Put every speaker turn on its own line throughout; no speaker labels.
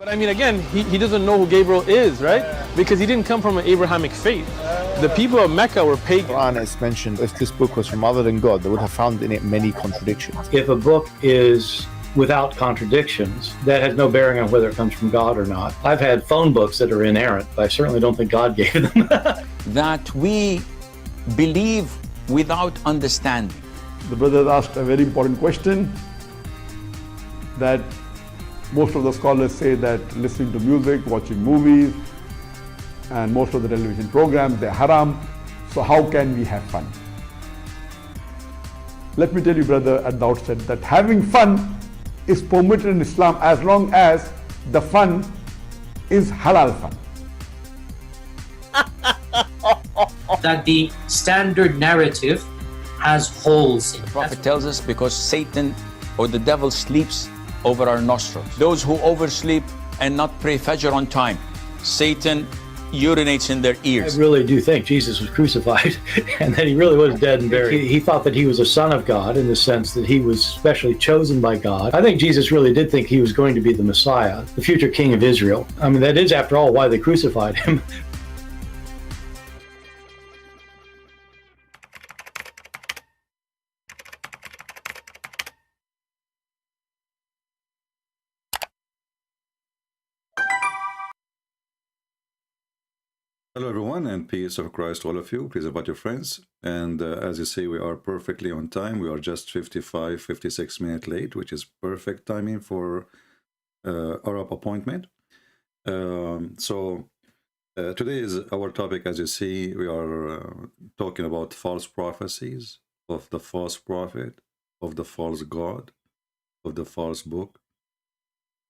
But I mean, again, he doesn't know who Gabriel is, right? Because he didn't come from an Abrahamic faith. The people of Mecca were pagan.
Quran is mentioned, if this book was from other than God, they would have found in it many contradictions.
If a book is without contradictions, that has no bearing on whether it comes from God or not. I've had phone books that are inerrant, but I certainly don't think God gave them.
That we believe without understanding.
The brother asked a very important question, that most of the scholars say that listening to music, watching movies, and most of the television programs, they're haram. So how can we have fun? Let me tell you, brother, at the outset, that having fun is permitted in Islam as long as the fun is halal fun.
That the standard narrative has holes in it.
The Prophet tells us because Satan or the devil sleeps over our nostrils. Those who oversleep and not pray Fajr on time, Satan urinates in their ears.
I really do think Jesus was crucified and that he really was dead and buried. He thought that he was a son of God in the sense that he was specially chosen by God. I think Jesus really did think he was going to be the Messiah, the future king of Israel. I mean, that is, after all, why they crucified him.
Hello everyone, and peace of Christ to all of you. Please invite your friends. And as you see, we are perfectly on time. We are just 56 minutes late, which is perfect timing for Arab appointment. Today is our topic. As you see, we are talking about false prophecies of the false prophet, of the false God, of the false book,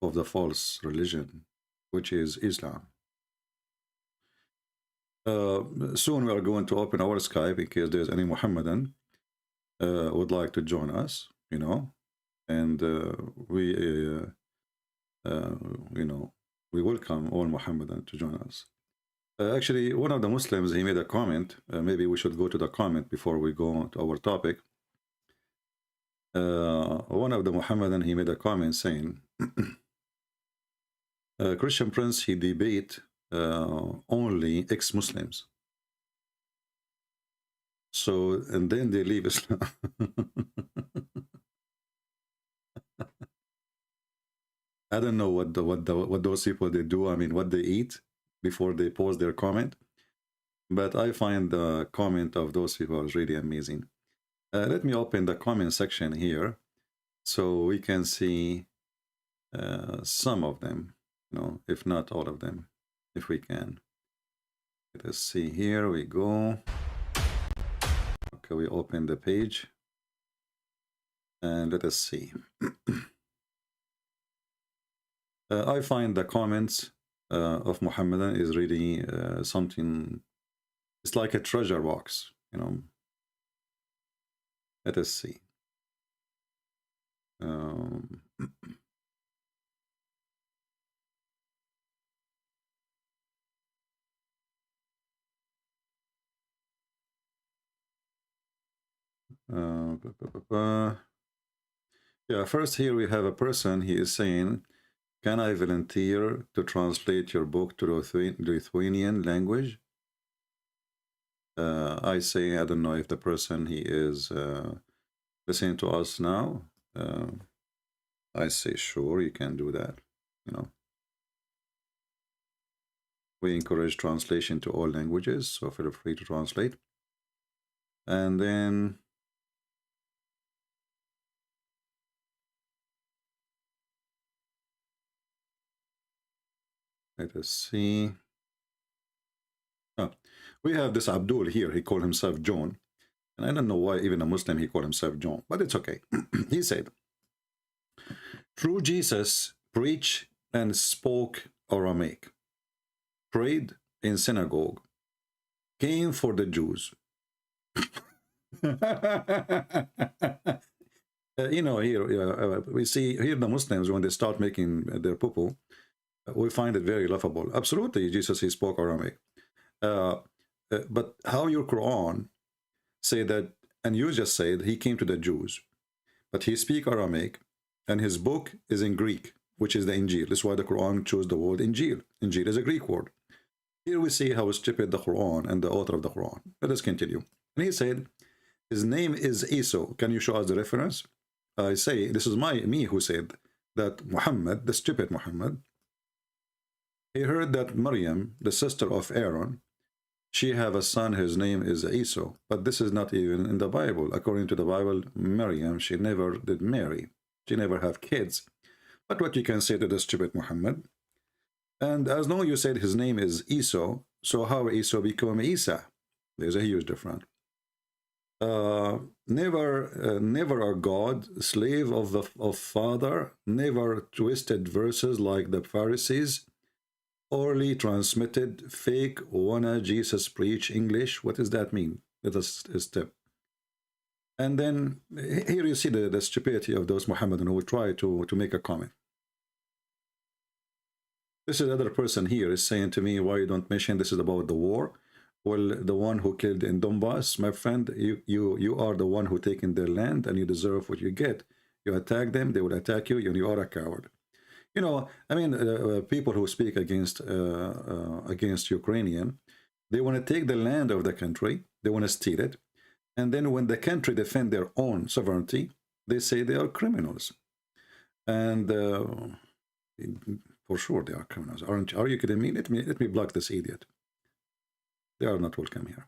of the false religion, which is Islam. Soon we are going to open our Skype in case there's any Muhammadan would like to join us, you know, and we welcome all Muhammadan to join us. Actually, one of the Muslims, he made a comment. Maybe we should go to the comment before we go to our topic. One of the Muhammadan, he made a comment saying, Christian Prince, he debate only ex-Muslims. So, and then they leave Islam. I don't know what those people they do. I mean, what they eat before they post their comment. But I find the comment of those people is really amazing. Let me open the comment section here so we can see some of them, you know, if not all of them. If we can. Let us see, here we go. Okay, we open the page and let us see. I find the comments of Muhammadan is really something, it's like a treasure box, you know. Let us see. Yeah, first here we have a person, he is saying, can I volunteer to translate your book to Lithuanian language? I say, I don't know if the person he is listening to us now. I say, sure, you can do that, you know. We encourage translation to all languages, so feel free to translate. And then let us see. Oh, we have this Abdul here. He called himself John. And I don't know why even a Muslim he called himself John. But it's okay. He said, true Jesus preached and spoke Aramaic, prayed in synagogue, came for the Jews. You know, here we see here the Muslims, when they start making their poo-poo, we find it very laughable. Absolutely, Jesus, he spoke Aramaic. But how your Quran say that, and you just said he came to the Jews, but he speak Aramaic, and his book is in Greek. which is the Injil. This is why the Quran chose the word Injil. Injil is a Greek word. Here we see how stupid the Quran and the author of the Quran. Let us continue. And he said, his name is Isa. Can you show us the reference? I say, this is me who said that Muhammad, the stupid Muhammad, he heard that Maryam, the sister of Aaron, she have a son, his name is Isa. But this is not even in the Bible. According to the Bible, Maryam, she never did marry. She never have kids. But what you can say to the stupid Muhammad, and as long as you said his name is Isa, so how Isa become Isa? There's a huge difference. Never a God, slave of Father, never twisted verses like the Pharisees, orally transmitted, fake, wanna Jesus preach English. What does that mean? Let us step. And then here you see the stupidity of those Muhammadan who will try to make a comment. This is another person here is saying to me, why you don't mention this is about the war? Well, the one who killed in Donbass, my friend, you are the one who taken their land and you deserve what you get. You attack them, they will attack you, and you are a coward. You know, I mean, people who speak against Ukrainian, they want to take the land of the country, they want to steal it, and then when the country defend their own sovereignty, they say they are criminals. And for sure they are criminals. Are you kidding me? Let me block this idiot. They are not welcome here.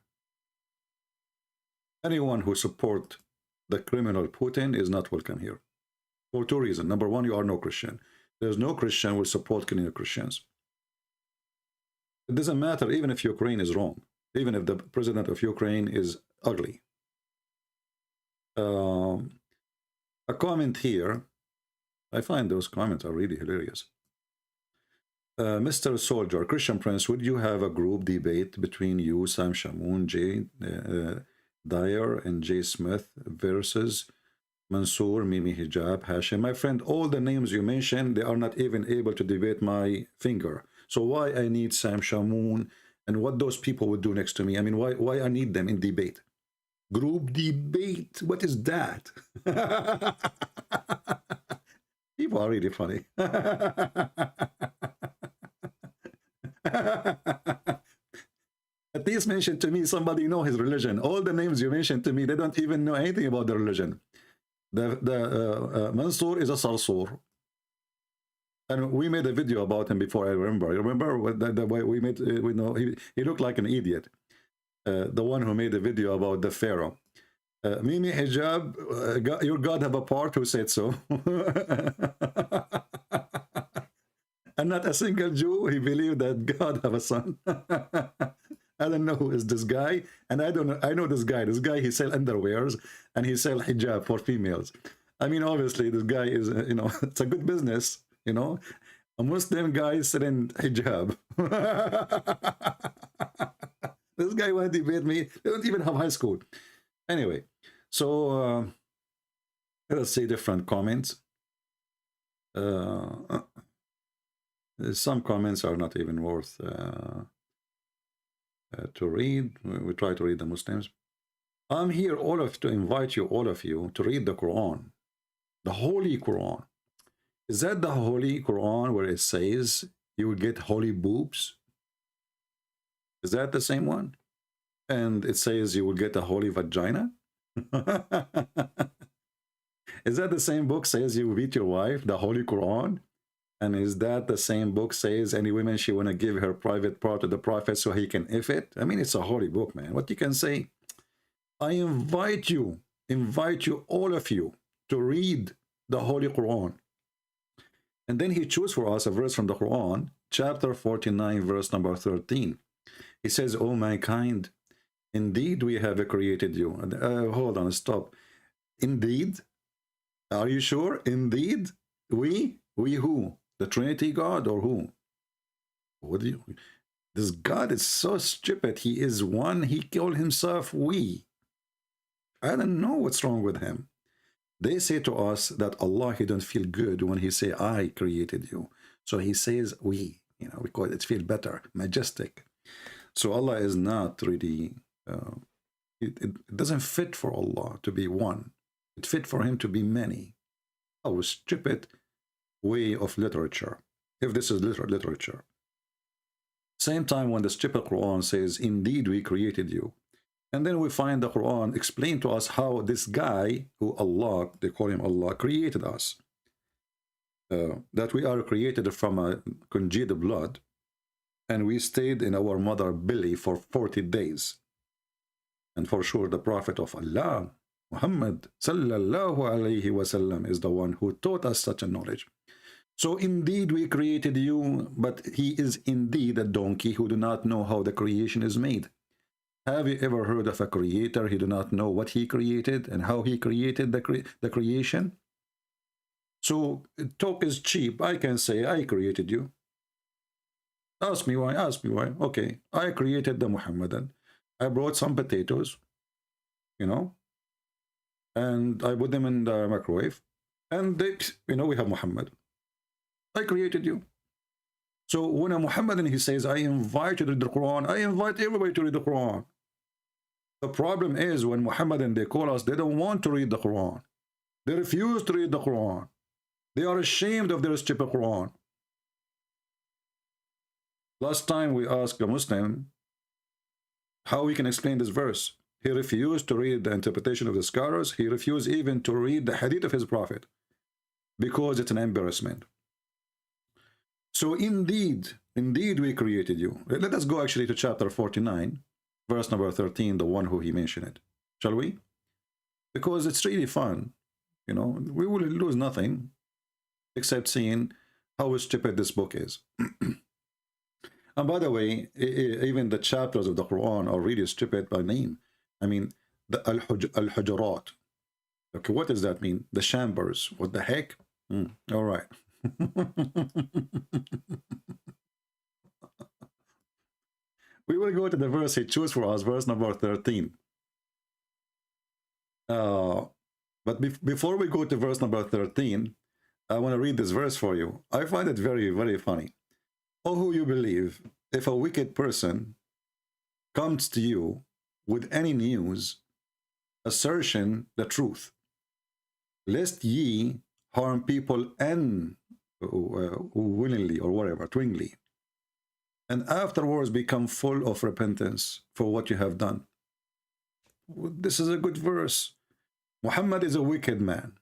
Anyone who support the criminal Putin is not welcome here. For two reasons. Number one, you are no Christian. There's no Christian who will support killing Christians. It doesn't matter even if Ukraine is wrong. Even if the president of Ukraine is ugly. A comment here. I find those comments are really hilarious. Mr. Soldier, Christian Prince, would you have a group debate between you, Sam Shamoun, Jay Dyer, and Jay Smith versus Mansoor, Mimi Hijab, Hashim? My friend, all the names you mentioned, they are not even able to debate my finger. So why I need Sam Shamoun and what those people would do next to me? I mean, why I need them in debate? Group debate? What is that? People are really funny. At least mention to me somebody know his religion. All the names you mentioned to me, they don't even know anything about the religion. Mansoor is a Sarsur. And we made a video about him before, I remember. You remember the way we made, we know he looked like an idiot. The one who made a video about the Pharaoh. Mimi Hijab, your God have a part who said so. And not a single Jew, he believed that God have a son. I don't know who is this guy, and I don't know. I know this guy. This guy, he sell underwears and he sell hijab for females. I mean, obviously, this guy is, you know, it's a good business. You know, a Muslim guy selling hijab. This guy want to debate me. They don't even have high school. Anyway, so let's see different comments. Some comments are not even worth to read. We try to read the Muslims. I'm here to invite you, all of you, to read the Quran, the Holy Quran. Is that the Holy Quran where it says you will get holy boobs? Is that the same one? And it says you will get a holy vagina? Is that the same book says you will beat your wife, the Holy Quran? And is that the same book says any woman she want to give her private part to the prophet so he can if it? I mean, it's a holy book, man. What you can say? I invite you, all of you, to read the Holy Quran. And then he chose for us a verse from the Quran, chapter 49, verse number 13. He says, "O mankind, indeed we have created you." Hold on, stop. Indeed? Are you sure? Indeed? We who? The Trinity God or who? What do you? This God is so stupid. He is one. He called himself we. I don't know what's wrong with him. They say to us that Allah, he don't feel good when he say I created you. So he says we, you know, because it feels better, majestic. So Allah is not really, it doesn't fit for Allah to be one. It fit for him to be many. Oh, stupid. way of literature, if this is literature. Same time when the stupid Quran says, indeed we created you. And then we find the Quran explain to us how this guy, who Allah, they call him Allah, created us. That we are created from a congealed blood, and we stayed in our mother belly for 40 days. And for sure the Prophet of Allah, Muhammad sallallahu alayhi wasallam, is the one who taught us such a knowledge. So indeed we created you, but he is indeed a donkey who do not know how the creation is made. Have you ever heard of a creator who do not know what he created and how he created the creation? So talk is cheap. I can say I created you. Ask me why, ask me why. Okay, I created the Muhammadan. I brought some potatoes, you know, and I put them in the microwave, and they, you know, we have Muhammad. I created you. So when a Muhammadan, he says, I invite you to read the Quran, I invite everybody to read the Quran. The problem is when Muhammadan, they call us, they don't want to read the Quran. They refuse to read the Quran. They are ashamed of their stupid Quran. Last time we asked a Muslim how we can explain this verse. He refused to read the interpretation of the scholars. He refused even to read the hadith of his prophet because it's an embarrassment. So indeed we created you. Let us go actually to chapter 49, verse number 13, the one who he mentioned it. Shall we? Because it's really fun. You know, we will lose nothing except seeing how stupid this book is. And by the way, even the chapters of the Quran are really stupid by name. I mean, the Al-Hujurat. Okay, what does that mean? The chambers. What the heck? All right. We will go to the verse he chose for us, verse number 13. But before we go to verse number 13, I want to read this verse for you. I find it very, very funny. Oh, who you believe, if a wicked person comes to you with any news, assertion the truth, lest ye harm people and willingly or whatever, twingly, and afterwards become full of repentance for what you have done. This is a good verse. Muhammad is a wicked man.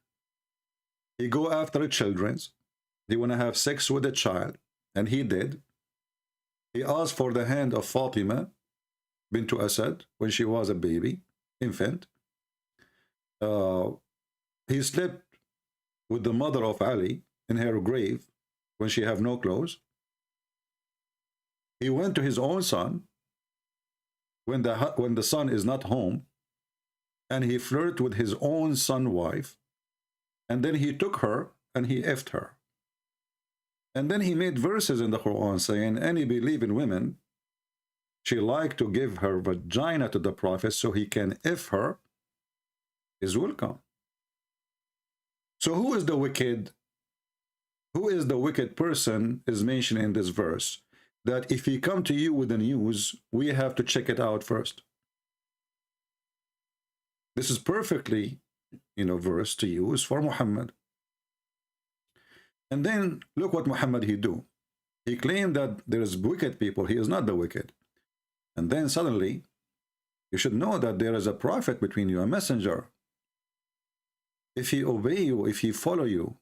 He go after children. They want to have sex with a child, and he did. He asked for the hand of Fatima bint Asad when she was a baby, infant. He slept with the mother of Ali in her grave when she have no clothes. He went to his own son when the son is not home, and he flirted with his own son's wife, and then he took her and he effed her. And then he made verses in the Quran saying, any believing women, she like to give her vagina to the Prophet so he can eff her, is welcome. So who is the wicked? Who is the wicked person is mentioned in this verse? That if he come to you with the news, we have to check it out first. This is perfectly, you know, verse to use for Muhammad. And then look what Muhammad he do. He claimed that there is wicked people. He is not the wicked. And then suddenly, you should know that there is a prophet between you, a messenger. If he obey you, if he follow you,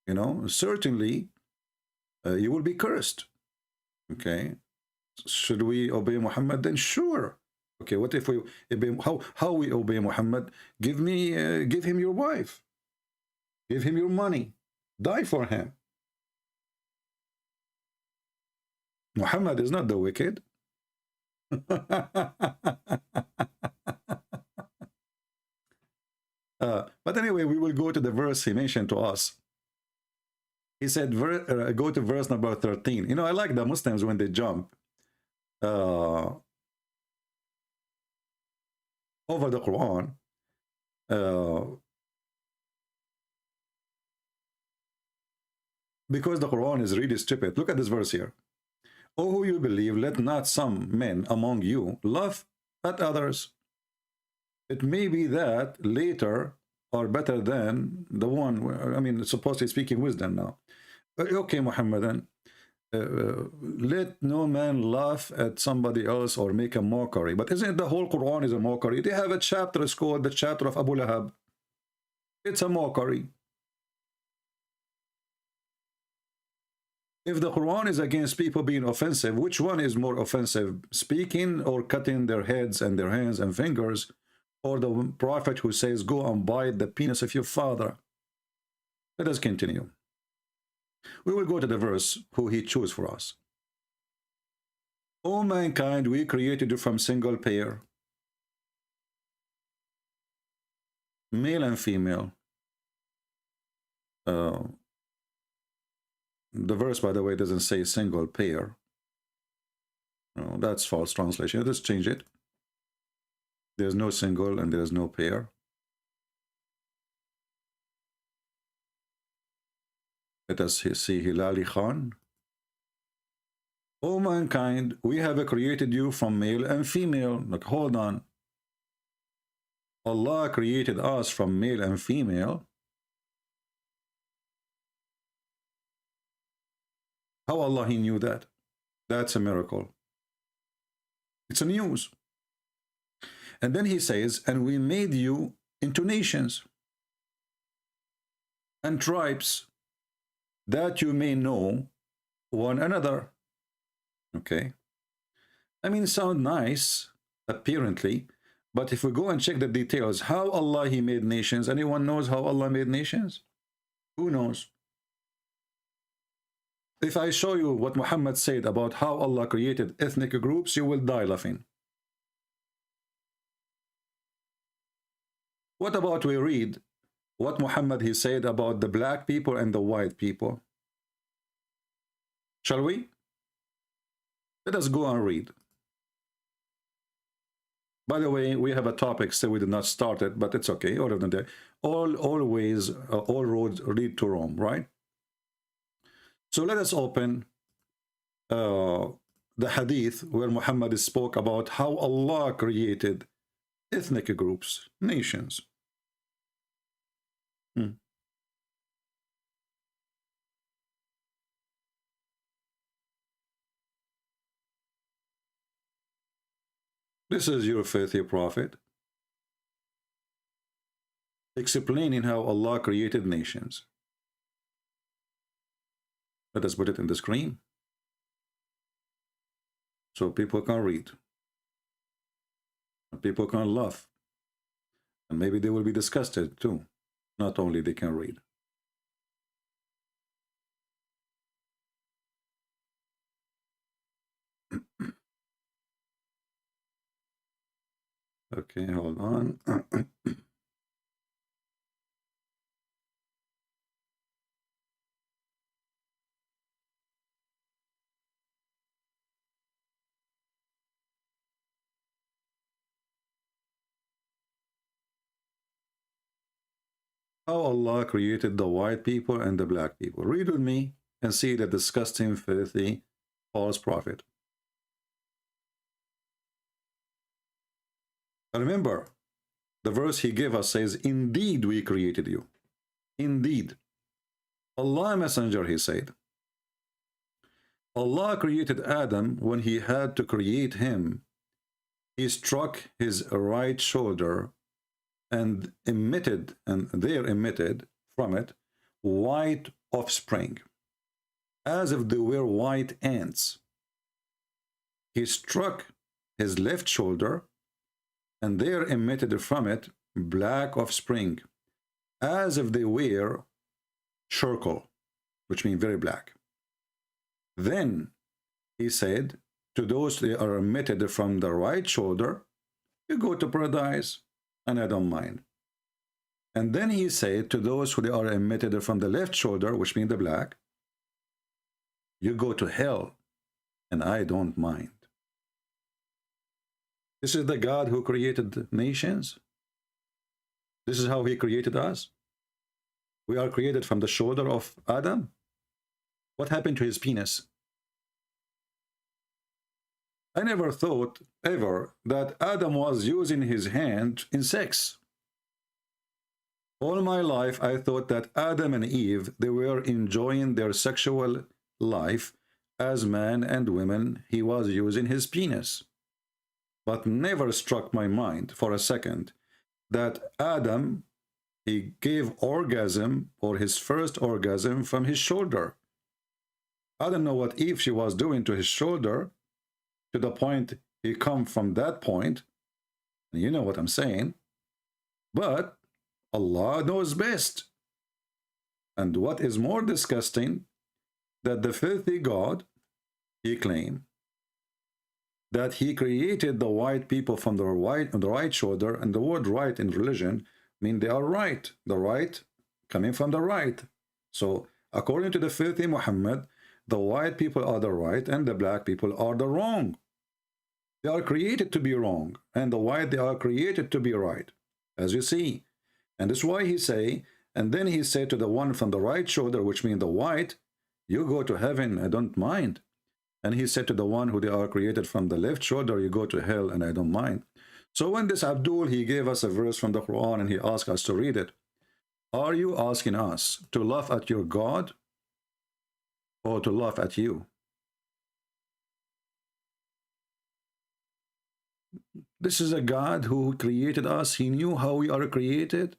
you know, certainly you will be cursed. Okay, should we obey Muhammad? Then sure. Okay, what if we obey? How we obey Muhammad? Give him your wife, give him your money, die for him. Muhammad is not the wicked. But anyway, we will go to the verse he mentioned to us. He said, go to verse number 13. You know, I like the Muslims when they jump over the Quran. Because the Quran is really stupid. Look at this verse here. O who you believe, let not some men among you laugh at others. It may be that later or better than the one, I mean, supposedly speaking wisdom now. Okay, Muhammadan. Let no man laugh at somebody else or make a mockery. But isn't the whole Quran is a mockery? They have a chapter, it's called the chapter of Abu Lahab. It's a mockery. If the Quran is against people being offensive, which one is more offensive? Speaking or cutting their heads and their hands and fingers? Or the prophet who says, go and bite the penis of your father? Let us continue. We will go to the verse who he chose for us. O mankind, we created you from single pair, male and female. The verse, by the way, doesn't say single pair. No, that's false translation. Let's change it. There's no single and there's no pair. Let us see Hilali Khan. O mankind, we have created you from male and female. Look, hold on. Allah created us from male and female. How Allah He knew that? That's a miracle. It's a news. And then He says, and we made you into nations and tribes, that you may know one another. Okay. I mean, sound nice, apparently, but if we go and check the details, how Allah He made nations, anyone knows how Allah made nations? Who knows? If I show you what Muhammad said about how Allah created ethnic groups, you will die laughing. What about we read what Muhammad he said about the black people and the white people? Shall we? Let us go and read. By the way, we have a topic, so we did not start it, but it's okay. All roads lead to Rome, right? So let us open the hadith where Muhammad spoke about how Allah created ethnic groups, nations. This is your faithful prophet explaining how Allah created nations. Let us put it in the screen so people can read. People can laugh. And maybe they will be disgusted too. Not only they can read. Okay, hold on. How Allah created the white people and the black people. Read with me and see the disgusting, filthy, false prophet. Remember, the verse he gave us says, indeed we created you. Indeed. Allah Messenger, he said. Allah created Adam. When he had to create him, he struck his right shoulder and there emitted from it white offspring, as if they were white ants. He struck his left shoulder, and there emitted from it black offspring, as if they were charcoal, which means very black. Then he said, to those that are emitted from the right shoulder, you go to paradise, and I don't mind. And then he said, to those who are emitted from the left shoulder, which means the black, you go to hell, and I don't mind. This is the God who created nations. This is how he created us. We are created from the shoulder of Adam. What happened to his penis? I never thought ever that Adam was using his hand in sex. All my life, I thought that Adam and Eve, they were enjoying their sexual life as man and women. He was using his penis. But never struck my mind for a second that Adam, he gave orgasm, or his first orgasm, from his shoulder. I don't know what Eve she was doing to his shoulder, to the point he come from that point. You know what I'm saying. But Allah knows best. And what is more disgusting, that the filthy God, he claimed that he created the white people from the right shoulder, and the word right in religion mean they are right, the right coming from the right. So according to the filthy Muhammad, the white people are the right and the black people are the wrong. They are created to be wrong, and the white, they are created to be right, as you see. And that's why he say, and then he said to the one from the right shoulder, which means the white, you go to heaven, I don't mind. And he said to the one who they are created from the left shoulder, you go to hell, and I don't mind. So when this Abdul, he gave us a verse from the Quran, and he asked us to read it. Are you asking us to laugh at your God, or to laugh at you? This is a God who created us. He knew how we are created.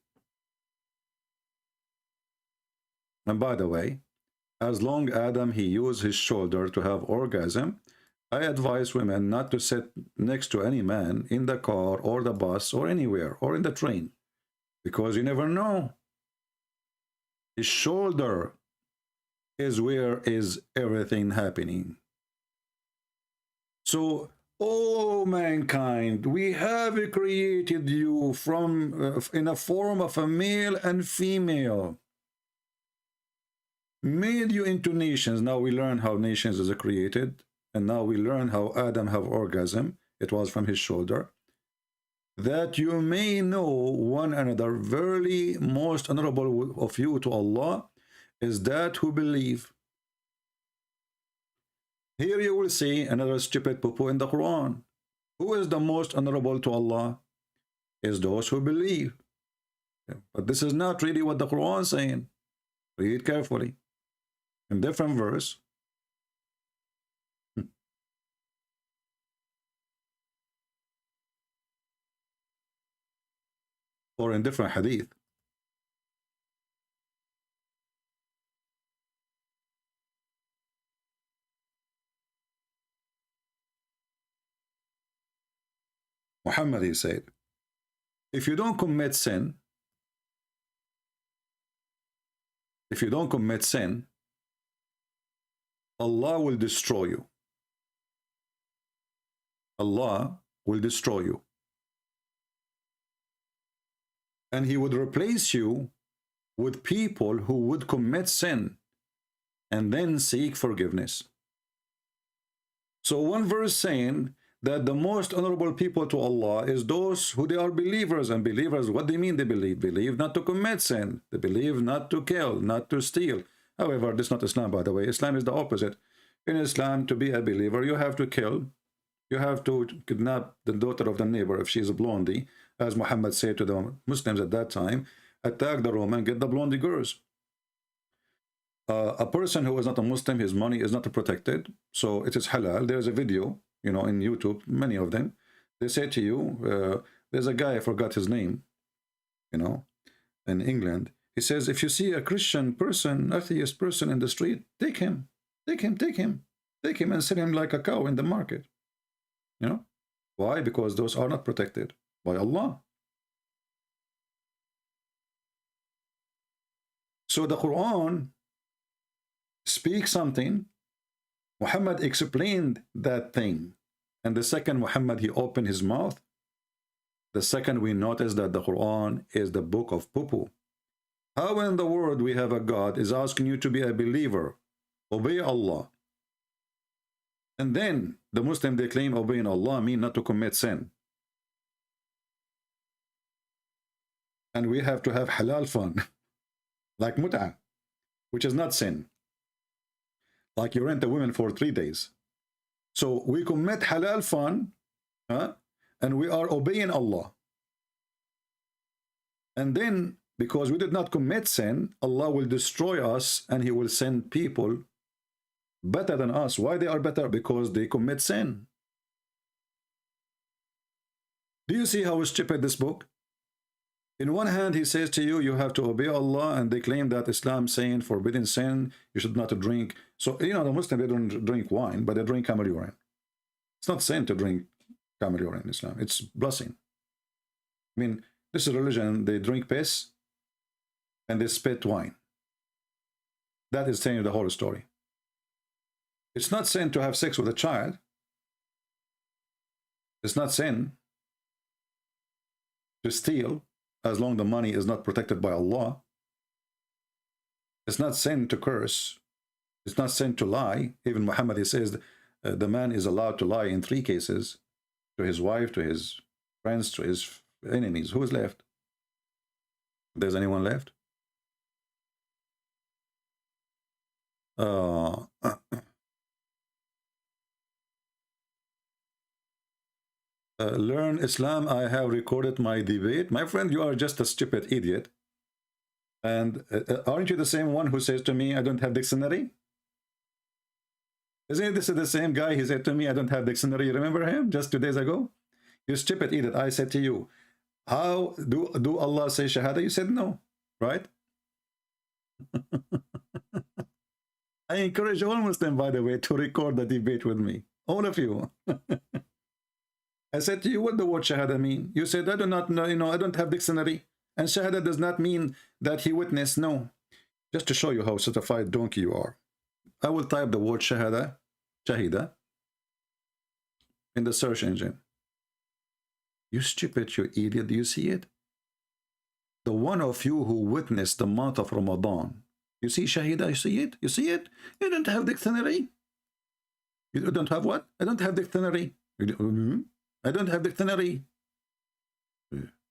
And by the way, as long Adam, he used his shoulder to have orgasm, I advise women not to sit next to any man in the car or the bus or anywhere or in the train, because you never know. His shoulder is where is everything happening. So, oh mankind, we have created you from in a form of a male and female, made you into nations. Now we learn how nations is created, and now we learn how Adam have orgasm. It was from his shoulder. That you may know one another. Verily, most honorable of you to Allah is that who believe. Here you will see another stupid poo-poo in the Quran. Who is the most honorable to Allah? Is those who believe. But this is not really what the Quran is saying. Read carefully. In different verse. Or in different hadith. Muhammad, he said, if you don't commit sin, Allah will destroy you. Allah will destroy you. And he would replace you with people who would commit sin and then seek forgiveness. So one verse saying that the most honorable people to Allah is those who they are believers. And believers, what do you mean they believe? Believe not to commit sin. They believe not to kill, not to steal. However, this is not Islam, by the way. Islam is the opposite. In Islam, to be a believer, you have to kill. You have to kidnap the daughter of the neighbor if she is a blondie. As Muhammad said to the Muslims at that time, attack the Roman, get the blondie girls. A person who is not a Muslim, his money is not protected, so it is halal. There is a video, you know, in YouTube, many of them. They say to you, there's a guy, I forgot his name, you know, in England. He says, if you see a Christian person, atheist person in the street, take him and sell him like a cow in the market. You know, why? Because those are not protected by Allah. So the Quran speaks something. Muhammad explained that thing. And the second Muhammad, he opened his mouth. The second we notice that the Quran is the book of poo-poo. How in the world we have a God is asking you to be a believer, obey Allah. And then the Muslim, they claim obeying Allah mean not to commit sin. And we have to have halal fun, like mut'ah, which is not sin. Like you rent a woman for 3 days. So we commit halal fun, and we are obeying Allah. And then because we did not commit sin, Allah will destroy us and he will send people better than us. Why they are better? Because they commit sin. Do you see how stupid this book? In one hand, he says to you, you have to obey Allah, and they claim that Islam saying forbidden sin, you should not drink. So, you know, the Muslims, they don't drink wine, but they drink camel urine. It's not sin to drink camel urine in Islam. It's blessing. I mean, this is religion. They drink piss and they spit wine. That is telling you the whole story. It's not sin to have sex with a child. It's not sin to steal, as long as the money is not protected by Allah. It's not sin to curse. It's not sin to lie. Even Muhammad, he says the man is allowed to lie in 3 cases: to his wife, to his friends, to his enemies. Who is left? If there's anyone left? Learn Islam. I have recorded my debate. My friend, you are just a stupid idiot. And aren't you the same one who says to me, I don't have dictionary? Isn't this the same guy? He said to me, I don't have dictionary. You remember him just 2 days ago? You stupid idiot. I said to you, how do Allah say Shahada? You said no, right? I encourage all Muslims, by the way, to record the debate with me. All of you. I said to you, what the word Shahada mean? You said, I do not know, I don't have dictionary. And Shahada does not mean that he witnessed. No. Just to show you how certified donkey you are. I will type the word Shahada, Shahida, in the search engine. You stupid, you idiot. Do you see it? The one of you who witnessed the month of Ramadan. You see Shahida? You see it? You see it? You don't have dictionary. You don't have what? I don't have dictionary. I don't have dictionary.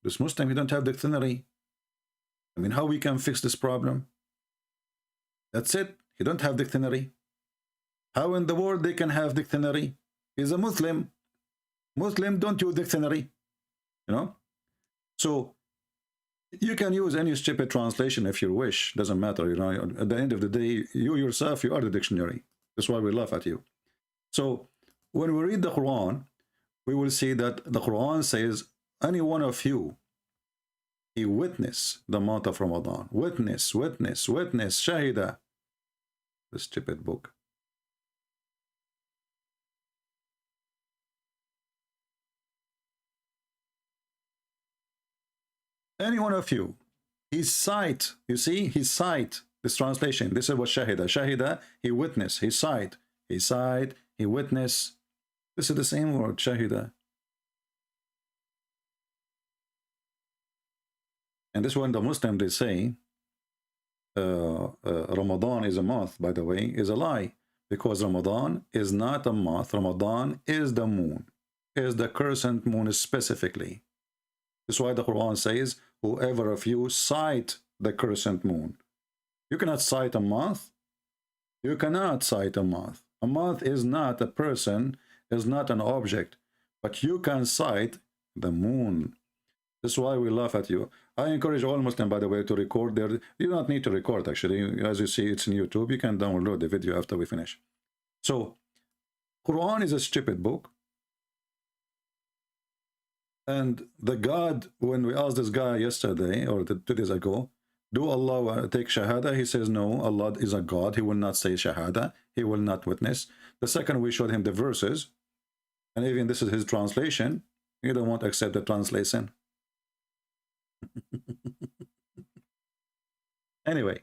This Muslim, you don't have dictionary. I mean, how we can fix this problem? That's it. You don't have dictionary. How in the world they can have dictionary? He's a Muslim. Muslim don't use dictionary. You know? So you can use any stupid translation if you wish. Doesn't matter. You know, at the end of the day, you yourself, you are the dictionary. That's why we laugh at you. So when we read the Quran, we will see that the Quran says, any one of you, he witness the month of Ramadan. Witness, witness, witness, Shahida. The stupid book. Any one of you, his sight, you see, his sight, this translation, this is what Shahida. Shahida, he witness, his sight, he witness. This is the same word, Shahida. And this one, the Muslim, they say, Ramadan is a month, by the way, is a lie. Because Ramadan is not a month. Ramadan is the moon, is the crescent moon specifically. That's why the Quran says, whoever of you sight the crescent moon. You cannot sight a month. You cannot sight a month. A month is not a person, is not an object, but you can sight the moon. That's why we laugh at you. I encourage all Muslims, by the way, to record their... You don't need to record, actually. As you see, it's in YouTube. You can download the video after we finish. So, Quran is a stupid book. And the God, when we asked this guy yesterday, or 2 days ago, do Allah take Shahada? He says, no, Allah is a God. He will not say Shahada. He will not witness. The second, we showed him the verses. And even this is his translation. He don't want to accept the translation. Anyway,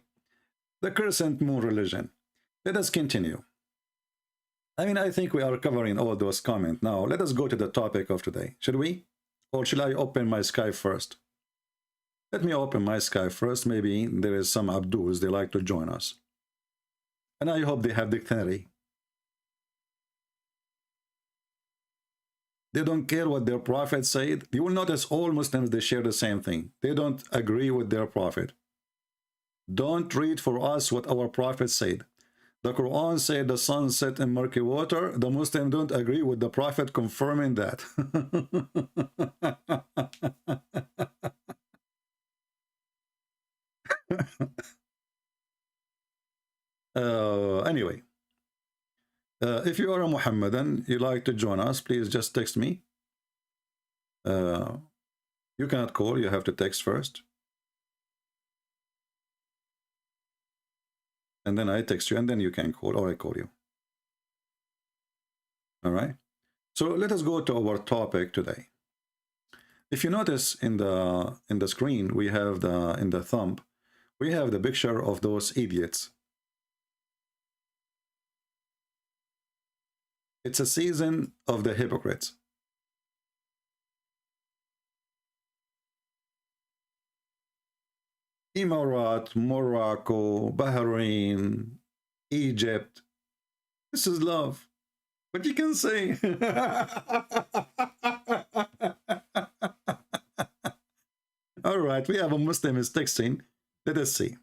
the crescent moon religion. Let us continue. I mean, I think we are covering all those comments. Now, let us go to the topic of today. Should we? Or should I open my Skype first? Let me open my Skype first. Maybe there is some Abduls, they like to join us. And I hope they have dictionary. They don't care what their prophet said. You will notice all Muslims, they share the same thing. They don't agree with their prophet. Don't read for us what our prophet said. The Quran said the sun set in murky water. The Muslims don't agree with the prophet confirming that. Anyway, if you are a Muhammadan, you like to join us, please just text me. You cannot call, you have to text first. And then I text you, and then you can call, or I call you. All right. So let us go to our topic today. If you notice in the screen, we have in the thumb, we have the picture of those idiots. It's a season of the hypocrites. Emirat, Morocco, Bahrain, Egypt. This is love. What you can say? All right, we have a Muslim is texting. Let us see.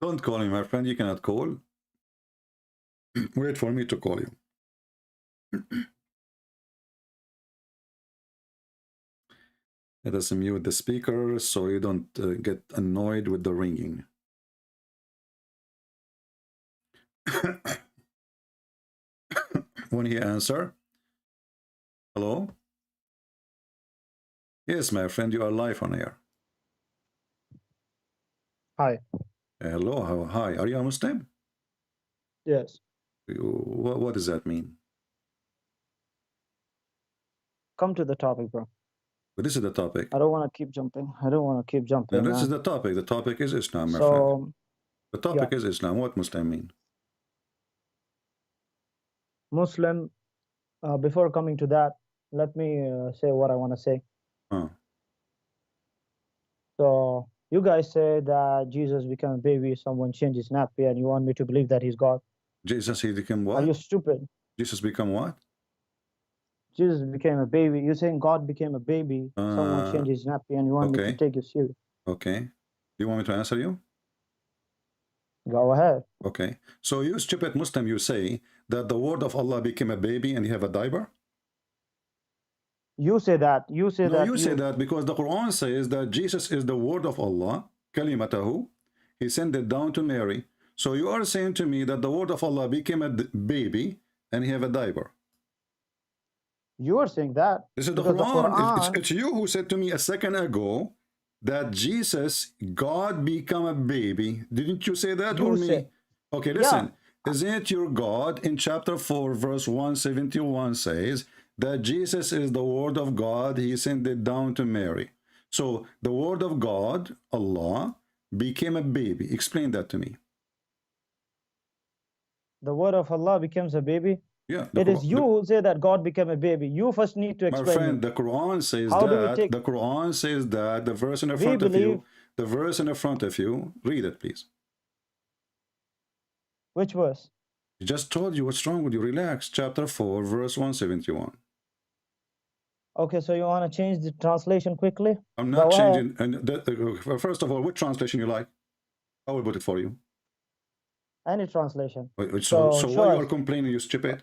Don't call me, my friend. You cannot call. Wait for me to call you. Let us mute the speaker so you don't get annoyed with the ringing. When he answer, hello? Yes, my friend, you are live on air.
Hi.
Hello, hi. Are you a Muslim?
Yes.
What does that mean?
Come to the topic, bro.
But this is the topic.
I don't want to keep jumping.
No, this is the topic. The topic is Islam, my friend.
So,
The topic
yeah.
is Islam. What Muslim mean?
Muslim, before coming to that, let me say what I want to say. So, you guys say that Jesus became a baby, someone changed his nappy, and you want me to believe that he's God.
Jesus, he became what?
Are you stupid?
Jesus become what?
Jesus became a baby. You're saying God became a baby, someone changed his nappy, and you want me to take you serious.
Okay. Do you want me to answer you?
Go ahead.
Okay. So you stupid Muslim, you say that the word of Allah became a baby and you have a diaper?
You say that. You say that.
You say that because the Quran says that Jesus is the word of Allah, kalimatahu. He sent it down to Mary. So you are saying to me that the word of Allah became a baby and he have a diaper.
You are saying that.
This is the Quran. It's you who said to me a second ago that Jesus, God become a baby. Didn't you say that or me? Okay, listen. Yeah. Isn't your God in chapter 4, verse 171 says that Jesus is the word of God. He sent it down to Mary. So the word of God, Allah, became a baby. Explain that to me.
The word of Allah becomes a baby?
Yeah.
It is you who say that God became a baby. You first need to explain.
My friend, the Quran says that. The Quran says that. The verse in the front of you. The verse in the front of you. Read it, please.
Which verse?
I just told you what's wrong with you. Relax. Chapter 4, verse 171.
Okay, so you want to change the translation quickly?
I'm not changing. And first of all, what translation you like? I will put it for you.
Any translation.
So why you are complaining, you stupid?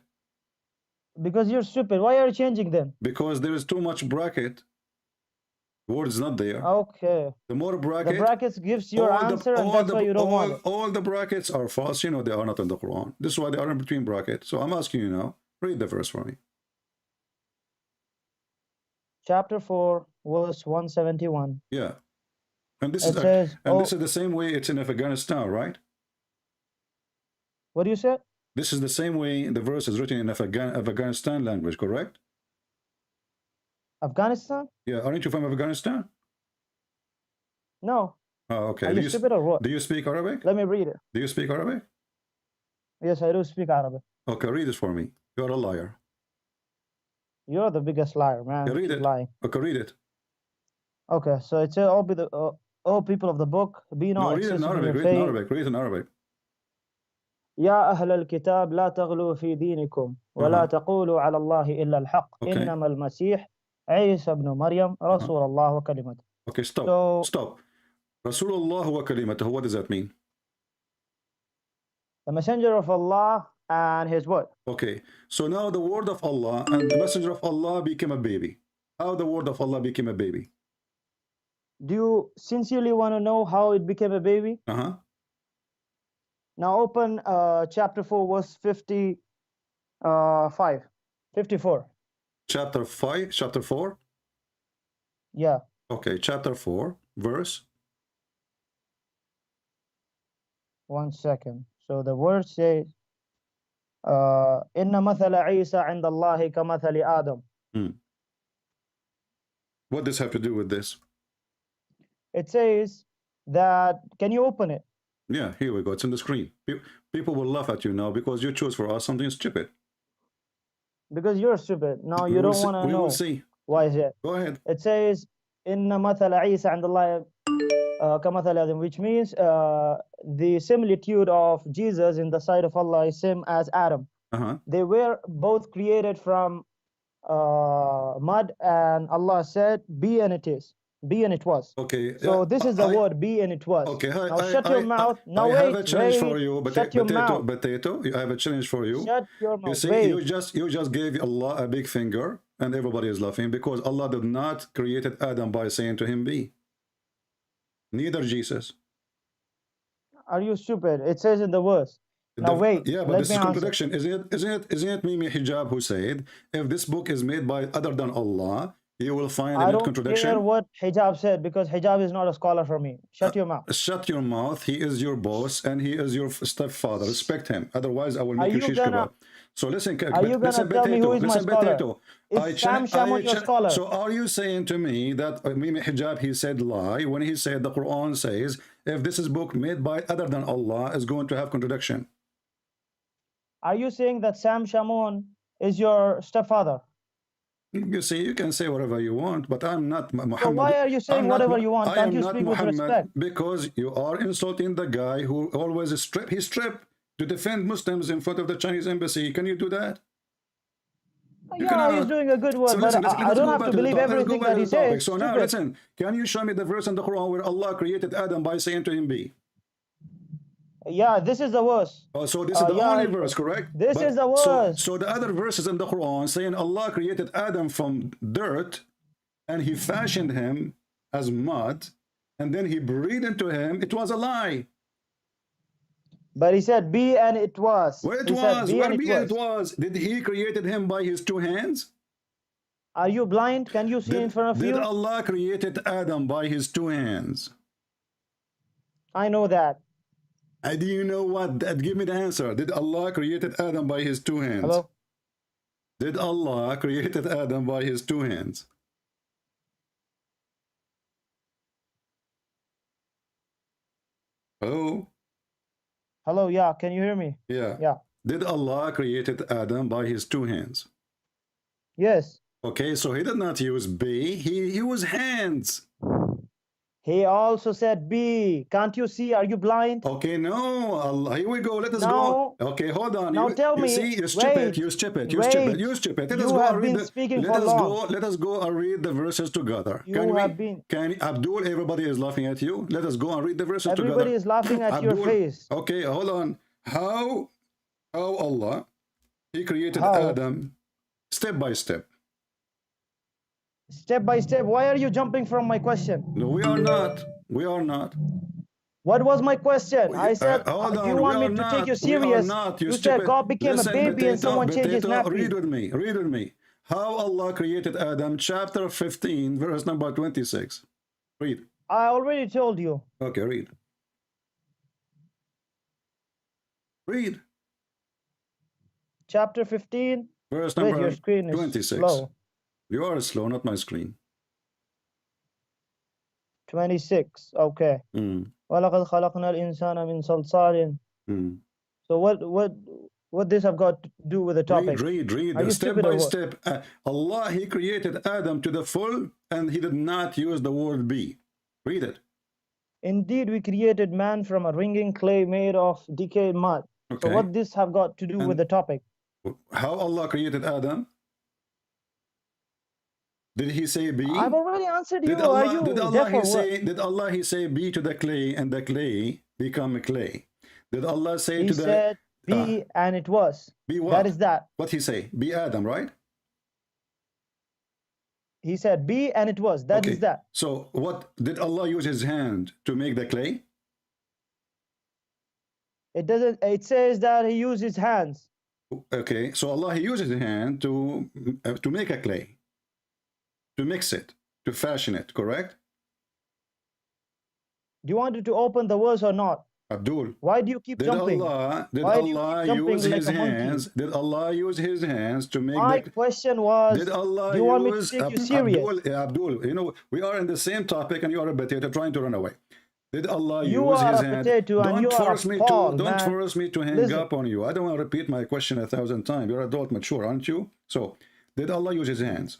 Because you're stupid. Why are you changing them?
Because there is too much bracket. The word is not there.
Okay.
The more bracket.
The brackets gives your answer, and that's why you don't want it.
All the brackets are false. You know they are not in the Quran. This is why they are in between brackets. So I'm asking you now. Read the verse for me.
Chapter 4, verse 171.
Yeah. And this is this is the same way it's in Afghanistan, right?
What do you say?
This is the same way the verse is written in Afghanistan language, correct?
Afghanistan?
Yeah, aren't you from Afghanistan?
No.
Oh, okay.
Are you stupid or what?
Do you speak Arabic?
Let me read it.
Do you speak Arabic?
Yes, I do speak Arabic.
Okay, read it for me. You're a liar.
You're the biggest liar, man.
Yeah, read it.
Lying.
Okay, read it.
Okay, so it says, all people of the book, be not
read it in Arabic. Read it in Arabic. Read it in Arabic.
يا أهل الكتاب لا تغلوا في دينكم ولا تقولوا على الله إلا الحق إنما المسيح عيسى ابن مريم رسول الله وكلمته.
Okay, stop. Rasulullah wa kalimatuhu, what does that mean?
The messenger of Allah and his word.
Okay, so now the word of Allah and the messenger of Allah became a baby. How the word of Allah became a baby?
Do you sincerely want to know how it became a baby?
Uh-huh.
Now open chapter 4, verse 54.
Chapter 5, chapter 4?
Yeah.
Okay, chapter 4, verse?
1 second. So the word says, Inna mathala Isa inda Allahi ka mathali Adam.
What does have to do with this?
It says that, can you open it?
Yeah, here we go. It's on the screen. People will laugh at you now because you chose for us something stupid.
Because you're stupid. Now you don't want to know.
We will see.
Why is it?
Go ahead.
It says, Inna mathala Isa inda Allahi ka mathali Adam, which means the similitude of Jesus in the sight of Allah is same as Adam. They were both created from mud, and Allah said, be and it is. Be and it was.
Okay.
So this is the word, be and it was.
Okay.
Now shut your mouth. Now
I have a challenge for you.
Shut your mouth.
Potato. I have a challenge for you.
Shut your mouth.
You see, you just gave Allah a big finger, and everybody is laughing because Allah did not created Adam by saying to him, be. Neither Jesus.
Are you stupid? It says in the verse. Now wait.
Yeah, but this is contradiction. Isn't it Mimi Hijab who said, if this book is made by other than Allah, you will find in it contradiction?
I don't care what Hijab said, because Hijab is not a scholar for me. Shut your mouth.
Shut your mouth. He is your boss and he is your stepfather. Respect him. Otherwise, I will make you shish kebab. So listen,
are you gonna tell me who is my scholar? Is Sam Shamoun your scholar?
So are you saying to me that Mimi Hijab, he said lie when he said the Quran says, if this is book made by other than Allah, is going to have contradiction?
Are you saying that Sam Shamoun is your stepfather?
You see, you can say whatever you want, but I'm not Muhammad.
So why are you saying whatever you want? Can't you speak with respect?
Because you are insulting the guy who always he's stripped to defend Muslims in front of the Chinese embassy. Can you do that?
Yeah, he's doing a good work, but I don't have to believe everything that he says.
So now listen, can you show me the verse in the Quran where Allah created Adam by saying to him, be?
Yeah, this is the verse.
Oh, so this is the only verse, correct?
This is the verse.
So the other verses in the Quran saying Allah created Adam from dirt and he fashioned him as mud and then he breathed into him. It was a lie.
But he said, be and it was.
Well, it was. Where be and it was. Did he created him by his two hands?
Are you blind? Can you see in front of you?
Did Allah created Adam by his two hands?
I know that.
Do you know what? Give me the answer. Did Allah created Adam by his two hands?
Hello?
Did Allah created Adam by his two hands? Hello?
Hello, yeah. Can you hear me?
Yeah.
Yeah.
Did Allah created Adam by his two hands?
Yes.
Okay, so he did not use be, he used hands.
He also said be. Can't you see? Are you blind?
Okay, no. Allah, here we go. Let us
go.
Okay, hold on.
Now tell me.
You see, you stupid. You stupid. You stupid. You stupid. Let us go and read let us go and read the verses together. Can Abdul, everybody is laughing at you. Let us go and read the verses together.
Everybody is laughing at your face.
Okay, hold on. How Allah, he created Adam step by step.
Step by step. Why are you jumping from my question?
No, we are not. We are not.
What was my question? I said, do you want me to take you serious? You said God became a baby and someone changed his nappy.
Read with me. Read with me. How Allah created Adam, chapter 15, verse number 26. Read.
I already told you.
Okay, read. Read.
Chapter 15.
Verse number
your screen is
26.
Slow.
You are slow, not my screen.
26. Okay. وَلَقَدْ خَلَقْنَا الْإِنسَانَ مِنْ صَلْصَالٍ. So what this have got to do with the topic?
Read. Step by step. Allah, he created Adam to the full and he did not use the word be. Read it.
Indeed, we created man from a wringing clay made of decayed mud. Okay. So what this have got to do with the topic?
How Allah created Adam? Did he say be?
I've already answered you.
Did Allah,
Are you
did Allah
deaf
he
or
say?
what?
Did Allah he say be to the clay and the clay become clay? Did Allah say
He
to the?
said be and it was.
Be what?
That is that.
What he say? Be Adam, right?
He said be and it was. That is that.
So what did Allah use his hand to make the clay?
It doesn't. It says that he used his hands.
Okay, so Allah he uses his hand to make a clay, to mix it, to fashion it, correct?
Do you want to open the verse or not?
Abdul,
why do you keep jumping?
Did
Why
Allah use his hands? Did Allah use his hands to make
My question was,
did Allah
do you want me to
use
take you serious?
Abdul, you know, we are in the same topic and you are a potato trying to run away. Did Allah
You
use
are
his
a
hand?
potato and you are a Paul,
Don't
man.
force me to hang
Listen.
up on you. I don't want to repeat my question 1,000 times. You're adult mature, aren't you? So, did Allah use his hands?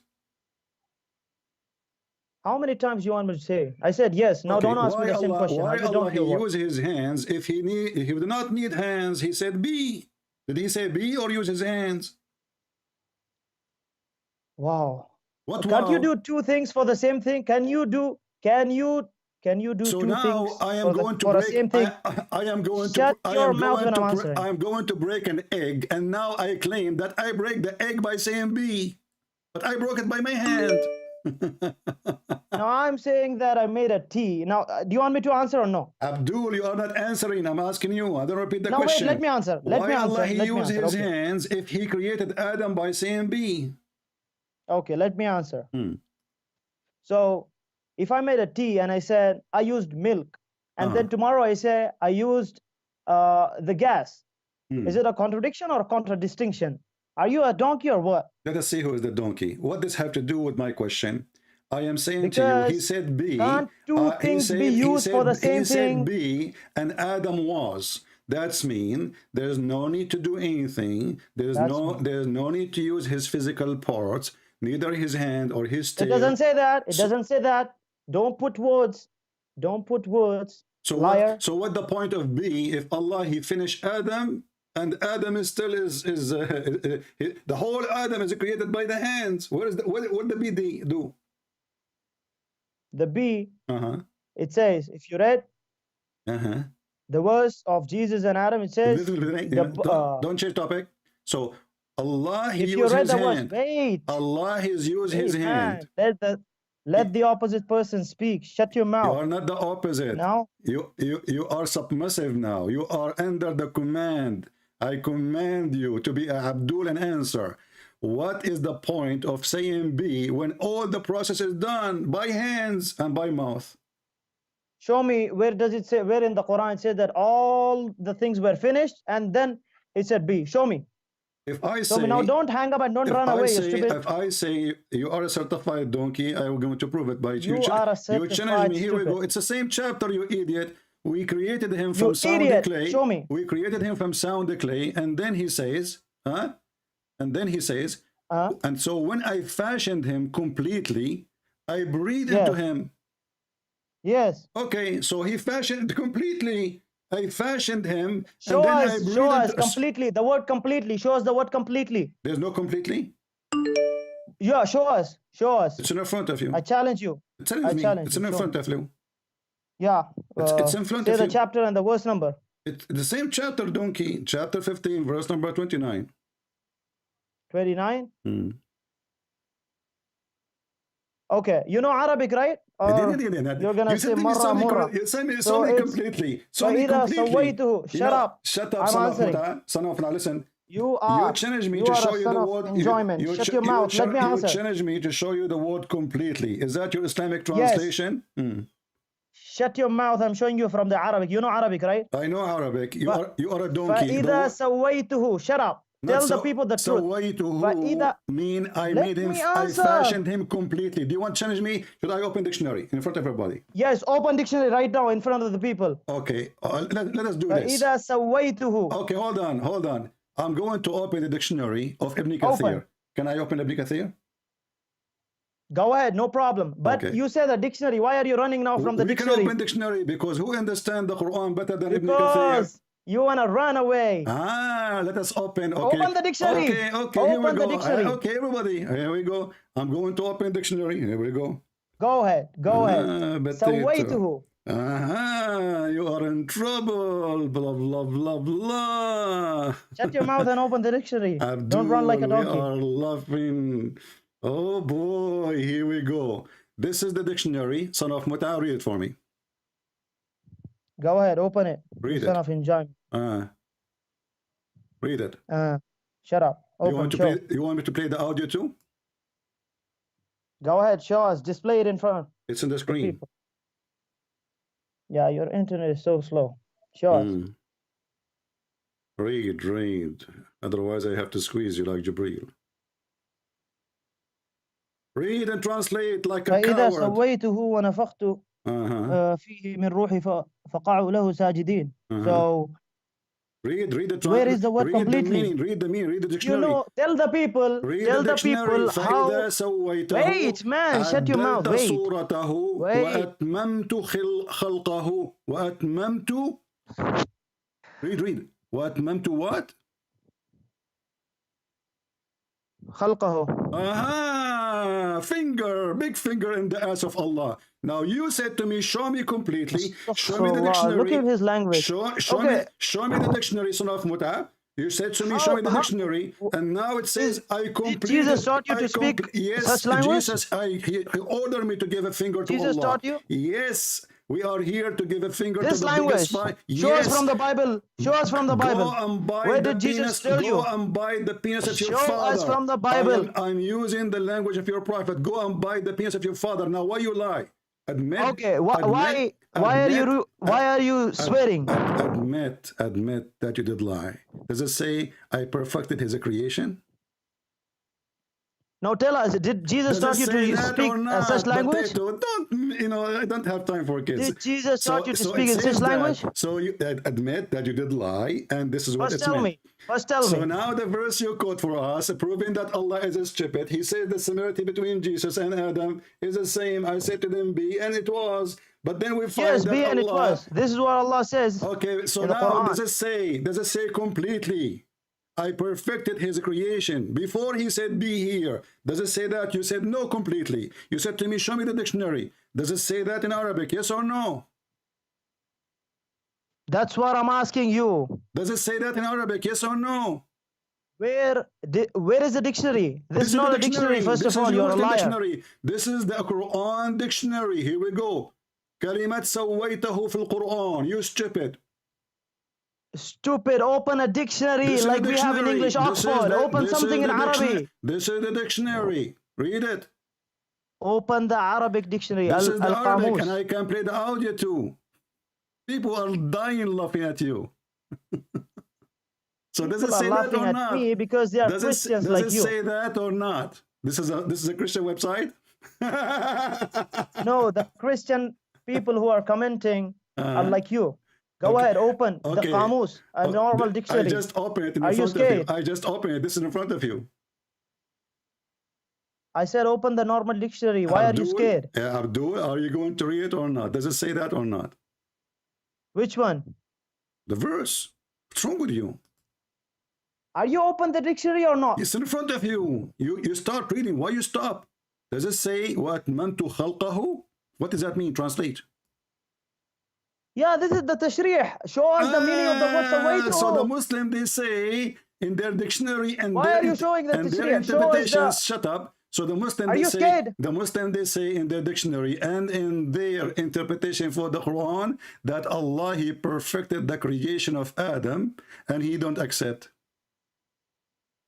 How many times you want me to say? I said yes. Now
Okay,
don't ask me the same
Allah,
question.
why
I just
Allah
don't
he
know.
use his hands if he did not need hands? He said be. Did he say be or use his hands?
Wow.
What?
Can't
wow?
you do two things for the same thing? Can you do
So
two
now
things
I am
for
going
the same thing?
I am going
Shut
to.
your mouth when I'm answering.
I am going to break an egg, and now I claim that I break the egg by saying B, but I broke it by my hand.
Now I'm saying that I made a T. Now, do you want me to answer or no?
Abdul, you are not answering. I'm asking you. I don't repeat the
No,
question.
wait. Let me answer.
Why Allah he used his hands if he created Adam by saying B?
Okay, let me answer.
Hmm.
So, if I made a tea and I said I used milk, and then tomorrow I say I used the gas, is it a contradiction or a contradistinction? Are you a donkey or what?
Let us see who is the donkey. What does have to do with my question? I am saying to you, he said B.
Can't two things be used for the same
he
thing?
said B, and Adam was. That's mean there's no need to do anything. There's no need to use his physical parts, neither his hand or his tail.
It doesn't say that. It doesn't say that. Don't put words. Don't put words.
So
liar.
So what the point of B if Allah he finished Adam and Adam is still the whole Adam is created by the hands? What the B do?
The B. It says if you read the verse of Jesus and Adam, it says
don't change topic. So Allah he
if you
used
read
his
the
hand.
verse, wait.
Allah has used his hand.
Let the opposite person speak. Shut your mouth.
You are not the opposite.
Now
you are submissive now. You are under the command. I command you to be Abdul and answer. What is the point of saying B when all the process is done by hands and by mouth?
Show me where does it say, where in the Quran it says that all the things were finished and then it said B. Show me.
If I say,
now don't hang up and don't run away, you stupid.
If I say you are a certified donkey, I am going to prove it by you.
You are a certified
You challenge me. Here
stupid.
we go. It's the same chapter, you idiot. We created him from sound clay.
Show me.
We created him from sound clay, and then he says, And then he says, and so when I fashioned him completely, I breathed into him.
Yes.
Okay, so he fashioned completely. I fashioned him.
Show
and then
us, show us completely. The word completely. Show us the word completely.
There's no completely?
Yeah, show us. Show us.
It's in front of you.
I challenge you.
It's in front of you.
Yeah.
It's in front of you.
Say the chapter and the verse number.
It's the same chapter, donkey. Chapter 15, verse number 29.
29? Okay. You know Arabic, right? You're going to say marra murra.
You saw me completely.
Shut up.
Shut up,
I'm answering.
Son of now listen.
You
challenge me to show you the word
enjoyment. Shut your mouth. Let me answer.
You challenge me to show you the word completely. Is that your Islamic translation?
Yes. Shut your mouth. I'm showing you from the Arabic. You know Arabic, right?
I know Arabic. You are a donkey.
فَإِذَا سَوَّيْتُهُ. Shut up. Tell the people the truth.
Mean I made him. I fashioned him completely. Do you want to challenge me? Should I open dictionary in front of everybody?
Yes, open dictionary right now in front of the people.
Okay, let us do this.
فَإِذَا سَوَّيْتُهُ.
Okay, hold on. I'm going to open the dictionary of Ibn Kathir. Can I open Ibn Kathir?
Go ahead, no problem. But you said the dictionary. Why are you running now from the dictionary?
We can open dictionary because who understands the Quran better than Ibn Kathir?
You wanna run away?
Let us open. Okay.
Open the dictionary.
Okay.
Open
Here we
the
go.
dictionary.
Okay, everybody. Here we go. I'm going to open dictionary. Here we go.
Go ahead. Go ahead.
سويته. You are in trouble. Blah blah blah blah.
Shut your mouth and open the dictionary.
Abdul,
don't run like a donkey.
We are laughing. Oh boy, here we go. This is the dictionary. Son of Muta, read it for me.
Go ahead, open it.
Read it.
Son of enjoyment.
Read it.
Shut up. Open,
you want me to play the audio too?
Go ahead, show us. Display it in front.
It's on the screen.
Yeah, your internet is so slow. Show us.
Read. Otherwise, I have to squeeze you like Jibreel. Read and translate like a
فإذا
coward.
سويته ونفخت فيه من روحي فقعوا له ساجدين. So
read the
where is the word completely?
Read the meaning. Read the dictionary.
You know, tell the people how. Wait, man, shut your mouth. Wait.
وأتممت خلقه وأتممت. Read. وأتممت what?
خلقه.
Big finger in the ass of Allah. Now you said to me, show me completely. Show me the dictionary.
Look at his language.
Show me the dictionary, son of Muta. You said to me, show me the dictionary, and now it says I completed.
Did Jesus taught you to speak such language?
Jesus, he ordered me to give a finger to Allah.
Jesus taught you?
Yes. We are here to give a finger
this
to the
language.
biggest
Show us from the Bible. Show us from the Bible. Where did Jesus tell you?
Go and buy the penis of your father.
Show us from the Bible.
I'm using the language of your prophet. Go and buy the penis of your father. Now, why you lie? Admit.
Okay. Why are you swearing?
Admit that you did lie. Does it say I perfected his creation?
Now tell us, did Jesus taught you to speak such language?
I don't have time for kids.
Did Jesus taught you to speak in such language?
So you admit that you did lie, and this is what it's meant.
First tell me.
So now the verse you quote for us, proving that Allah is stupid. He said the similarity between Jesus and Adam is the same. I said to them, be, and it was. But then we find
yes,
that
be, and it was. This is what Allah says.
Okay, so now does it say completely? I perfected his creation. Before he said be here, does it say that? You said no completely. You said to me, show me the dictionary. Does it say that in Arabic? Yes or no?
That's what I'm asking you.
Does it say that in Arabic? Yes or no?
Where is the dictionary? This is not a dictionary, first of all. You're a liar.
Dictionary. This is the Quran dictionary. Here we go. كلمة سويته في القرآن. You stupid.
Stupid, open a dictionary like we have in English Oxford. Open something in Arabic.
This is the dictionary. Read it.
Open the Arabic dictionary.
This is the Arabic, and I can play the audio too. People are dying laughing at you. So does it say that or not?
Me because they are Christians like you.
Does it say that or not? This is a Christian website?
No, the Christian people who are commenting are like you. Go ahead, open the Qamus, a normal dictionary.
I just opened it in
front of you.
I just opened it. This is in front of you.
I said open the normal dictionary. Why are you scared?
Abdul, are you going to read it or not? Does it say that or not?
Which one?
The verse. What's wrong with you?
Are you open the dictionary or not?
It's in front of you. You start reading. Why you stop? Does it say what mantu khalqahu? What does that mean? Translate.
Yeah, this is the tashrih. Show us the meaning of the word sawaytu.
So the Muslim, they say in their dictionary and
why are you showing the
their interpretations, shut up. So the Muslim, they say in their dictionary and in their interpretation for the Quran that Allah, he perfected the creation of Adam and he don't accept.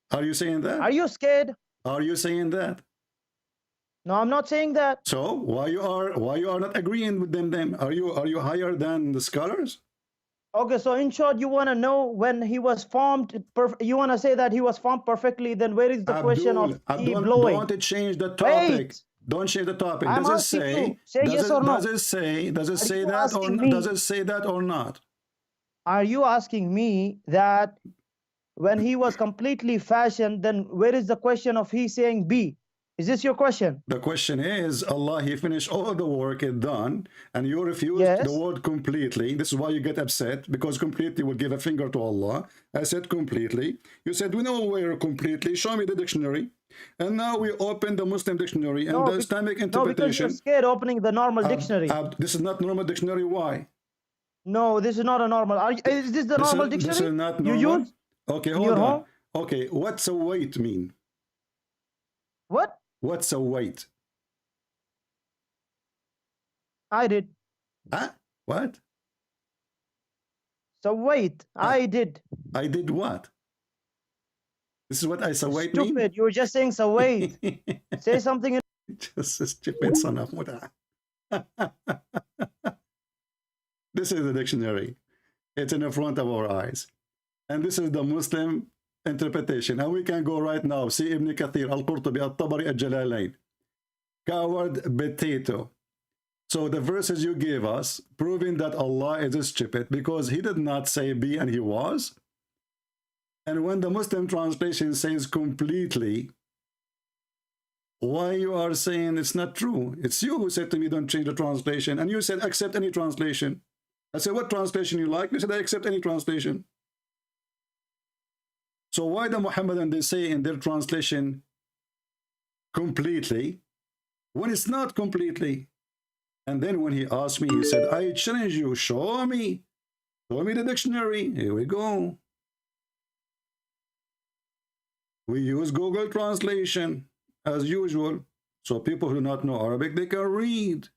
Are you saying that?
Are you scared?
Are you saying that?
No, I'm not saying that.
So why you are not agreeing with them then? Are you higher than the scholars?
Okay, so in short, you want to know when he was formed. You want to say that he was formed perfectly. Then where is the question of he blowing?
Don't change the topic.
Wait.
Don't change the topic.
Does it say? Say yes or no.
Does it say that or not?
Are you asking me that when he was completely fashioned, then where is the question of he saying be? Is this your question?
The question is, Allah, He finished all the work it done, and you refused
Yes.
the word completely. This is why you get upset, because completely will give a finger to Allah. I said completely. You said, we know where completely. Show me the dictionary. And now we open the Muslim dictionary and the Islamic
No, because
interpretation.
you're scared opening the normal dictionary.
This is not normal dictionary. Why?
No, this is not a normal. Is this the normal dictionary?
This is not normal.
You use?
Okay,
in
hold
your
on.
home?
Okay, what's a weight mean?
What?
What's a weight?
I did.
Huh? What?
So wait, I did.
I did what? This is what I saw wait mean?
Stupid. You were just saying so wait. Say something.
Just a stupid son of Muda. This is the dictionary. It's in the front of our eyes. And this is the Muslim interpretation. And we can go right now. See Ibn Kathir, Al-Qurtubi, Al-Tabari, Al-Jalalain. Coward potato. So the verses you gave us, proving that Allah is stupid, because He did not say be and He was. And when the Muslim translation says completely, why you are saying it's not true? It's you who said to me, don't change the translation. And you said, accept any translation. I said, what translation you like? You said, I accept any translation. So why the Muhammadan, they say in their translation completely, when it's not completely? And then when he asked me, he said, I challenge you, show me the dictionary. Here we go. We use Google translation as usual. So people who do not know Arabic, they can read.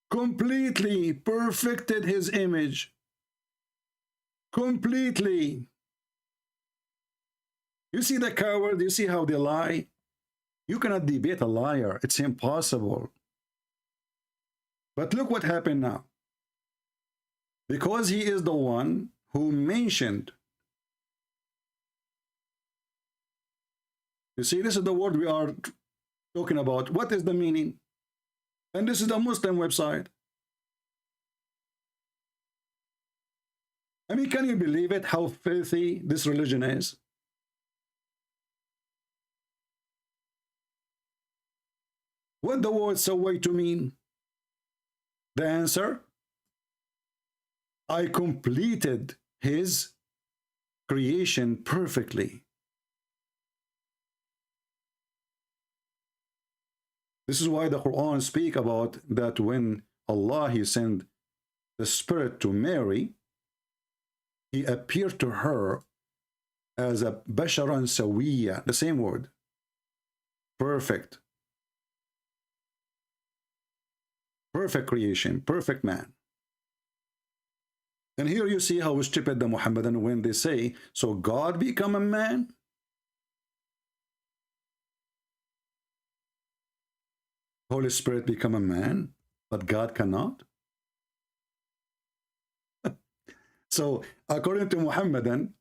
Completely perfected his image. Completely. You see the coward, you see how they lie? You cannot debate a liar. It's impossible. But look what happened now. Because he is the one who mentioned. You see, this is the word we are talking about. What is the meaning? And this is the Muslim website. I mean, can you believe it, how filthy this religion is? What the word "saway" to mean? The answer? I completed his creation perfectly. This is why the Quran speak about that when Allah, He sent the Spirit to Mary, He appeared to her as a basharan sawiya, the same word, perfect. Perfect creation, perfect man. And here you see how stupid the Muhammadan when they say, so God become a man? Holy Spirit become a man, but God cannot? So according to Muhammadan,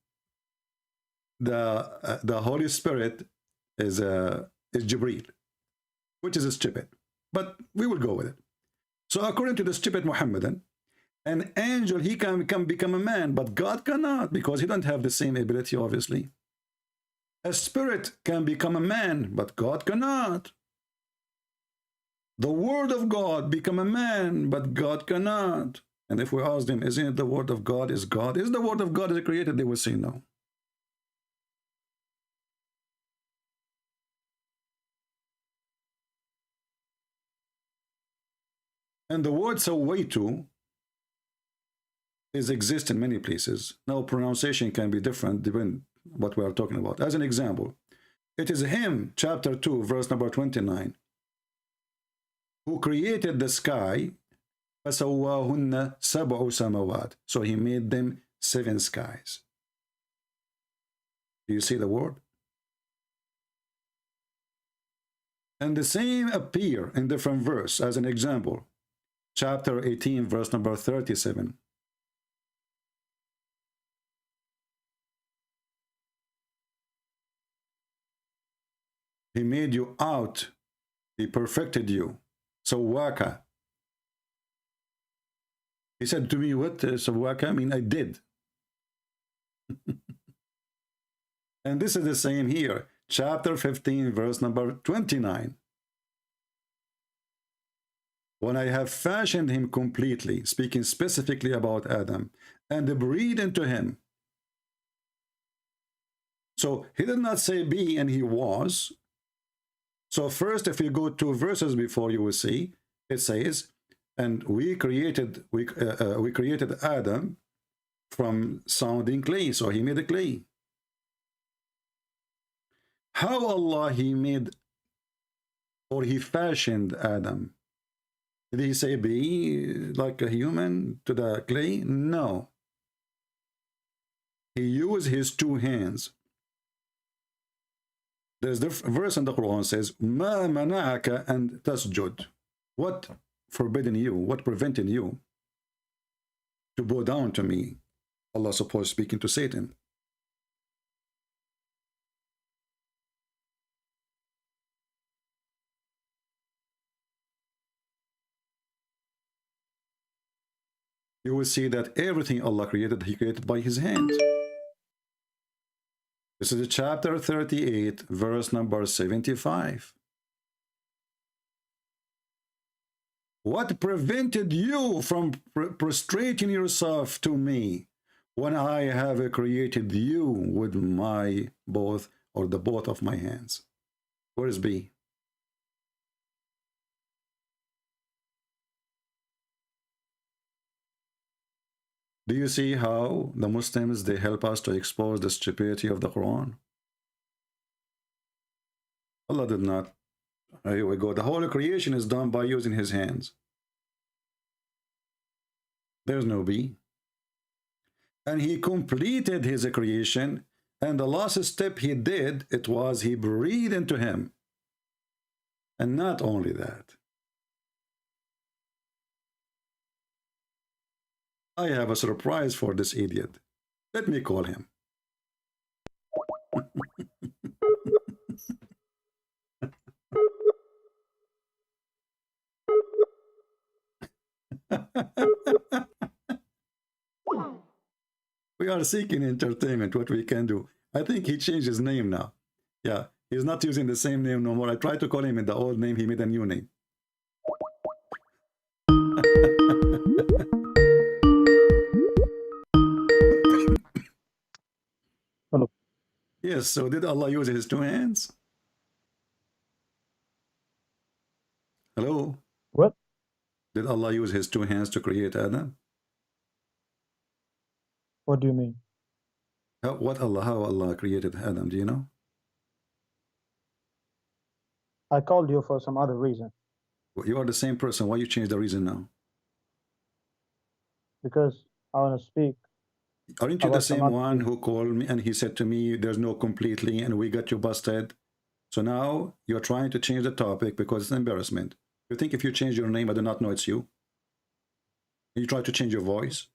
the Holy Spirit is Jibreel, which is stupid. But we will go with it. So according to the stupid Muhammadan, an angel, he can become a man, but God cannot, because he don't have the same ability, obviously. A spirit can become a man, but God cannot. The word of God become a man, but God cannot. And if we ask them, isn't it the word of God is God? Is the word of God is created? They will say no. And the word "sawaitu" is exist in many places. Now pronunciation can be different depending what we are talking about. As an example, it is Him, chapter 2, verse number 29, who created the sky. فَسَوَّاهُنَّ سَبْعُ سَمَوَاتٍ. So He made them 7 skies. Do you see the word? And the same appear in different verse. As an example, chapter 18, verse number 37. He made you out. He perfected you. Sawwaka. He said to me, what Sawwaka? I mean, I did. And this is the same here. chapter 15, verse number 29. When I have fashioned him completely, speaking specifically about Adam, and breathed into him. So he did not say be and he was. So first, if you go 2 verses before, you will see it says, and we created Adam from sounding clay. So he made a clay. How Allah he made or he fashioned Adam? Did he say be like a human to the clay? No. He used his 2 hands. There's the verse in the Quran says, Ma mana'aka and tasjud. What forbidden you? What prevented you to bow down to me? Allah supposed speaking to Satan. You will see that everything Allah created, he created by his hand. This is chapter 38, verse number 75. What prevented you from prostrating yourself to me when I have created you with my both or the both of my hands? Where is B? Do you see how the Muslims, they help us to expose the stupidity of the Quran? Allah did not. Here we go. The whole creation is done by using his hands. There's no B. And he completed his creation. And the last step he did, it was he breathed into him. And not only that. I have a surprise for this idiot. Let me call him. We are seeking entertainment, what we can do. I think he changed his name now. Yeah, he's not using the same name no more. I tried to call him in the old name, he made a new name.
Hello.
Yes, so did Allah use his 2 hands? Hello?
What?
Did Allah use his 2 hands to create Adam?
What do you mean?
How Allah created Adam, do you know?
I called you for some other reason.
Well, you are the same person. Why you change the reason now?
Because I want to speak.
Aren't you the same one who called me and he said to me, there's no completely and we got you busted? So now you're trying to change the topic because it's an embarrassment. You think if you change your name, I do not know it's you? You try to change your voice?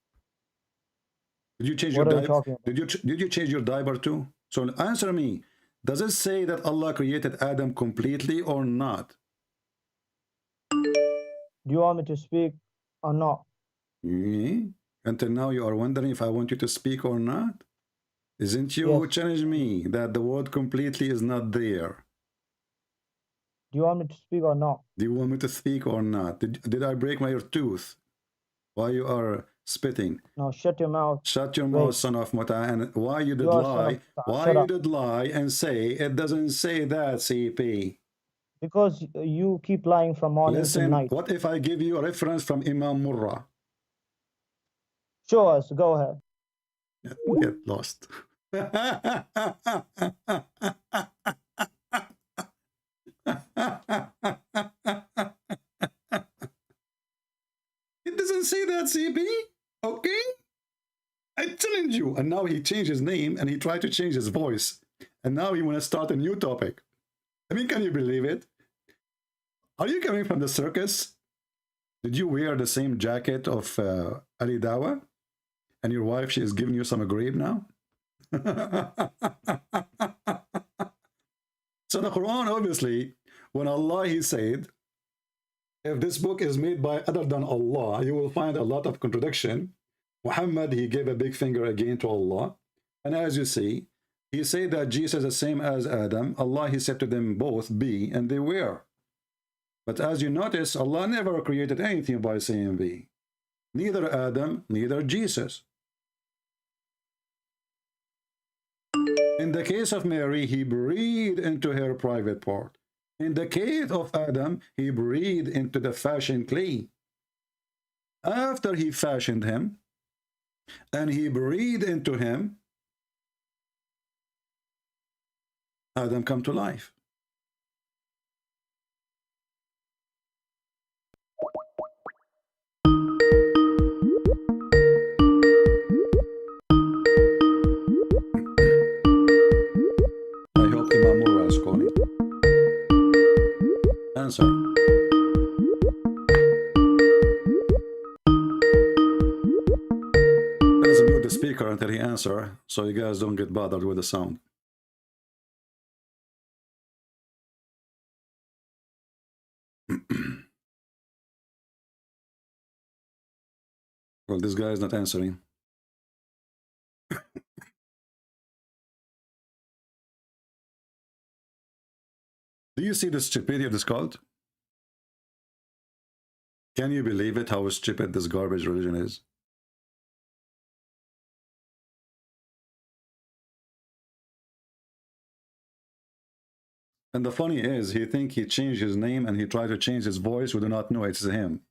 Did you change your diaper? Did you change your diaper too? So answer me. Does it say that Allah created Adam completely or not?
Do you want me to speak or not?
Until now you are wondering if I want you to speak or not? Isn't you who challenged me that the word completely is not there?
Do you want me to speak or not?
Do you want me to speak or not? Did I break my tooth? Why you are spitting?
No, shut your mouth.
Shut your mouth, son of Mata. And why you did lie? Why you did lie and say it doesn't say that, CP?
Because you keep lying from morning to night.
What if I give you a reference from Imam Murrah?
Show us. Go ahead.
Get lost. It doesn't say that, CP. Okay? I challenge you. And now he changed his name and he tried to change his voice. And now he want to start a new topic. I mean, can you believe it? Are you coming from the circus? Did you wear the same jacket of Ali Dawah? And your wife, she is giving you some grape now? So the Quran, obviously, when Allah, he said, if this book is made by other than Allah, you will find a lot of contradiction. Muhammad, he gave a big finger again to Allah. And as you see, He said that Jesus is the same as Adam. Allah, he said to them both, be, and they were. But as you notice, Allah never created anything by saying be. Neither Adam, neither Jesus. In the case of Mary, he breathed into her private part. In the case of Adam, he breathed into the fashioned clay. After he fashioned him, and he breathed into him, Adam come to life. I hope Imam Mura is calling. Answer. Let's mute the speaker until he answers, so you guys don't get bothered with the sound. Well, this guy is not answering. Do you see the stupidity of this cult? Can you believe it, how stupid this garbage religion is? And the funny is, he think he changed his name and he tried to change his voice. We do not know it's him.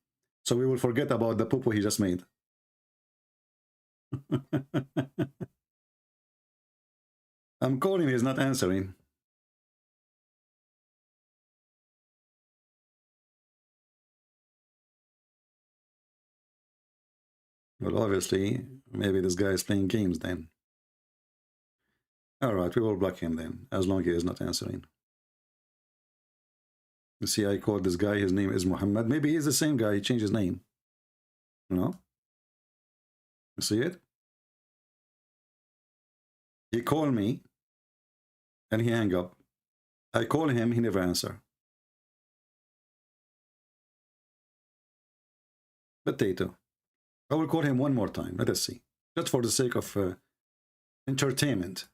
So we will forget about the poo-poo he just made. I'm calling, he's not answering. Well, obviously, maybe this guy is playing games then. All right, we will block him then, as long as he is not answering. You see, I called this guy, his name is Muhammad. Maybe he's the same guy, he changed his name. You know? You see it? He called me, and he hung up. I call him, he never answer. Potato. I will call him one more time. Let us see. Just for the sake of entertainment.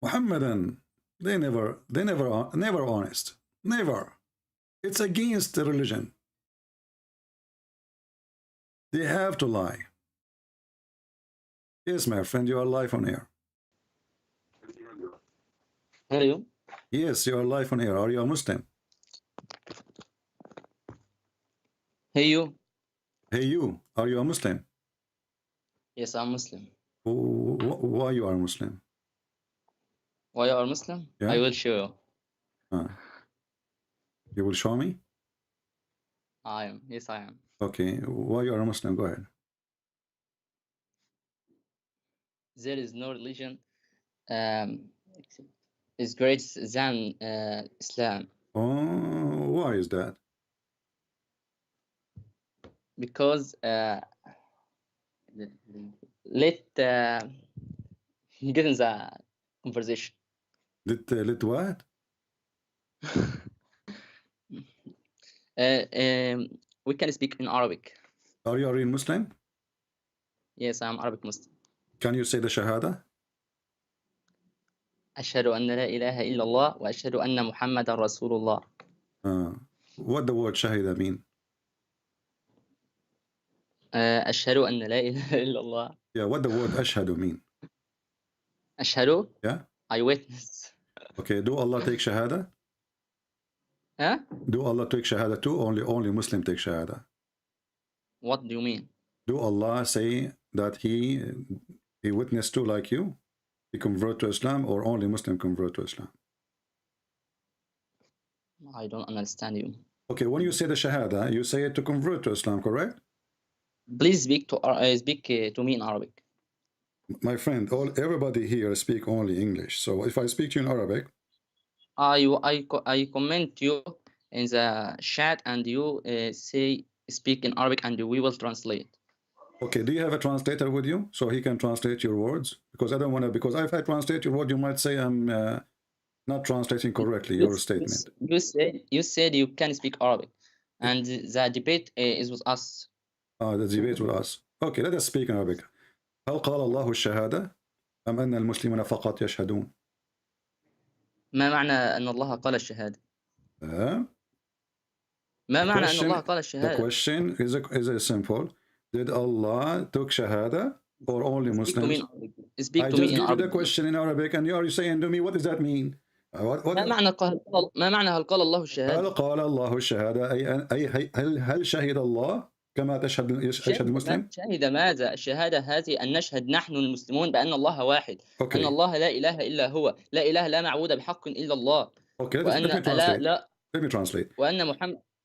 Muhammadan, they never honest. Never. It's against the religion. They have to lie. Yes, my friend, you are live on air.
Hello.
Yes, you are live on air. Are you a Muslim?
Hey you.
Hey you, are you a Muslim?
Yes, I'm Muslim.
Why you are Muslim?
Why you are Muslim?
Yeah?
I will show you.
You will show me?
I am. Yes, I am.
Okay, why you are a Muslim? Go ahead.
There is no religion is greater than Islam.
Oh, why is that?
Because let get in the conversation.
Let what?
We can speak in Arabic.
Are you a real Muslim?
Yes, I'm Arabic Muslim.
Can you say the Shahada?
أشهد أن لا إله إلا الله وأشهد أن محمد رسول الله.
What the word Shahida mean?
أشهد أن لا إله إلا الله.
Yeah, what the word Ashhadu mean?
أشهد.
Yeah.
I witness.
Okay, do Allah take Shahada?
Huh?
Do Allah take Shahada too? Only Muslim take Shahada.
What do you mean?
Do Allah say that he witnessed too like you? He convert to Islam, or only Muslim convert to Islam?
I don't understand you.
Okay, when you say the Shahada, you say it to convert to Islam, correct?
Please speak to me in Arabic.
My friend, everybody here speak only English. So if I speak to you in Arabic,
I comment you in the chat, and you say speak in Arabic, and we will translate.
Okay, do you have a translator with you so he can translate your words? Because I don't want to, because if I translate your word, you might say I'm not translating correctly your statement.
You said you can speak Arabic, and the debate is with us.
The debate with us. Okay, let us speak in Arabic. هل قال الله الشهادة أم أن المسلمين فقط يشهدون؟
ما معنى أن الله قال الشهادة؟ ما معنى أن الله قال الشهادة؟
The question is simple. Did Allah took shahada or only Muslims?
Speak
I
to
just
me in
give you the
Arabic.
question in Arabic and you are saying to me, what does that mean?
ما معنى هل قال الله الشهادة؟
هل قال الله الشهادة أي هل شهد الله كما يشهد المسلم؟
شهد ماذا؟ الشهادة هذه أن نشهد نحن المسلمون بأن الله واحد.
Okay.
أن الله لا إله إلا هو، لا إله لا معبود بحق إلا الله.
Okay, let me translate.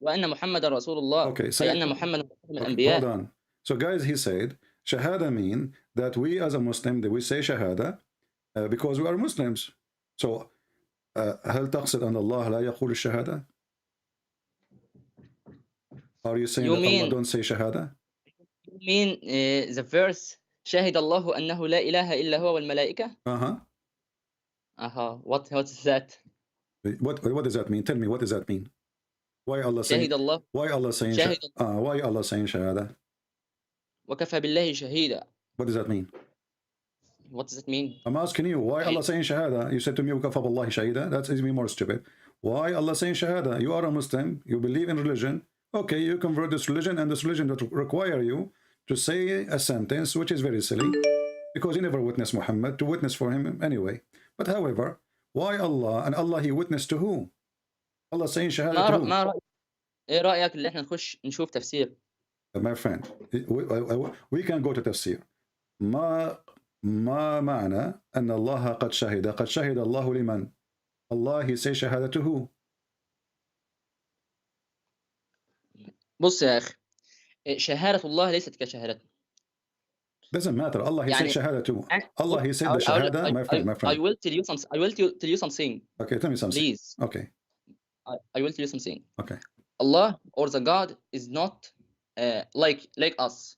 وأن محمد رسول الله.
Okay,
أي أن محمد من الأنبياء.
Hold on. So guys, he said shahada mean that we as a Muslim that we say shahada because we are Muslims. So هل تقصد أن الله لا يقول الشهادة? Are you saying that Allah don't say shahada?
You mean the verse شهد الله أنه لا إله إلا هو والملائكة? What is that?
What does that mean? Tell me, what does that mean? Why Allah saying? Why Allah saying? Why Allah saying shahada?
وكفى بالله شهيدا.
What does that mean?
What does it mean?
I'm asking you, why Allah saying shahada? You said to me, وكفى بالله شهيدا. That's even more stupid. Why Allah saying shahada? You are a Muslim, you believe in religion. Okay, you convert this religion, and this religion that require you to say a sentence which is very silly, because you never witnessed Muhammad to witness for him anyway. But however, why Allah? And Allah he witnessed to who? Allah saying shahada to who?
إيه رأيك اللي إحنا نخش نشوف تفسير؟
My friend, we can go to tafsir. ما معنى أن الله قد شهد الله لمن? Allah he say shahada to who?
بص يا أخي، شهادة الله ليست كشهادتنا.
Doesn't matter. Allah he said shahada to. Allah he said the shahada. My friend.
I will tell you something. I will tell you something.
Okay, tell me something.
Please.
Okay.
I will tell you something.
Okay.
Allah or the God is not like us.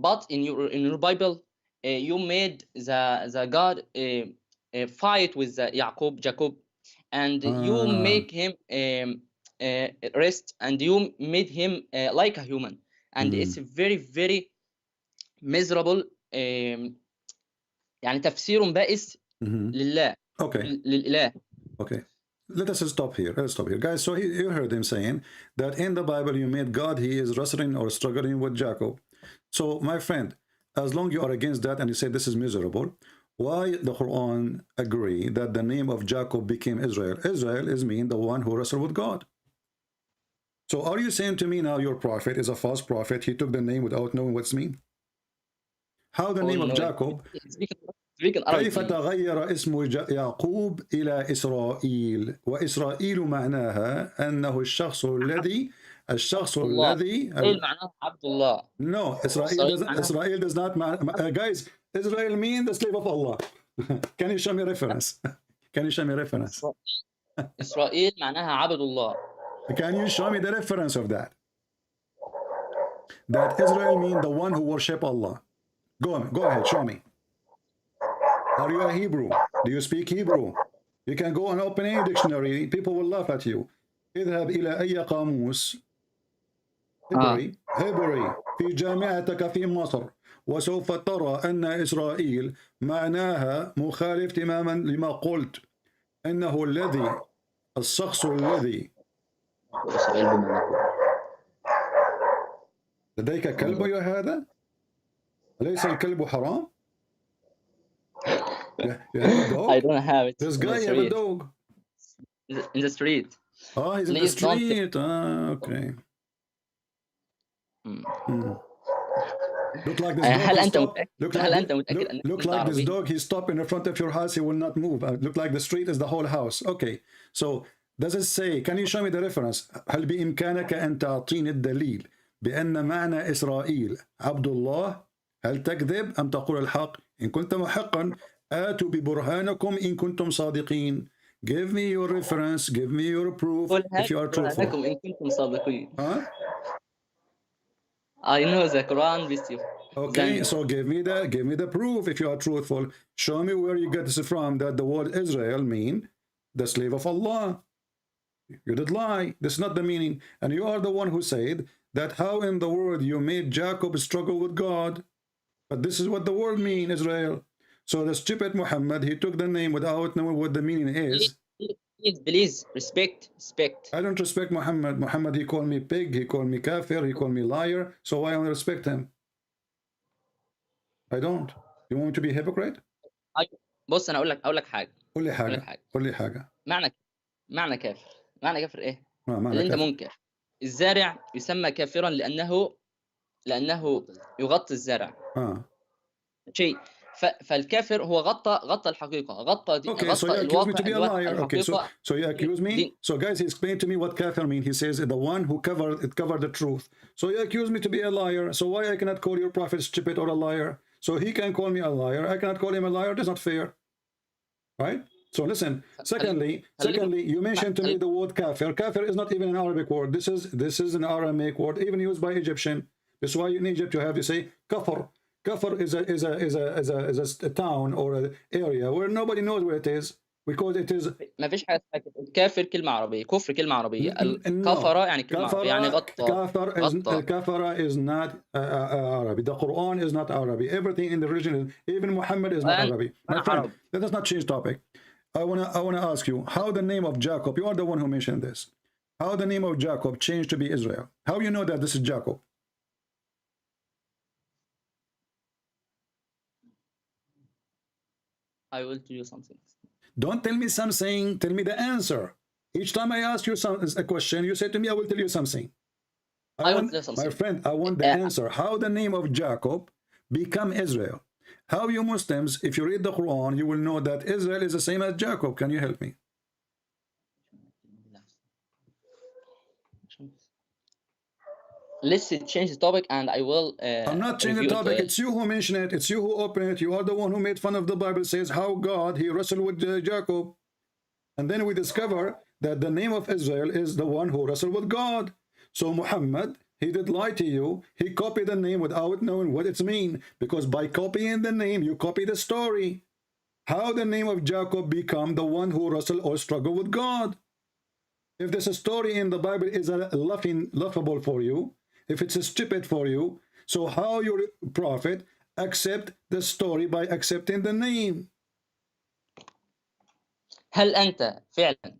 But in your Bible, you made the God fight with Jacob, and you make him rest, and you made him like a human, and it's very very miserable. يعني تفسير بائس لله.
Okay.
للإله.
Okay. Let us stop here. Let's stop here, guys. So you heard him saying that in the Bible you made God he is wrestling or struggling with Jacob. So my friend, as long you are against that and you say this is miserable, why the Quran agree that the name of Jacob became Israel? Israel is mean the one who wrestled with God. So are you saying to me now your prophet is a false prophet? He took the name without knowing what's mean? How the name of Jacob? كيف تغير اسم يعقوب إلى إسرائيل؟ وإسرائيل معناها أنه الشخص الذي
معناه عبد الله.
No, Israel does not guys, Israel mean the slave of Allah. Can you show me reference? Can you show me reference?
إسرائيل معناها عبد الله.
Can you show me the reference of that? That Israel mean the one who worship Allah. Go ahead, show me. Are you a Hebrew? Do you speak Hebrew? You can go and open any dictionary. People will laugh at you. اذهب إلى أي قاموس هبري في جامعتك في مصر وسوف ترى أن إسرائيل معناها مخالف تماما لما قلت إنه الشخص الذي لديك كلب يا هذا؟ أليس الكلب حرام؟
I don't have it.
This guy have a dog.
In the street.
Oh, he's in the street. Okay. Look like this dog. Look like this dog. He stopped in front of your house. He will not move. Look like the street is the whole house. Okay. So does it say? Can you show me the reference? هل بإمكانك أن تعطيني الدليل بأن معنى إسرائيل عبد الله؟ هل تكذب أم تقول الحق؟ إن كنت محقا آتوا ببرهانكم إن كنتم صادقين. Give me your reference. Give me your proof if you are truthful.
إن كنتم صادقين.
Huh?
I know the Quran with you.
Okay, so give me the proof if you are truthful. Show me where you get this from, that the word Israel mean the slave of Allah. You did lie. This is not the meaning. And you are the one who said that how in the world you made Jacob struggle with God. But this is what the word mean, Israel. So the stupid Muhammad, he took the name without knowing what the meaning is.
Please, respect.
I don't respect Muhammad. Muhammad, he called me pig, he called me kafir, he called me liar. So why I don't respect him? I don't. You want me to be hypocrite?
بص انا اقول لك حاجه.
قول لي حاجه.
معنى كافر ايه؟
معنى
اللي انت
كافر.
منكر. الزارع يسمى كافرا لانه يغطي الزرع. شيء. فالكافر هو غطى الحقيقه، غطى
so you accuse me to be a liar. Okay,
الحقيقة.
so you accuse me. So guys, he explained to me what kafir mean. He says the one who covered the truth. So you accuse me to be a liar. So why I cannot call your prophet stupid or a liar? So he can call me a liar. I cannot call him a liar. That's not fair, right? So listen. Secondly, you mentioned to me the word kafir. Kafir is not even an Arabic word. This is an Aramaic word, even used by Egyptian. That's why in Egypt you have to say kafir. Kafir is a town or an area where nobody knows where it is because it is.
ما فيش حاجه كافر كلمه عربيه، كفر كلمه عربيه، الكفره يعني كلمه عربيه يعني غطى.
Kafara is not Arabic. The Quran is not Arabic. Everything in the religion, even Muhammad is not Arabic. My friend, let us not change topic. I wanna ask you how the name of Jacob. You are the one who mentioned this. How the name of Jacob changed to be Israel? How you know that this is Jacob?
I will tell you something.
Don't tell me something. Tell me the answer. Each time I ask you a question, you say to me, "I will tell you something."
I want something.
My friend, I want the answer. How the name of Jacob become Israel? How you Muslims, if you read the Quran, you will know that Israel is the same as Jacob. Can you help me?
Let's change the topic and I will
I'm not changing the topic. It's you who mention it. It's you who open it. You are the one who made fun of the Bible. Says how God, he wrestled with Jacob. And then we discover that the name of Israel is the one who wrestled with God. So Muhammad, he did lie to you. He copied the name without knowing what it means. Because by copying the name, you copy the story. How the name of Jacob become the one who wrestled or struggled with God? If this story in the Bible is laughable for you, if it's stupid for you, so how your prophet accept the story by accepting the name?
هل أنت فعلا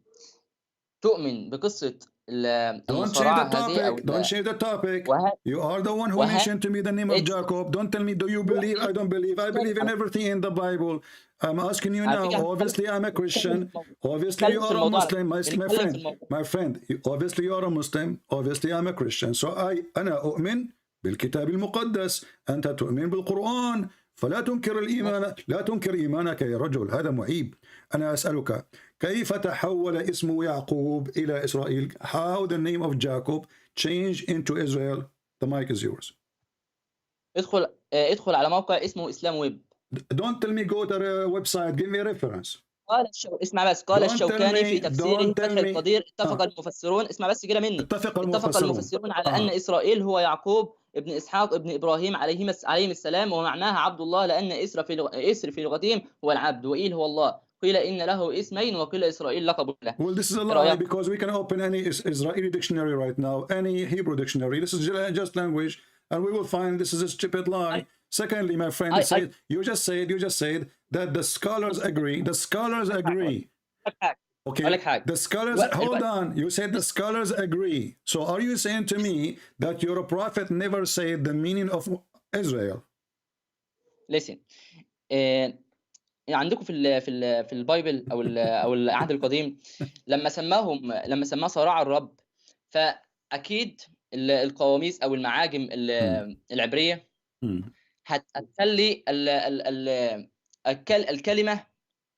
تؤمن بقصة المصارعة هذه أو
Don't change the topic. You are the one who mentioned to me the name of Jacob. Don't tell me, do you believe? I don't believe. I believe in everything in the Bible. I'm asking you now. Obviously, I'm a Christian. Obviously, you are a Muslim. My friend. Obviously, you are a Muslim. Obviously, I'm a Christian. So أنا أؤمن بالكتاب المقدس. أنت تؤمن بالقرآن. فلا تنكر الإيمان. لا تنكر إيمانك يا رجل. هذا معيب. أنا أسألك كيف تحول اسم يعقوب إلى إسرائيل? How the name of Jacob changed into Israel? The mic is yours.
ادخل على موقع اسمه إسلام ويب.
Don't tell me go to the website. Give me a reference.
اسمع بس. قال الشوكاني في تفسيره فتح القدير اتفق المفسرون. اسمع بس كده مني. اتفق المفسرون على أن إسرائيل هو يعقوب ابن إسحاق ابن إبراهيم عليهم السلام، ومعناها عبد الله لأن إسر في لغتهم هو العبد وإيل هو الله. قيل إن له اسمين وقيل إسرائيل لقب له.
Well, this is a lie because we can open any Israeli dictionary right now, any Hebrew dictionary. This is just language, and we will find this is a stupid lie. Secondly, my friend, you just said that the scholars agree. The scholars agree. Okay. The scholars. Hold on. You said the scholars agree. So are you saying to me that your prophet never said the meaning of Israel?
Listen. عندكم في البايبل او العهد القديم لما سماه صراع الرب، فاكيد القواميس او المعاجم العبريه هتخلي الكلمه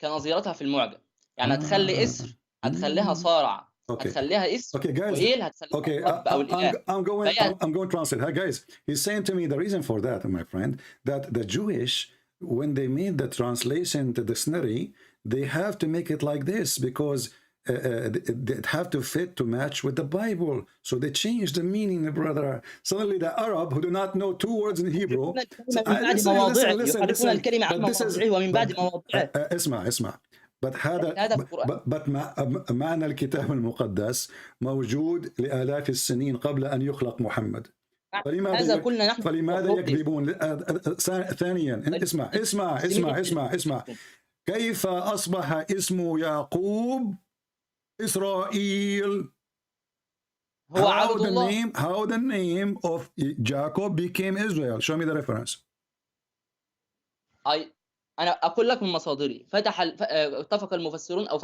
كنظيرتها في المعجم، يعني هتخلي اسر هتخليها صارع، هتخليها اسر وإيل هتخليها رب او الاله.
I'm going to translate. Hi guys, he's saying to me the reason for that, my friend, that the Jewish, when they made the translation to the dictionary, they have to make it like this because they have to fit to match with the Bible. So they changed the meaning, brother. Suddenly the Arab who do not know two words in Hebrew. Listen. اسمع. but معنى الكتاب المقدس موجود لآلاف السنين قبل أن يخلق محمد. فلماذا يكذبون؟ ثانيا اسمع كيف أصبح اسم يعقوب إسرائيل؟ How the name of Jacob became Israel? Show me the reference.
أنا أقول لك من مصادري اتفق المفسرون أو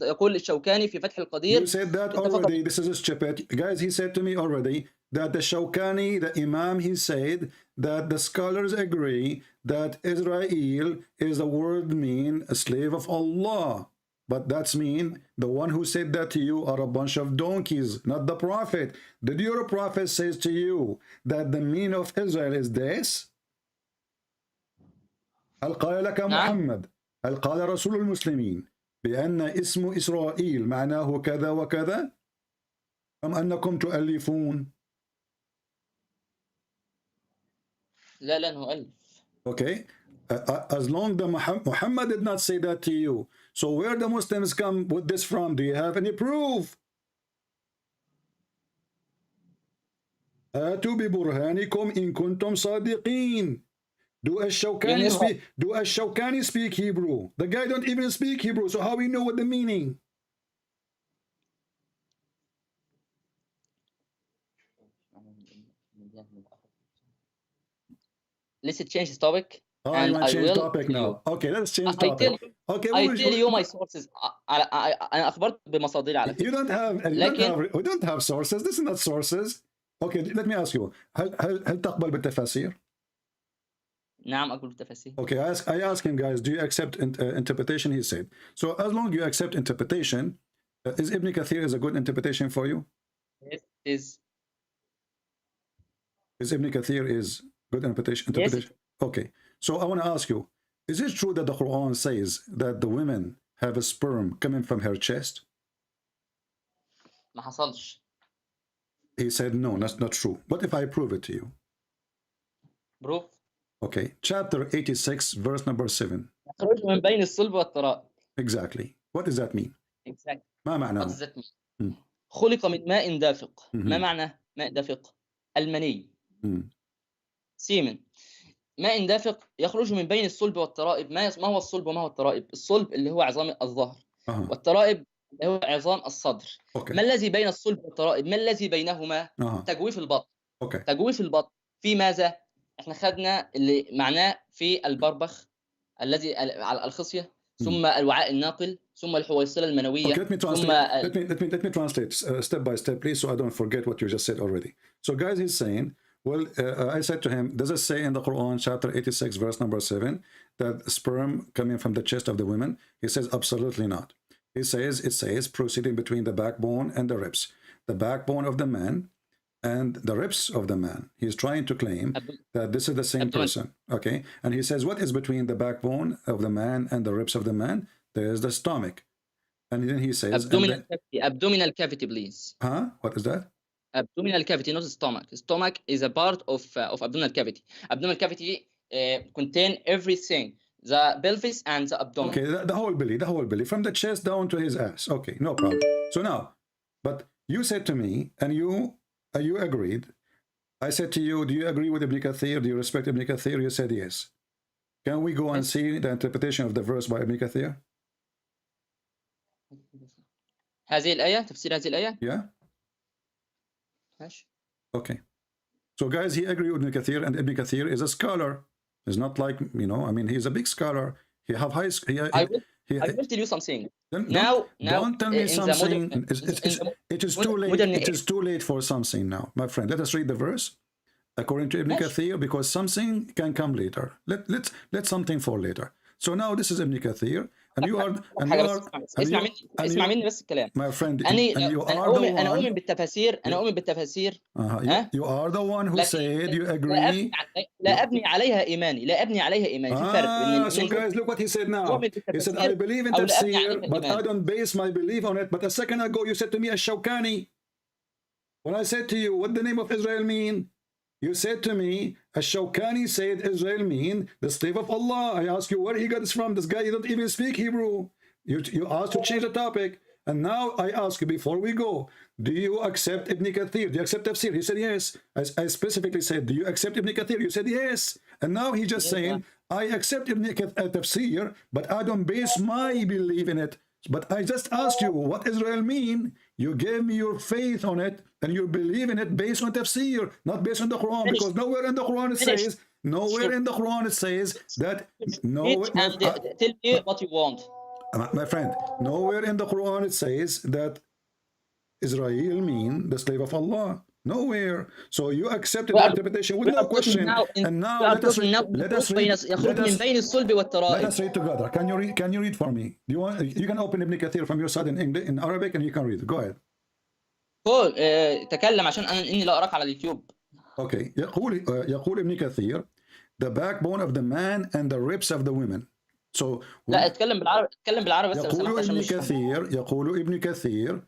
يقول الشوكاني في فتح القدير.
You said that already. This is stupid. Guys, he said to me already that the Shawkani, the Imam, he said that the scholars agree that Israel is the word mean a slave of Allah. But that's mean the one who said that to you are a bunch of donkeys, not the prophet. Did your prophet says to you that the meaning of Israel is this? هل قال لك محمد هل قال رسول المسلمين بأن اسم إسرائيل معناه كذا وكذا أم أنكم تؤلفون؟
لا نؤلف.
Okay, as long as Muhammad did not say that to you, so where the Muslims come with this from? Do you have any proof? آتوا ببرهانكم إن كنتم صادقين. Do Ash-Shawkani speak Hebrew? The guy don't even speak Hebrew, so how we know what the meaning?
Let's change the topic.
And I will topic now. Okay, let's change topic.
Okay, I tell you my sources. أنا أخبرت بمصادري على فكرة.
We don't have sources. This is not sources. Okay, let me ask you. هل تقبل بالتفاسير؟
نعم أقبل بالتفاسير.
Okay, I ask him, guys, do you accept interpretation? He said. So as long as you accept interpretation, is Ibn Kathir is a good interpretation for you?
Yes, it is.
Is Ibn Kathir is good interpretation?
Yes.
Okay, so I want to ask you, is it true that the Quran says that the women have a sperm coming from her chest?
ما حصلش.
He said, no, that's not true. What if I prove it to you?
Proof.
Okay, chapter 86, verse number 7.
يخرج من بين الصلب والترائب.
Exactly. What does that mean?
Exactly.
ما معناه؟
What does that mean? خلق من ماء دافق. ما معنى ماء دافق؟ المني. سيمن. ماء دافق يخرج من بين الصلب والترائب. ما هو الصلب وما هو الترائب؟ الصلب اللي هو عظام الظهر. والترائب اللي هو عظام الصدر. ما الذي بين الصلب والترائب؟ ما الذي بينهما؟ تجويف البطن. تجويف البطن في ماذا؟ احنا خدنا اللي معناه في البربخ الذي على الخصية، ثم الوعاء الناقل، ثم الحويصلة المنوية.
Okay, let me translate step by step, please, so I don't forget what you just said already. So guys, he's saying, well, I said to him, does it say in the Quran, chapter 86, verse number 7, that sperm coming from the chest of the women? He says, absolutely not. He says, it says, proceeding between the backbone and the ribs. The backbone of the man and the ribs of the man. He's trying to claim that this is the same person. Okay, and he says, what is between the backbone of the man and the ribs of the man? There is the stomach. And then he says,
abdominal cavity, please.
Huh? What is that?
Abdominal cavity, not stomach. Stomach is a part of abdominal cavity. Abdominal cavity contain everything, the pelvis and the abdomen.
Okay, the whole belly, from the chest down to his ass. Okay, no problem. So now, but you said to me, and you agreed. I said to you, do you agree with Ibn Kathir? Do you respect Ibn Kathir? You said yes. Can we go and see the interpretation of the verse by Ibn Kathir?
هذه الآية، تفسير هذه الآية.
Yeah. Okay. So guys, he agreed with Ibn Kathir, and Ibn Kathir is a scholar. He's not like, you know, I mean, he's a big scholar. He have high. I
will tell you something.
Don't tell me something. It is too late. It is too late for something now, my friend. Let us read the verse according to Ibn Kathir, because something can come later. Let something fall later. So now this is Ibn Kathir, and you are,
اسمع مني بس الكلام.
My friend, and you are the one.
أنا أؤمن بالتفاسير.
You are the one who said you agree.
لا أبني عليها إيماني. في فرق.
So guys, look what he said now. He said, I believe in tafsir, but I don't base my belief on it. But a second ago, you said to me, Ash-Shawkani. When I said to you, what the name of Israel mean? You said to me, Ash-Shawkani said Israel mean the slave of Allah. I ask you where he got this from. This guy, he don't even speak Hebrew. You asked to change the topic. And now I ask you, before we go, do you accept Ibn Kathir? Do you accept tafsir? He said yes. I specifically said, do you accept Ibn Kathir? You said yes. And now he's just saying, I accept Ibn Tafsir, but I don't base my belief in it. But I just asked you, what Israel mean? You gave me your faith on it, and you believe in it based on tafsir, not based on the Quran, because nowhere in the Quran it says, that
tell me what you want.
My friend, nowhere in the Quran it says that Israel mean the slave of Allah. Nowhere. So you accepted the interpretation with no question. And now let us read together. Can you read for me? Do you want? You can open Ibn Kathir from your side in English, in Arabic, and you can read. Go ahead.
قول تكلم عشان اني لا اراك على اليوتيوب.
Okay. يقول ابن كثير, the backbone of the man and the ribs of the women. So
لا اتكلم بالعربي بس.
يقول ابن كثير.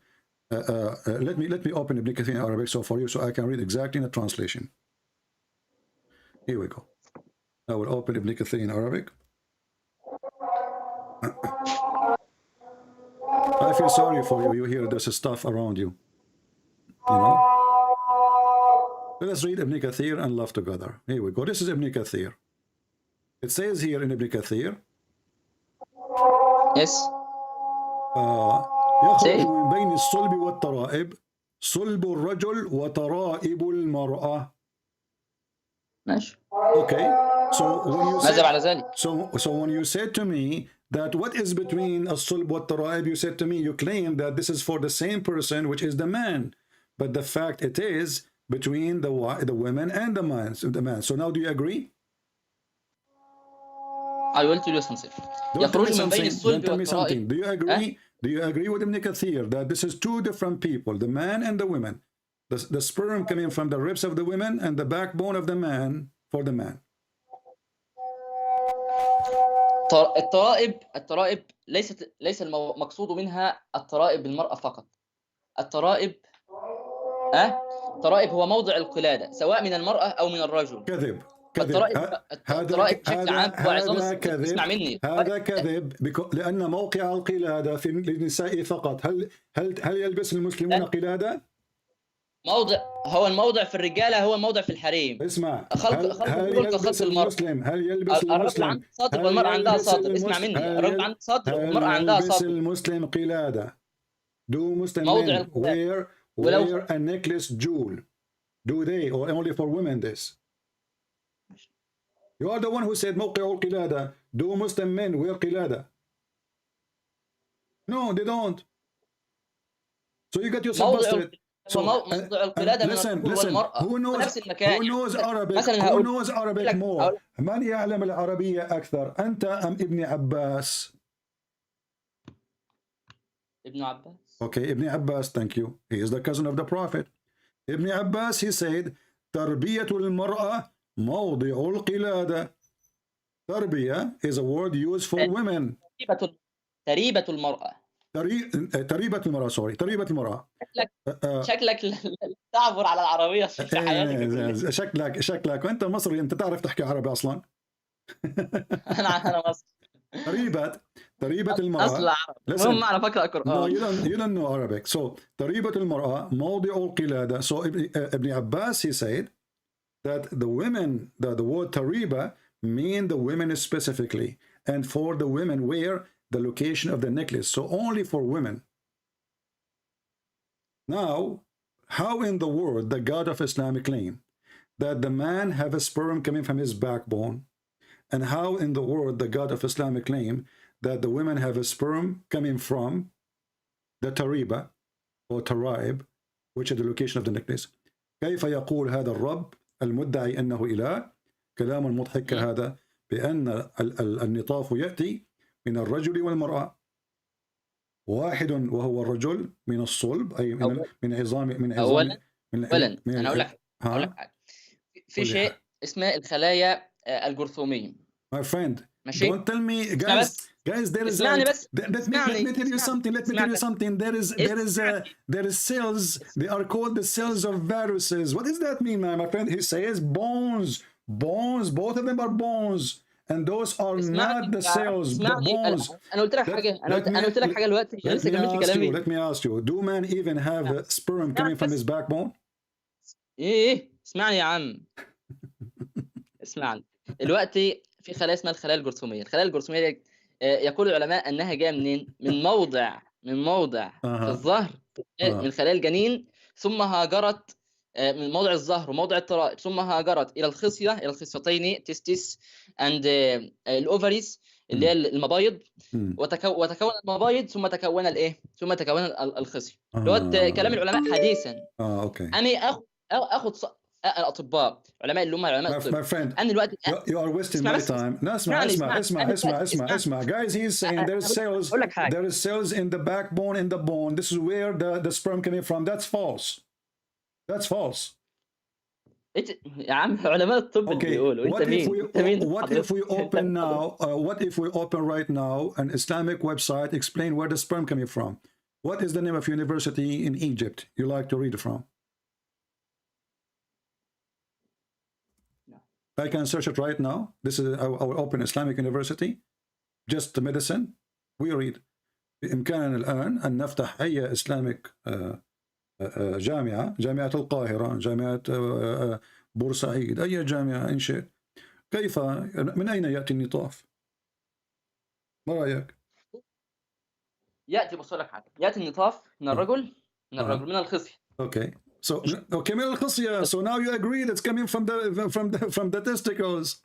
Let me open Ibn Kathir in Arabic so for you, so I can read exactly in the translation. Here we go. I will open Ibn Kathir in Arabic. I feel sorry for you. You hear there's stuff around you. You know. Let us read Ibn Kathir and laugh together. Here we go. This is Ibn Kathir. It says here in Ibn Kathir.
Yes.
يخرج من بين الصلب والترائب صلب الرجل وترائب المرأة.
ماشي.
Okay. So when you
ماذا بعد ذلك؟
so when you said to me that what is between الصلب والترائب, you said to me, you claim that this is for the same person, which is the man, but the fact it is between the women and the man. So now do you agree?
I will tell you something. يخرج من بين الصلب
والترائب. Do you agree? Do you agree with Ibn Kathir that this is two different people, the man and the women? The sperm coming from the ribs of the women and the backbone of the man for the man.
الترائب ليس المقصود منها الترائب المرأة فقط. الترائب هو موضع القلادة سواء من المرأة أو من الرجل.
كذب.
الترائب بشكل عام هو عظام. اسمع مني.
هذا كذب لأن موقع القلادة في النساء فقط. هل يلبس المسلمون قلادة؟
هو الموضع في الرجالة هو الموضع في الحريم.
اسمع.
هل يلبس المسلم؟
هل يلبس
الرجل عنده صدر والمرأة عندها صدر. اسمع مني. الرجل عنده صدر والمرأة عندها صدر.
هل يلبس المسلم قلادة؟ Do Muslim men wear a necklace jewel? Do they, or only for women this? You are the one who said موقع القلادة. Do Muslim men wear قلادة? No, they don't. So you got yourself busted. So listen. Who knows Arabic more? من يعلم العربية أكثر؟ أنت أم ابن عباس?
Ibn Abbas.
Okay, Ibn Abbas, thank you. He is the cousin of the Prophet. Ibn Abbas, he said, تربية المرأة موضع القلادة. تربية is a word used for women.
تريبة المرأة.
تريبة المرأة.
شكلك تعبر على العربية في حياتك.
شكلك وأنت مصري، أنت تعرف تحكي عربي أصلا.
أنا مصري.
تريبة المرأة.
هم أنا فاكر قرآن.
No, you don't know Arabic. So تريبة المرأة موضع القلادة. So Ibn Abbas, he said that the women, the word tariba mean the women specifically, and for the women where the location of the necklace. So only for women. Now, how in the world the God of Islam claim that the man have a sperm coming from his backbone? And how in the world the God of Islam claim that the women have a sperm coming from the tariba or taraib, which is the location of the necklace? كيف يقول هذا الرب المدعي أنه إله كلام مضحك هذا بأن النطاف يأتي من الرجل والمرأة واحد وهو الرجل من الصلب أي من عظام
أولا أنا أقول لك في شيء اسمه الخلايا الجرثومية.
My friend, don't tell me, guys. There is. Let me tell you something. There is cells. They are called the cells of viruses. What does that mean, my friend? He says bones. Both of them are bones. and those are not the cells, the bones.
انا قلت لك حاجه انا قلت لك حاجه دلوقتي لسه كملت كلامي.
Let me ask you, do man even have sperm coming from his backbone?
ايه اسمعني يا عم. اسمعني دلوقتي في خلايا اسمها الخلايا الجرثوميه. الخلايا الجرثوميه دي يقول العلماء انها جايه منين؟ من موضع في الظهر من خلايا الجنين، ثم هاجرت من موضع الظهر وموضع الترائب، ثم هاجرت الى الخصيه، الى الخصيتين تستيس اند الاوفريز اللي هي المبايض، وتكون المبايض ثم تكون الايه؟ ثم تكون الخصيه. اللي هو كلام العلماء حديثا.
اوكي.
انا اخذ الاطباء علماء اللي هم علماء الطب.
My friend,
انا دلوقتي
you are wasting my time. No, اسمع. Guys, he's saying there is cells in the backbone, in the bone. This is where the sperm coming from. That's false. That's false.
يا عم علماء الطب اللي بيقولوا. انت مين؟
What if we open now? What if we open right now an Islamic website? Explain where the sperm coming from. What is the name of university in Egypt you like to read from? I can search it right now. This is our open Islamic university. Just medicine. We read. بإمكاننا الآن أن نفتح أي إسلامك جامعة القاهرة، جامعة بورسعيد، أي جامعة إن شئت. كيف من أين يأتي النطاف؟ ما رأيك؟
يأتي بص لك حاجة. يأتي النطاف من الرجل من الخصية.
Okay. So من الخصية. So now you agree that's coming from the testicles.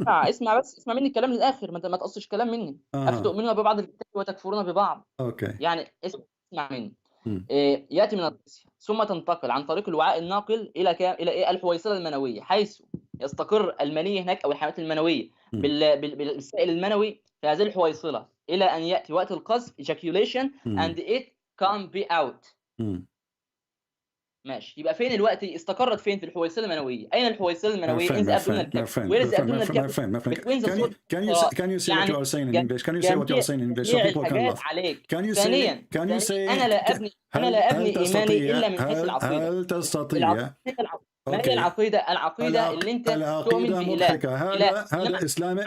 اسمع مني الكلام للآخر. ما تقصش كلام مني. أفتؤمنون ببعض الكتاب وتكفرون ببعض.
Okay.
يعني اسمع مني. يأتي من الخصية ثم تنتقل عن طريق الوعاء الناقل إلى الحويصلة المنوية، حيث يستقر المني هناك أو الحيوانات المنوية بالسائل المنوي في هذه الحويصلة إلى أن يأتي وقت القذف ejaculation and it can be out. ماشي. يبقى فين الوقت استقرت فين؟ في الحويصلة المنوية. أين الحويصلة المنوية؟ in the abdominal cavity. Where is the abdominal cavity? Between the soul.
Can you say what you are saying in English? Can you say what you are saying in English so people can laugh? Can you say
أنا لا أبني إيماني إلا من حيث العقيدة.
هل تستطيع؟
ما هي العقيدة اللي أنت تؤمن بإله.
هذا إسلامي.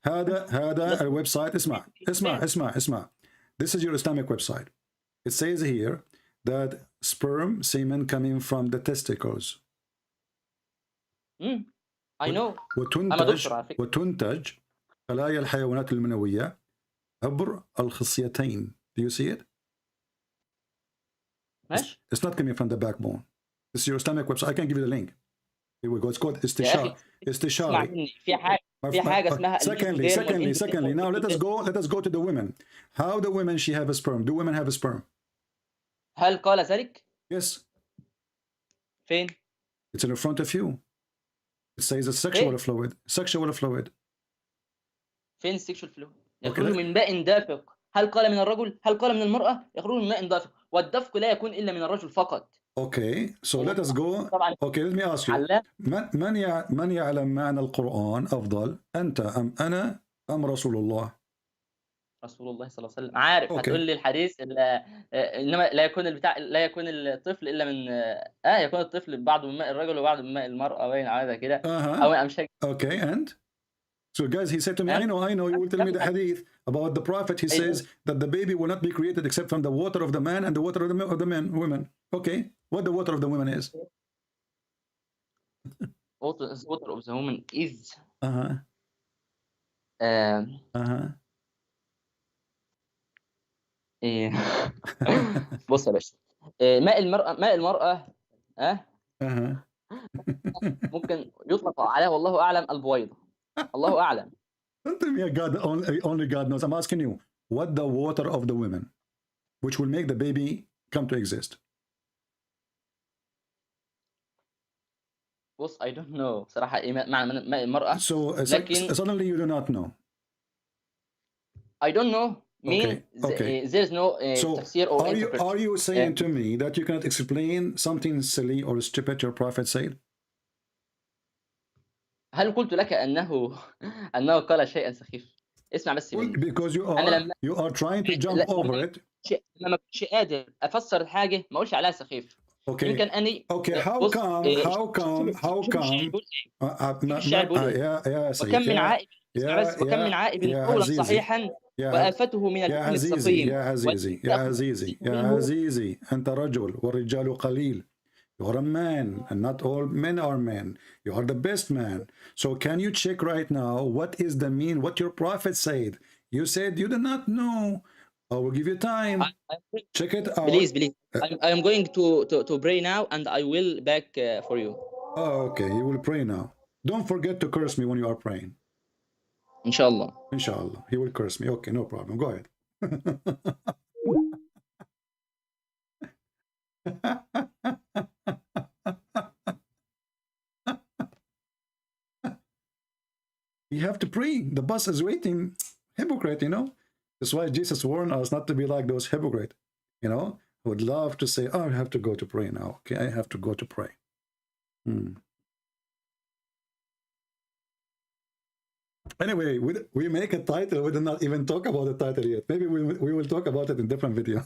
هذا الويب سايت. اسمع. This is your Islamic website. It says here that sperm semen coming from the testicles.
I know.
وتنتج خلايا الحيوانات المنوية عبر الخصيتين. Do you see it? It's not coming from the backbone. This is your Islamic website. I can give you the link. Here we go. It's called استشاري.
في حاجة اسمها.
Secondly. Now let us go to the women. How the women she have a sperm? Do women have a sperm?
هل قال ذلك؟
Yes.
فين؟
It's in front of you. It says a sexual fluid.
فين sexual fluid؟ يخرج من ماء دافق. هل قال من الرجل؟ هل قال من المرأة؟ يخرج من ماء دافق، والدفق لا يكون إلا من الرجل فقط.
Okay, so let us go. Okay, let me ask you. من يعلم معنى القرآن أفضل؟ أنت أم أنا أم رسول الله؟
رسول الله صلى الله عليه وسلم. عارف. هتقول لي الحديث انما لا يكون الطفل الا من يكون الطفل بعض من ماء الرجل وبعض من ماء المرأة، باين على كده. او مش.
Okay, and so guys, he said to me, I know you will tell me the hadith about the prophet. He says that the baby will not be created except from the water of the man and the water of the women. Okay, what the water of the women is?
Water of the woman is بص يا باشا. ماء المرأة ممكن يطلق عليها والله أعلم البويضة. الله أعلم.
Don't tell me only God knows. I'm asking you, what the water of the women, which will make the baby come to exist?
بص I don't know بصراحة إيه معنى ماء المرأة.
So suddenly you do not know.
I don't know. There is no tafsir or interpretation.
Are you saying to me that you cannot explain something silly or stupid your prophet said?
هل قلت لك أنه قال شيئا سخيف؟ اسمع بس مني.
Because you are trying to jump over it.
لما كنتش قادر أفسر الحاجة ما أقولش عليها سخيف.
Okay.
يمكن أني.
Okay. How come?
وكم من عائب اسمع بس وكم من عائب قولا صحيحا وآفته من اللحم السقيم
يا عزيزي أنت رجل والرجال قليل. You are a man, and not all men are men. You are the best man. So can you check right now what is the mean, what your prophet said? You said you do not know. I will give you time. Check it out.
Please. I am going to pray now, and I will back for you.
Oh, okay. You will pray now. Don't forget to curse me when you are praying.
Inshallah.
Inshallah. He will curse me. Okay, no problem. Go ahead. You have to pray. The bus is waiting. Hypocrite, you know. That's why Jesus warned us not to be like those hypocrites. You know, I would love to say, oh, I have to go to pray now. Okay, I have to go to pray. Anyway, we make a title. We did not even talk about the title yet. Maybe we will talk about it in a different video.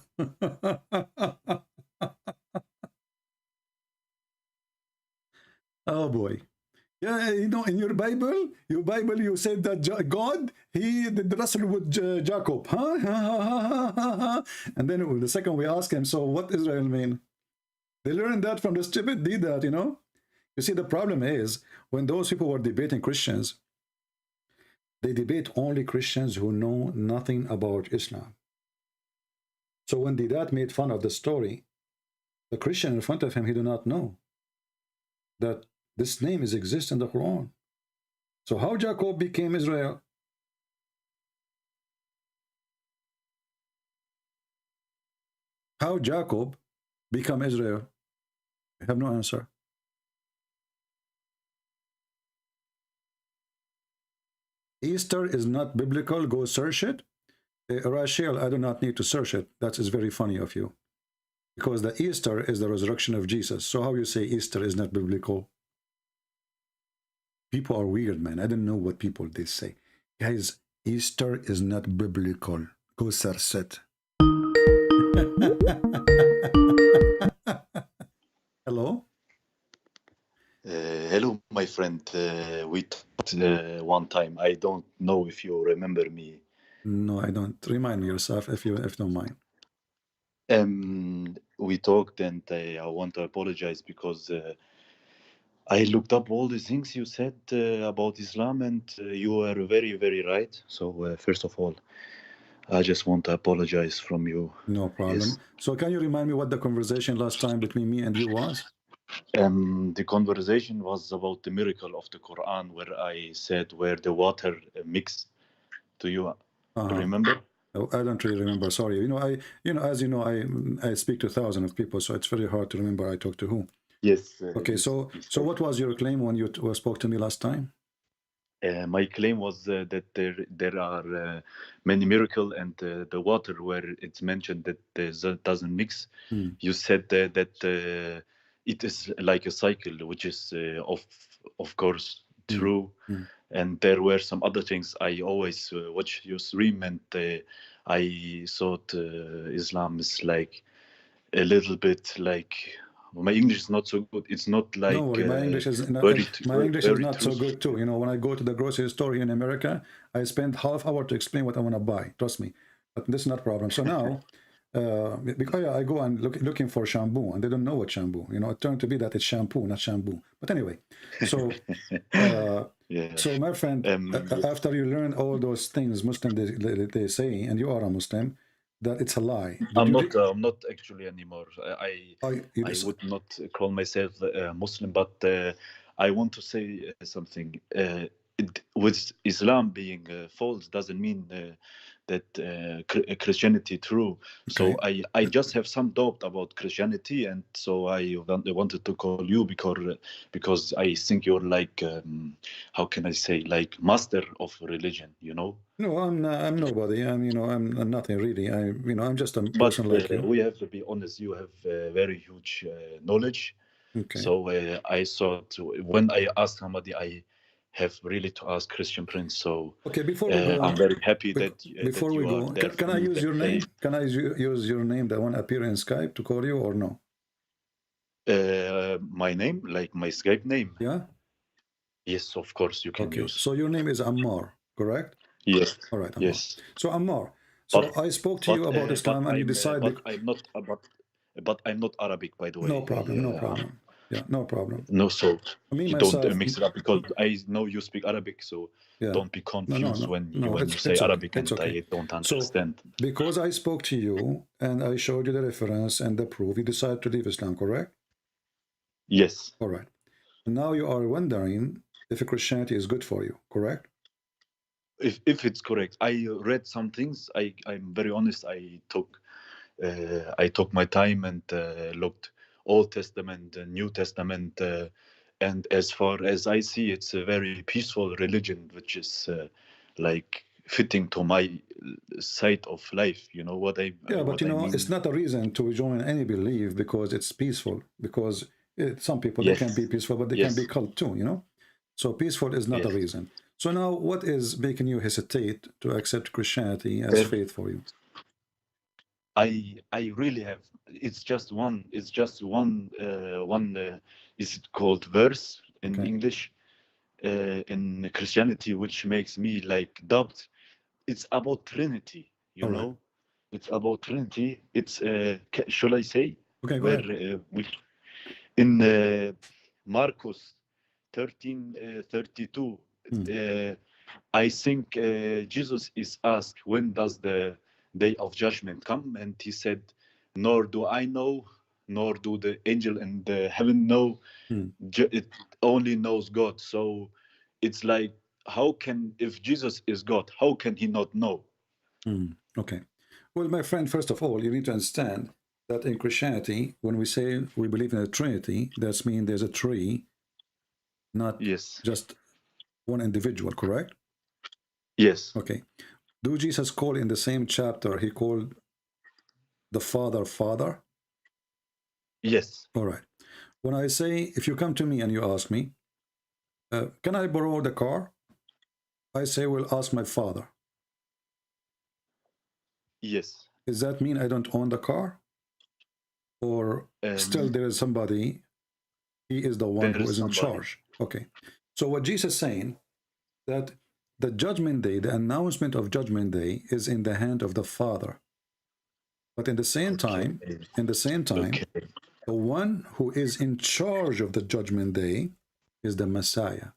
Oh boy. Yeah, you know, in your Bible, you said that God, he did wrestle with Jacob. Huh? And then the second we ask him, so what Israel mean? They learned that from the stupid did that, you know? You see, the problem is, when those people were debating Christians, they debate only Christians who know nothing about Islam. So when Hidayat made fun of the story, the Christian in front of him, he do not know that this name exists in the Quran. So how Jacob became Israel? How Jacob become Israel? I have no answer. Easter is not biblical. Go search it. Rachel, I do not need to search it. That is very funny of you. Because the Easter is the resurrection of Jesus. So how you say Easter is not biblical? People are weird, man. I don't know what people they say. Guys, Easter is not biblical. Go search it. Hello?
Hello, my friend. We talked one time. I don't know if you remember me.
No, I don't. Remind me yourself if you don't mind.
We talked, and I want to apologize because I looked up all the things you said about Islam, and you were very, very right. So first of all, I just want to apologize from you.
No problem. Yes. So can you remind me what the conversation last time between me and you was?
The conversation was about the miracle of the Quran, where I said where the water mixed. Do you remember?
Oh, I don't really remember. Sorry. As you know, I speak to thousands of people, so it's very hard to remember I talked to who.
Yes.
Okay. So what was your claim when you spoke to me last time?
My claim was that there are many miracles, and the water where it's mentioned that doesn't mix. You said that it is like a cycle, which is of course true. And there were some other things. I always watch your stream, and I thought Islam is like a little bit like. My English is not so good. It's not like
no worry, my English is not, so good too. You know, when I go to the grocery store here in America, I spend half hour to explain what I want to buy. Trust me, but this is not a problem. So now, because I go and looking for shampoo, and they don't know what shampoo. You know, it turned to be that it's shampoo, not shampoo. But anyway, so so my friend, after you learn all those things Muslim they say, and you are a Muslim, that it's a lie.
I'm not actually anymore. I would not call myself Muslim, but I want to say something. With Islam being false doesn't mean that Christianity true. Okay. So I just have some doubt about Christianity, and so I wanted to call you because I think you're like how can I say, like master of religion, you know?
No, I'm nobody. I'm nothing really. I'm just a person like you.
We have to be honest. You have very huge knowledge. Okay. So I thought when I asked somebody, I have really to ask Christian Prince. So
okay, before we go,
I'm very happy
before we go, can I use your name? Can I use your name that won't appear in Skype to call you, or no?
My name, like my Skype name.
Yeah.
Yes, of course you can use.
So your name is Ammar,
correct?
Yes.
All right, Ammar.
Yes.
So Ammar, so I spoke to you about Islam and you decided...
But I'm not Arabic, by the way.
No problem, no problem. Yeah, no problem.
No, so
Me,
you
myself,
don't mix it up, because I know you speak Arabic, so
yeah.
don't be confused when you say
okay.
Arabic and
okay.
I don't understand.
So, because I spoke to you and I showed you the reference and the proof, you decided to leave Islam, correct?
Yes.
All right. Now you are wondering if Christianity is good for you, correct?
If it's correct. I read some things. I'm very honest. I took my time and looked Old Testament, New Testament, and as far as I see, it's a very peaceful religion, which is like fitting to my side of life. You know what I?
Yeah, but you know,
mean?
it's not a reason to join any belief because it's peaceful. Because some people
Yes.
they can be peaceful, but they
Yes.
can be cult too. You know, so peaceful is not a
Yes.
reason. So now, what is making you hesitate to accept Christianity as faith for you?
I really have. It's just one. It's just one. Is it called verse in English? In Christianity, which makes me like doubt. It's about Trinity. You know, it's about Trinity. It's shall I say?
Okay, go ahead.
In Marcus 13:32. I think Jesus is asked, when does the day of judgment come? And he said, nor do I know, nor do the angel in the heaven know. It only knows God. So it's like, how can, if Jesus is God, how can he not know?
Okay. Well, my friend, first of all, you need to understand that in Christianity, when we say we believe in a Trinity, that means there's a tree, not just one individual, correct?
Yes.
Okay. Do Jesus call in the same chapter, he called the Father, Father?
Yes.
All right. When I say, if you come to me and you ask me, can I borrow the car? I say, well, ask my father.
Yes.
Does that mean I don't own the car? Or still there is somebody, he is the one who is in charge. Okay. So what Jesus is saying, that the judgment day, the announcement of judgment day is in the hand of the Father. But in the same time, the one who is in charge of the judgment day is the Messiah.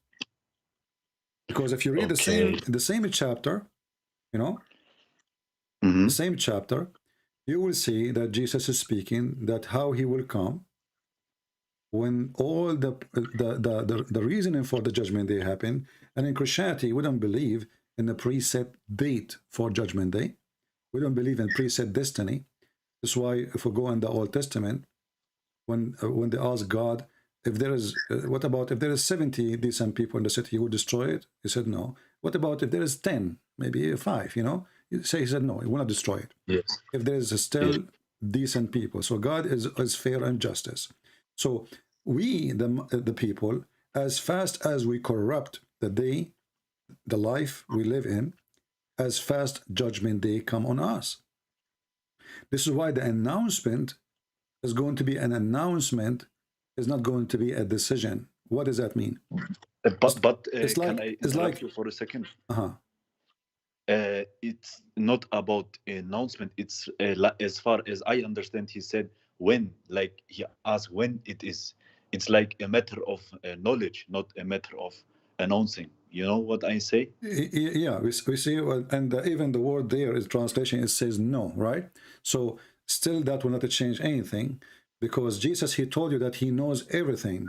Because if you read the same chapter, you know, the same chapter, you will see that Jesus is speaking that how he will come when all the reasoning for the judgment day happen. And in Christianity, we don't believe in a preset date for judgment day. We don't believe in preset destiny. That's why if we go in the Old Testament, when they ask God, if there is, what about if there is 70 decent people in the city, you would destroy it? He said no. What about if there is 10, maybe 5, you know? He said no, he will not destroy it.
Yes.
If there is still decent people. So God is fair and justice. So we, the people, as fast as we corrupt the day, the life we live in, as fast judgment day come on us. This is why the announcement is going to be an announcement, is not going to be a decision. What does that mean?
But
it's like,
can I interrupt you for a second? It's not about announcement. It's as far as I understand, he said when, like he asked when it is. It's like a matter of knowledge, not a matter of announcing. You know what I say?
Yeah, we see, and even the word there is translation, it says no, right? So still that will not change anything, because Jesus, he told you that he knows everything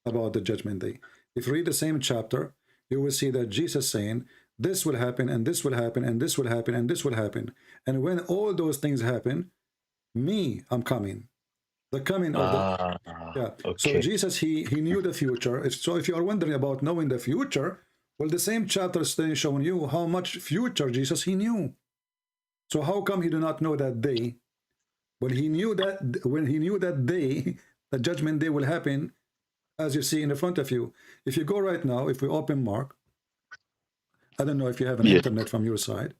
about the judgment day. If you read the same chapter, you will see that Jesus saying, this will happen, and this will happen, and this will happen, and this will happen. And when all those things happen, I'm coming. The coming of the... Yeah. Okay. So Jesus, he knew the future. So if you are wondering about knowing the future, well, the same chapter is showing you how much future Jesus, he knew. So how come he did not know that day? When he knew that day, the judgment day will happen, as you see in the front of you. If you go right now, if we open Mark, I don't know if you have an internet from your side,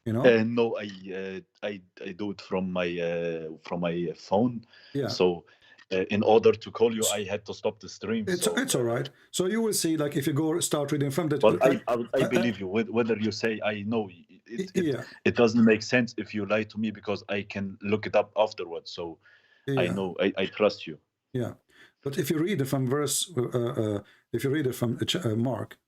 you know?
No, I do it from my phone.
Yeah.
So in order to call you, I had to stop the stream.
It's all right. So you will see, like, if you go start reading from the.
But I believe you. Whether you say I know, it doesn't make sense if you lie to me, because I can look it up afterwards. So I know, I trust you.
Yeah, but if you read it from verse, if you read it from Mark,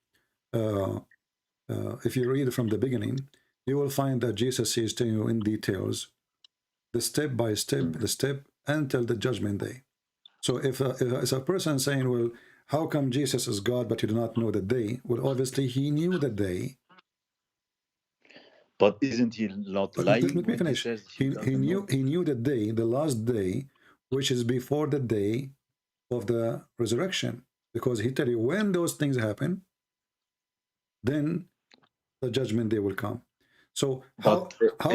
if you read it from the beginning, you will find that Jesus says to you in details, the step by step, the step until the judgment day. So if a person saying, well, how come Jesus is God but you do not know the day? Well, obviously he knew the day.
But isn't he not lying?
Let me finish. He knew the day, the last day, which is before the day of the resurrection, because he tell you when those things happen, then the judgment day will come. So how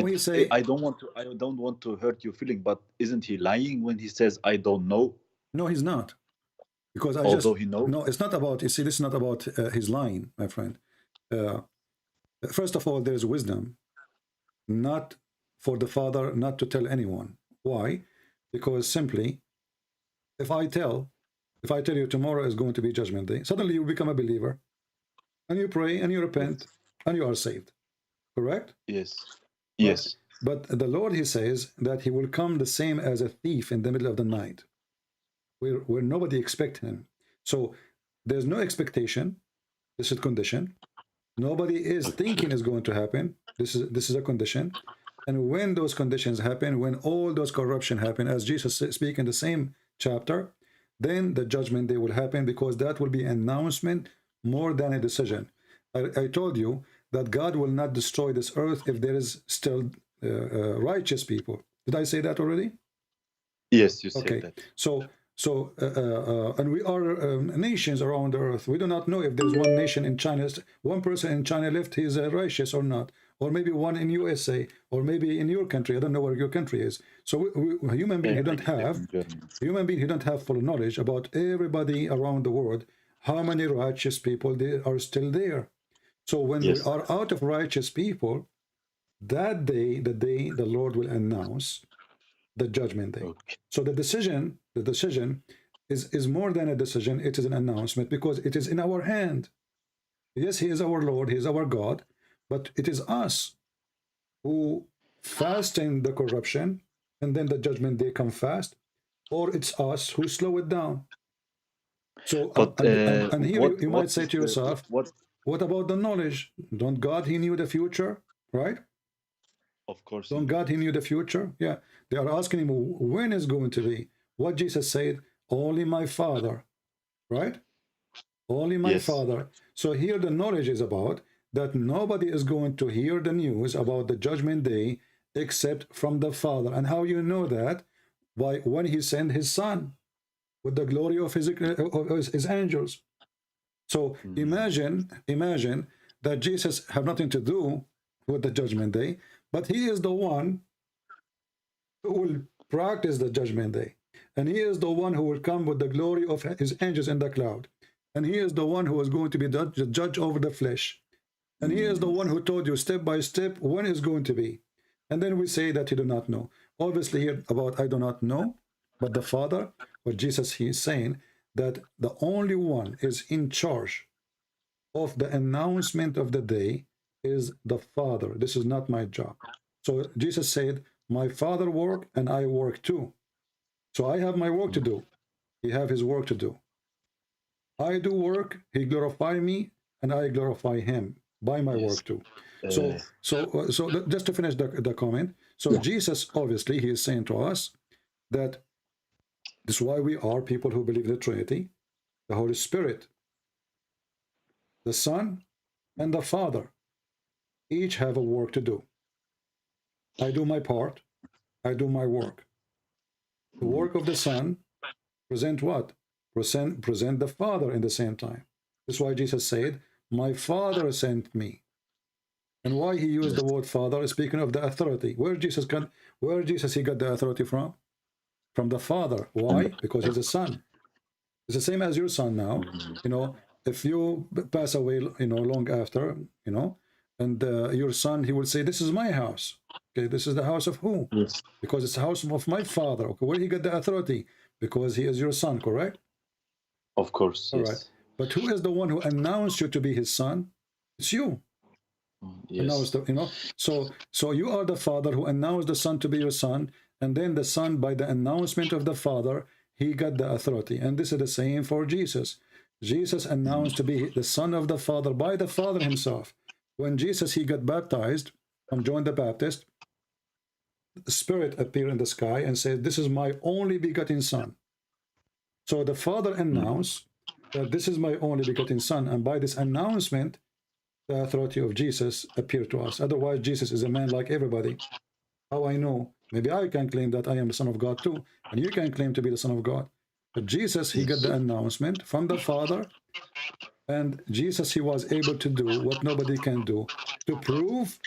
he say,
I don't want to hurt your feeling, but isn't he lying when he says I don't know?
No, he's not, because
he knows.
No, it's not about. You see, this is not about his lying, my friend. First of all, there's wisdom, not for the Father not to tell anyone. Why? Because simply, if I tell you tomorrow is going to be judgment day, suddenly you become a believer, and you pray and you repent, and you are saved. Correct?
Yes. Yes.
But the Lord, he says that he will come the same as a thief in the middle of the night, where nobody expects him. So there's no expectation. This is condition. Nobody is thinking is going to happen. This is a condition. And when those conditions happen, when all those corruption happen, as Jesus speaks in the same chapter, then the judgment day will happen, because that will be an announcement more than a decision. I told you that God will not destroy this earth if there is still righteous people. Did I say that already?
Yes, you said that.
So, and we are nations around the earth. We do not know if there's one nation in China, one person in China left, he is righteous or not, or maybe one in USA, or maybe in your country. I don't know where your country is. So, we human being who don't have full knowledge about everybody around the world, how many righteous people there are still there. So when we are out of righteous people, that day, the day the Lord will announce the judgment day. Okay. So the decision is more than a decision. It is an announcement, because it is in our hand. Yes, he is our Lord, he is our God, but it is us who fasten the corruption, and then the judgment day come fast, or it's us who slow it down. So, and here you might say to yourself, what about the knowledge? Don't God, he knew the future, right?
Of course.
Don't God, he knew the future? Yeah. They are asking him, when is going to be? What Jesus said, only my Father, right? Only my Father. So here the knowledge is about that nobody is going to hear the news about the judgment day except from the Father. And how you know that? By when he sent his Son with the glory of his angels. So imagine that Jesus have nothing to do with the judgment day, but he is the one who will practice the judgment day, and he is the one who will come with the glory of his angels in the cloud, and he is the one who is going to be the judge over the flesh, and he is the one who told you step by step when it's going to be. And then we say that you do not know. Obviously here about I do not know, but the Father, what Jesus he is saying, that the only one is in charge of the announcement of the day is the Father. This is not my job. So Jesus said, my Father work and I work too. So I have my work to do. He have his work to do. I do work, he glorify me, and I glorify him by my work too. So just to finish the comment. So Jesus, obviously, he is saying to us that this is why we are people who believe the Trinity, the Holy Spirit, the Son, and the Father. Each have a work to do. I do my part. I do my work. The work of the Son present what? Present the Father in the same time. That's why Jesus said, my Father sent me. And why he used the word Father, speaking of the authority. Where Jesus he got the authority from? From the Father. Why? Because he's a son. It's the same as your son now. You know, if you pass away, you know, long after, you know, and your son, he will say, this is my house. Okay, this is the house of who? Yes. Because it's the house of my Father. Okay, where he got the authority? because he is your son, correct?
Of course,
all
yes.
right. But who is the one who announced you to be his son? It's you.
Yes.
You know, so you are the father who announced the son to be your son, and then the son, by the announcement of the father, he got the authority. And this is the same for Jesus. Jesus announced to be the son of the father by the father himself. When Jesus, he got baptized from John the Baptist, the Spirit appeared in the sky and said, "This is my only begotten son." So the father announced that this is my only begotten son, and by this announcement, the authority of Jesus appeared to us. Otherwise, Jesus is a man like everybody. How I know? Maybe I can claim that I am the Son of God too, and you can claim to be the Son of God. But Jesus, he got the announcement from the Father, and Jesus, he was able to do what nobody can do, to prove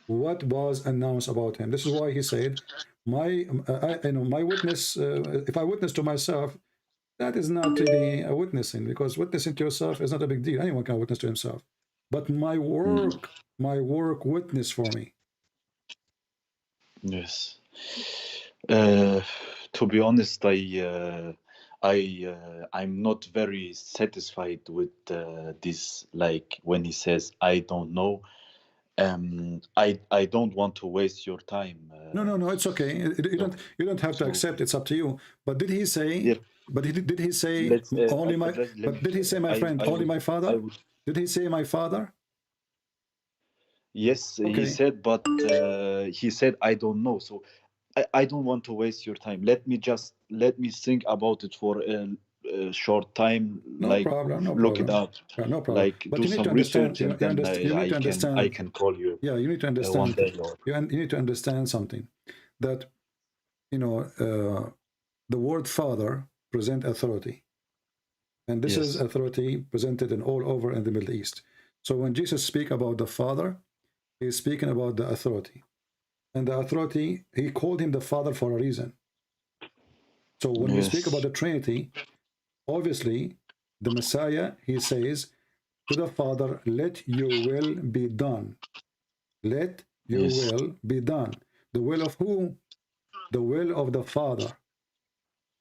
what was announced about him. This is why he said, my witness, if I witness to myself, that is not really a witnessing, because witnessing to yourself is not a big deal. Anyone can witness to himself. But my work witness for me.
Yes. To be honest, I'm not very satisfied with this. Like when he says, "I don't know," I don't want to waste your time.
No, it's okay. You don't have to accept. It's up to you. But did he say?
Yeah.
But did he say only my? But did he say, my friend, only my father? Did he say my father?
Yes,
okay.
He said, but he said, "I don't know." So I don't want to waste your time. Let me think about it for a short time.
No problem.
Look it up.
Yeah, no problem.
Like
but
do some research, and then I can call you.
Yeah, you need to understand.
One day
you need to understand something, that the word father present authority, and this is authority presented in all over in the Middle East. So when Jesus speak about the father, he is speaking about the authority. And the authority, he called him the Father for a reason. So when we speak about the Trinity, obviously, the Messiah, he says to the Father, "Let your will be done." Let your will be done. The will of who? The will of the Father.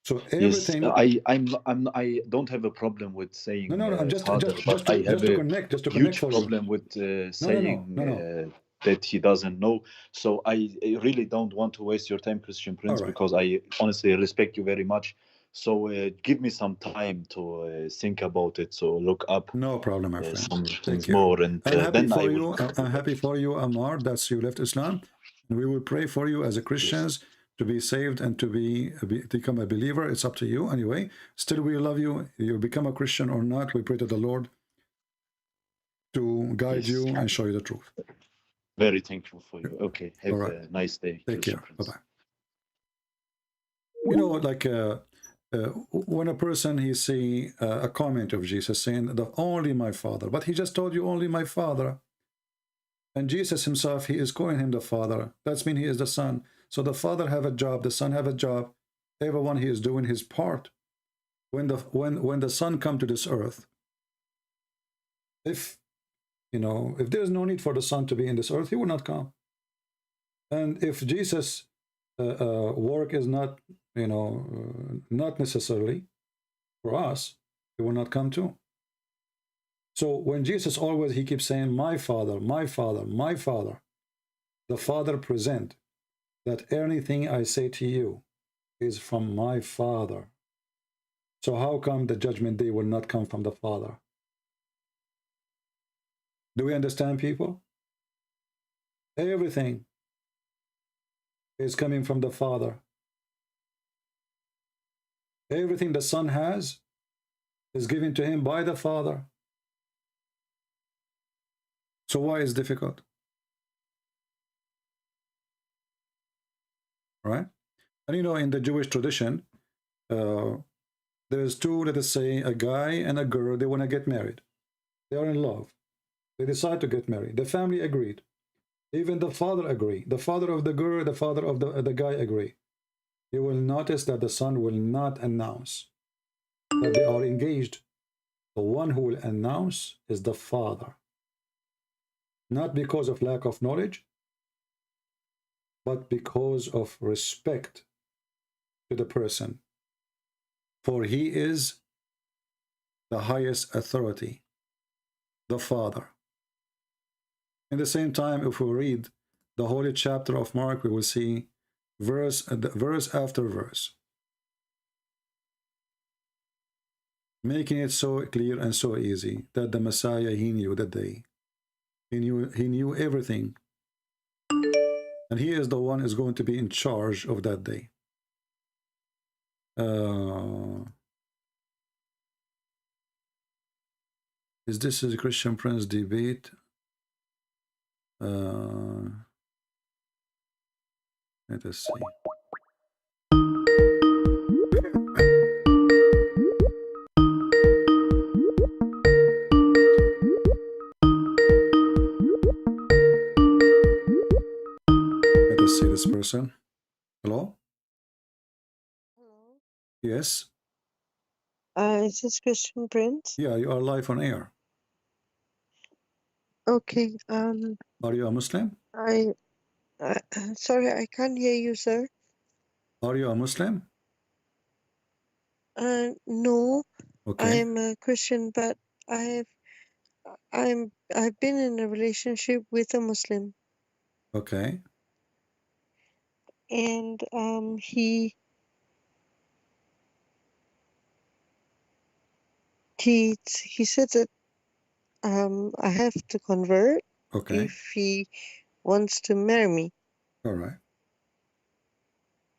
So everything.
Yes, I don't have a problem with saying
no. I'm just
father,
just to connect. Just to connect for
problem
you.
with saying that he doesn't know. So I really don't want to waste your time, Christian Prince, because I honestly respect you very much. So give me some time to think about it. So look up.
No problem, my friend.
Some things more, and
I'm happy
then
for you. I'm happy for you, Ammar. That's you left Islam. And we will pray for you as a Christians to be saved and to become a believer. It's up to you anyway. Still, we love you. You become a Christian or not, we pray to the Lord to guide you and show you the truth.
Very thankful for you. Okay, have a nice day.
Take care. Bye-bye. You know, like when a person, he see a comment of Jesus saying that only my Father, but he just told you only my Father. And Jesus himself, he is calling him the Father. That means he is the Son. So the Father have a job, the Son have a job. Everyone, he is doing his part. When the Son come to this earth, if there is no need for the Son to be in this earth, he will not come. And if Jesus' work is not, not necessarily for us, he will not come too. So when Jesus always, he keeps saying, my Father, my Father, my Father, the Father present that anything I say to you is from my Father. So how come the judgment day will not come from the Father? Do we understand, people? Everything is coming from the Father. Everything the Son has is given to him by the Father. So why is it difficult? Right? And in the Jewish tradition, there's two, let us say, a guy and a girl, they want to get married. They are in love. They decide to get married. The family agreed. Even the father agreed. The father of the girl, the father of the guy agree. You will notice that the son will not announce that they are engaged. The one who will announce is the father. Not because of lack of knowledge, but because of respect to the person. For he is the highest authority, the Father. In the same time, if we read the holy chapter of Mark, we will see verse after verse, making it so clear and so easy that the Messiah, he knew that day. He knew everything. And he is the one who is going to be in charge of that day. Is this a Christian Prince debate? Let us see. Let us see this person. Hello?
Hello.
Yes?
Is this Christian Prince?
Yeah, you are live on air.
Okay.
Are you a Muslim?
Sorry, I can't hear you, sir.
Are you a Muslim?
No,
Okay.
I'm a Christian, but I've been in a relationship with a Muslim,
Okay.
and he said that I have to convert
Okay.
if he wants to marry me.
All right.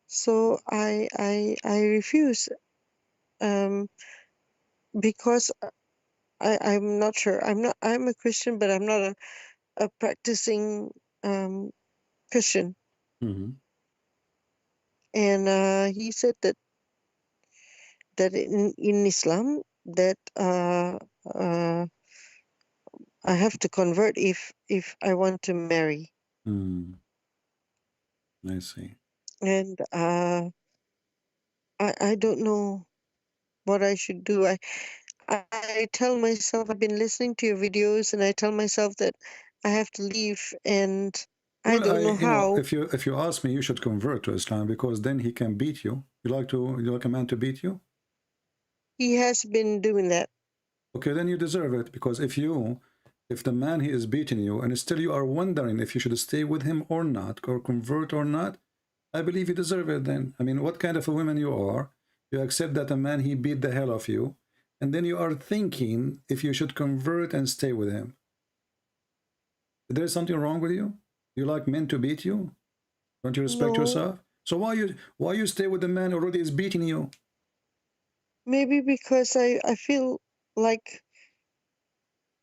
So I refuse because I'm not sure. I'm a Christian, but I'm not a practicing Christian.
Mm-hmm.
And he said that in Islam that I have to convert if I want to marry.
I see.
And I don't know what I should do. I tell myself, I've been listening to your videos, and I tell myself that I have to leave, and I don't know how.
if you ask me, you should convert to Islam, because then he can beat you. You like a man to beat you?
He has been doing that.
Okay, then you deserve it, because if the man he is beating you, and still you are wondering if you should stay with him or not, or convert or not, I believe you deserve it then. I mean, what kind of a woman you are? You accept that a man, he beat the hell of you, and then you are thinking if you should convert and stay with him. Is there something wrong with you? You like men to beat you? Don't you respect yourself? So why you stay with the man who already is beating you?
Maybe because I feel like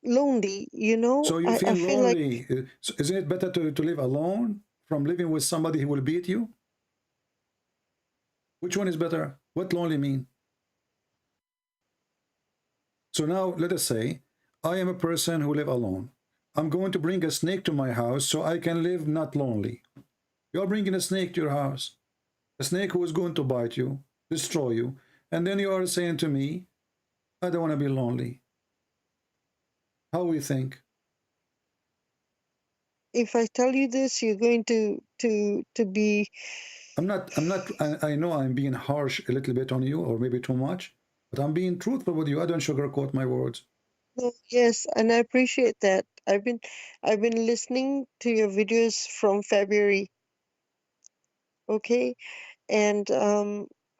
lonely, you know?
So you feel
I feel
lonely.
like,
So isn't it better to live alone from living with somebody who will beat you? Which one is better? What lonely mean? So now let us say I am a person who live alone. I'm going to bring a snake to my house so I can live not lonely. You're bringing a snake to your house. A snake who is going to bite you, destroy you. And then you are saying to me, I don't want to be lonely. How we think?
if I tell you this, you're going to be...
I know I'm being harsh a little bit on you, or maybe too much, but I'm being truthful with you. I don't sugarcoat my words.
No, yes, and I appreciate that. I've been listening to your videos from February. Okay, and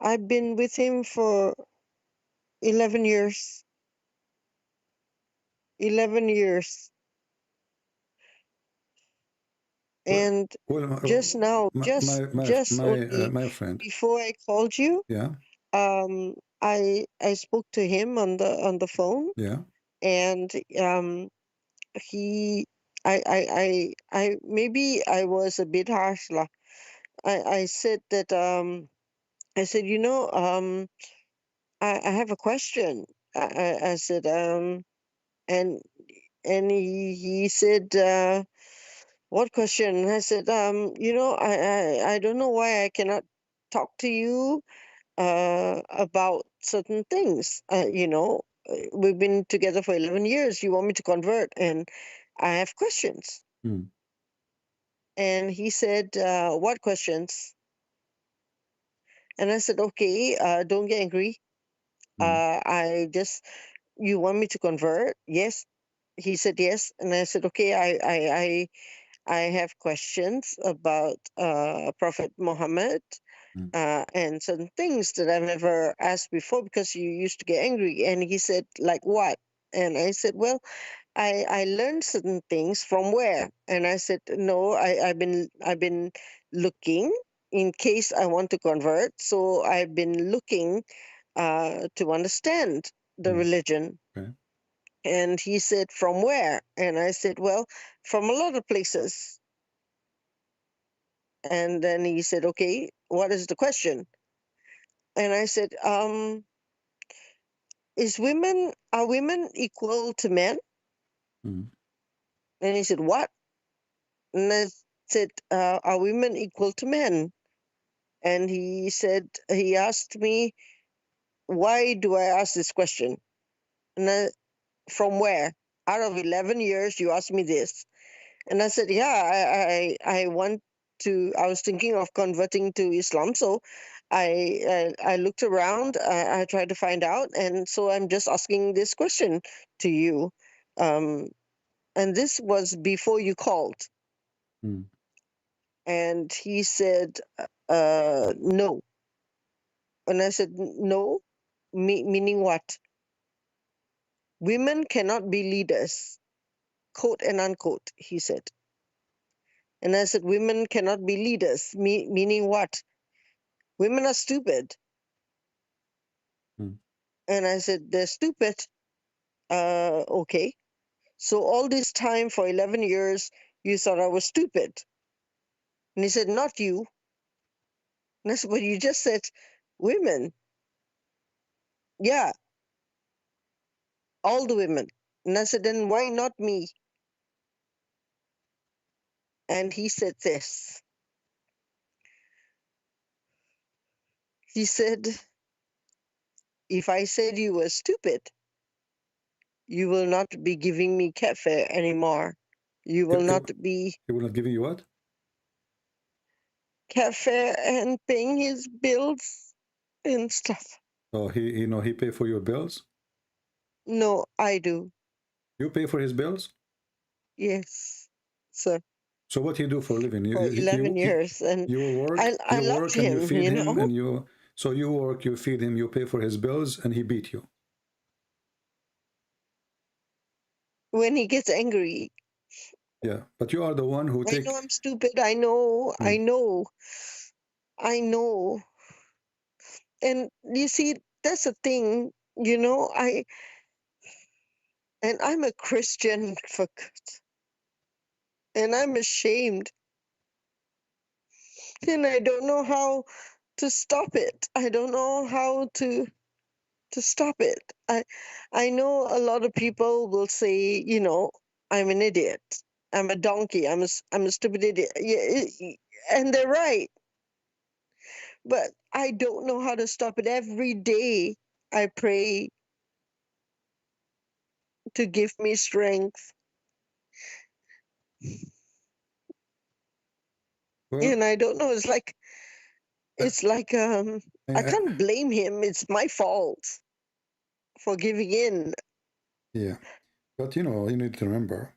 I've been with him for 11 years. 11 years. And just now,
my friend,
before I called you,
yeah,
I spoke to him on the phone,
yeah,
and he, I maybe I was a bit harsh lah. I said that I said, you know, I have a question. I said, and he said, what question? I said, you know, I don't know why I cannot talk to you about certain things. You know, we've been together for 11 years. You want me to convert, and I have questions. And he said, what questions? And I said, okay, don't get angry. You want me to convert? Yes. He said yes, and I said okay. I have questions about Prophet Muhammad and certain things that I've never asked before because you used to get angry. And he said, like what? And I said, well, I learned certain things from where? And I said, no, I've been looking in case I want to convert. So I've been looking to understand the religion.
Okay.
And he said, from where? And I said, well, from a lot of places. And then he said, okay, what is the question? And I said, are women equal to men?
Mm.
And he said, what? And I said, are women equal to men? And he said, he asked me, why do I ask this question? And from where? Out of 11 years, you asked me this. And I said, yeah, I was thinking of converting to Islam. So I looked around, I tried to find out. And so I'm just asking this question to you. And this was before you called.
Mm.
And he said, no. And I said, no, meaning what? Women cannot be leaders, quote and unquote, he said. And I said, women cannot be leaders, meaning what? Women are stupid.
Mm.
And I said, they're stupid. Okay. So all this time for 11 years, you thought I was stupid. And he said, not you. And I said, but you just said women. Yeah, all the women. And I said, then why not me? And he said this. He said, if I said you were stupid, you will not be giving me cafe anymore. You will not be...
He will not give you what?
Cafe and paying his bills and stuff.
Oh, he pay for your bills?
No, I do.
You pay for his bills?
Yes, sir.
So what do you do for a living?
For 11 years. And
you work,
I loved him,
and you feed him,
know?
and so you work, you feed him, you pay for his bills, and he beat you.
When he gets angry.
Yeah, but you are the one who
I know I'm stupid. I know. I know. And you see, that's the thing, you know, I'm a Christian, for God. And I'm ashamed. And I don't know how to stop it. I don't know how to stop it. I know a lot of people will say, you know, I'm an idiot. I'm a donkey. I'm a stupid idiot. Yeah, and they're right. But I don't know how to stop it. Every day I pray to give me strength.
Well,
and I don't know. It's like I can't blame him. It's my fault for giving in.
Yeah, but you know, you need to remember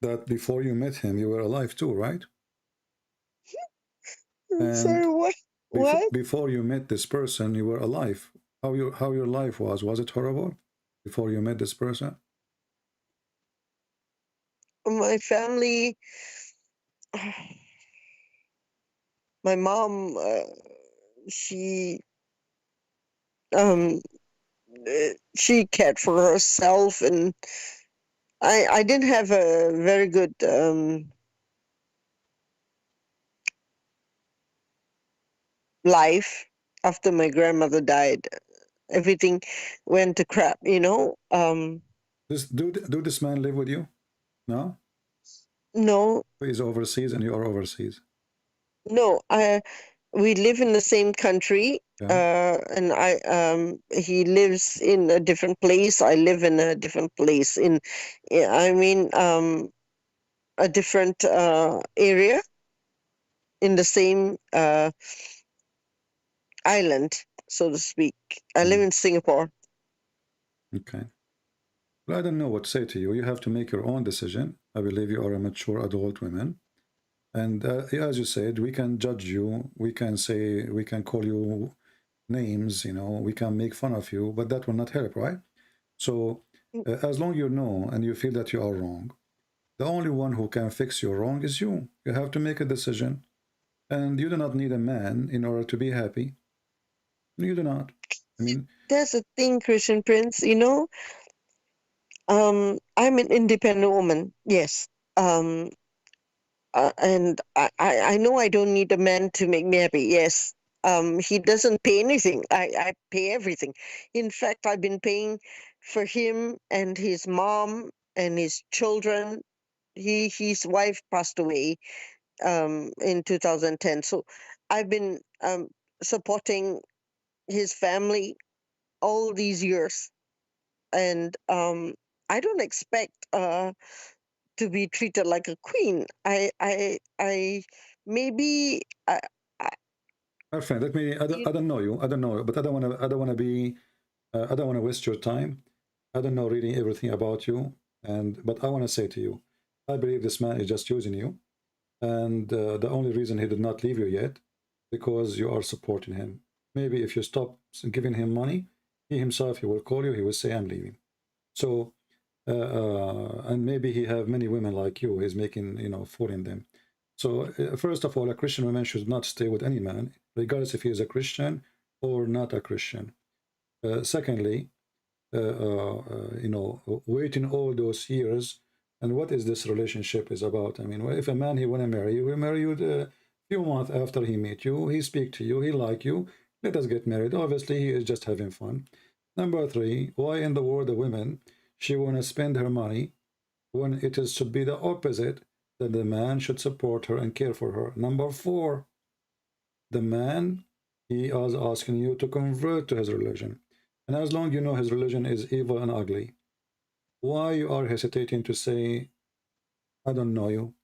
that before you met him, you were alive too, right?
Sorry, what?
Before you met this person, you were alive. How your life was it horrible before you met this person?
My family, my mom, she cared for herself, and I didn't have a very good life after my grandmother died. Everything went to crap, you know.
Do this man live with you? No.
No.
He's overseas, and you are overseas.
No, we live in the same country, and he lives in a different place. I live in a different place. A different area in the same island. so to speak. I live in Singapore.
Okay. Well, I don't know what to say to you. You have to make your own decision. I believe you are a mature adult woman. And as you said, we can judge you. We can say, we can call you names, you know, we can make fun of you, but that will not help, right? So as long as you know and you feel that you are wrong, the only one who can fix your wrong is you. You have to make a decision. And you do not need a man in order to be happy. You do not. I mean,
that's the thing, Christian Prince, you know. I'm an independent woman, yes. And I know I don't need a man to make me happy, yes. He doesn't pay anything. I pay everything. In fact, I've been paying for him and his mom and his children. His wife passed away in 2010. So I've been supporting his family all these years. And I don't expect to be treated like a queen. Maybe
my friend, let me. I don't know you. I don't know, but I don't want to. I don't want to be. I don't want to waste your time. I don't know really everything about you, but I want to say to you, I believe this man is just using you, and the only reason he did not leave you yet, because you are supporting him. Maybe if you stop giving him money, he himself, he will call you. He will say, "I'm leaving." So, and maybe he have many women like you. He's making, you know, fooling them. So first of all, a Christian woman should not stay with any man, regardless if he is a Christian or not a Christian. Secondly, you know, waiting all those years, and what is this relationship is about? I mean, if a man he want to marry you, he marry you a few months after he meet you, he speak to you, he like you, let us get married. Obviously, he is just having fun. Number three, why in the world the women, she want to spend her money when it is should be the opposite, that the man should support her and care for her. Number four, the man, he is asking you to convert to his religion. And as long as you know his religion is evil and ugly, why you are hesitating to say, I don't know you?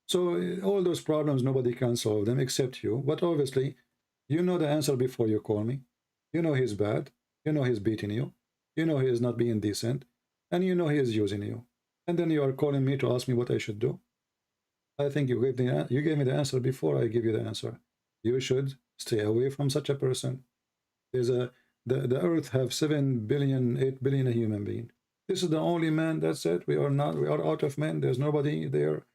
So all those problems, nobody can solve them except you. But obviously, you know the answer before you call me. You know he's bad. You know he's beating you. You know he is not being decent. And you know he is using you. And then you are calling me to ask me what I should do. I think you gave me the answer before I give you the answer. You should stay away from such a person. The earth have 7 billion, 8 billion human beings. This is the only man. That's it. We are out of men. There's nobody there.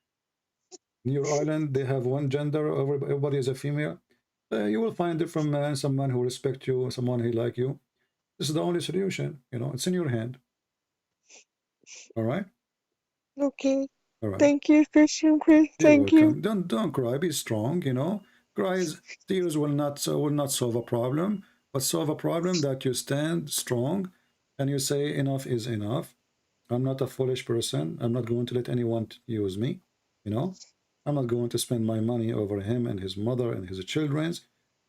In your island, they have one gender. Everybody is a female. You will find different man, someone who respect you, someone who like you. This is the only solution. You know, it's in your hand. All right.
Okay.
All right.
Thank you, Christian Prince. Thank you.
Don't cry. Be strong. You know, tears will not solve a problem, but solve a problem that you stand strong, and you say enough is enough. I'm not a foolish person. I'm not going to let anyone use me. You know, I'm not going to spend my money over him and his mother and his children's,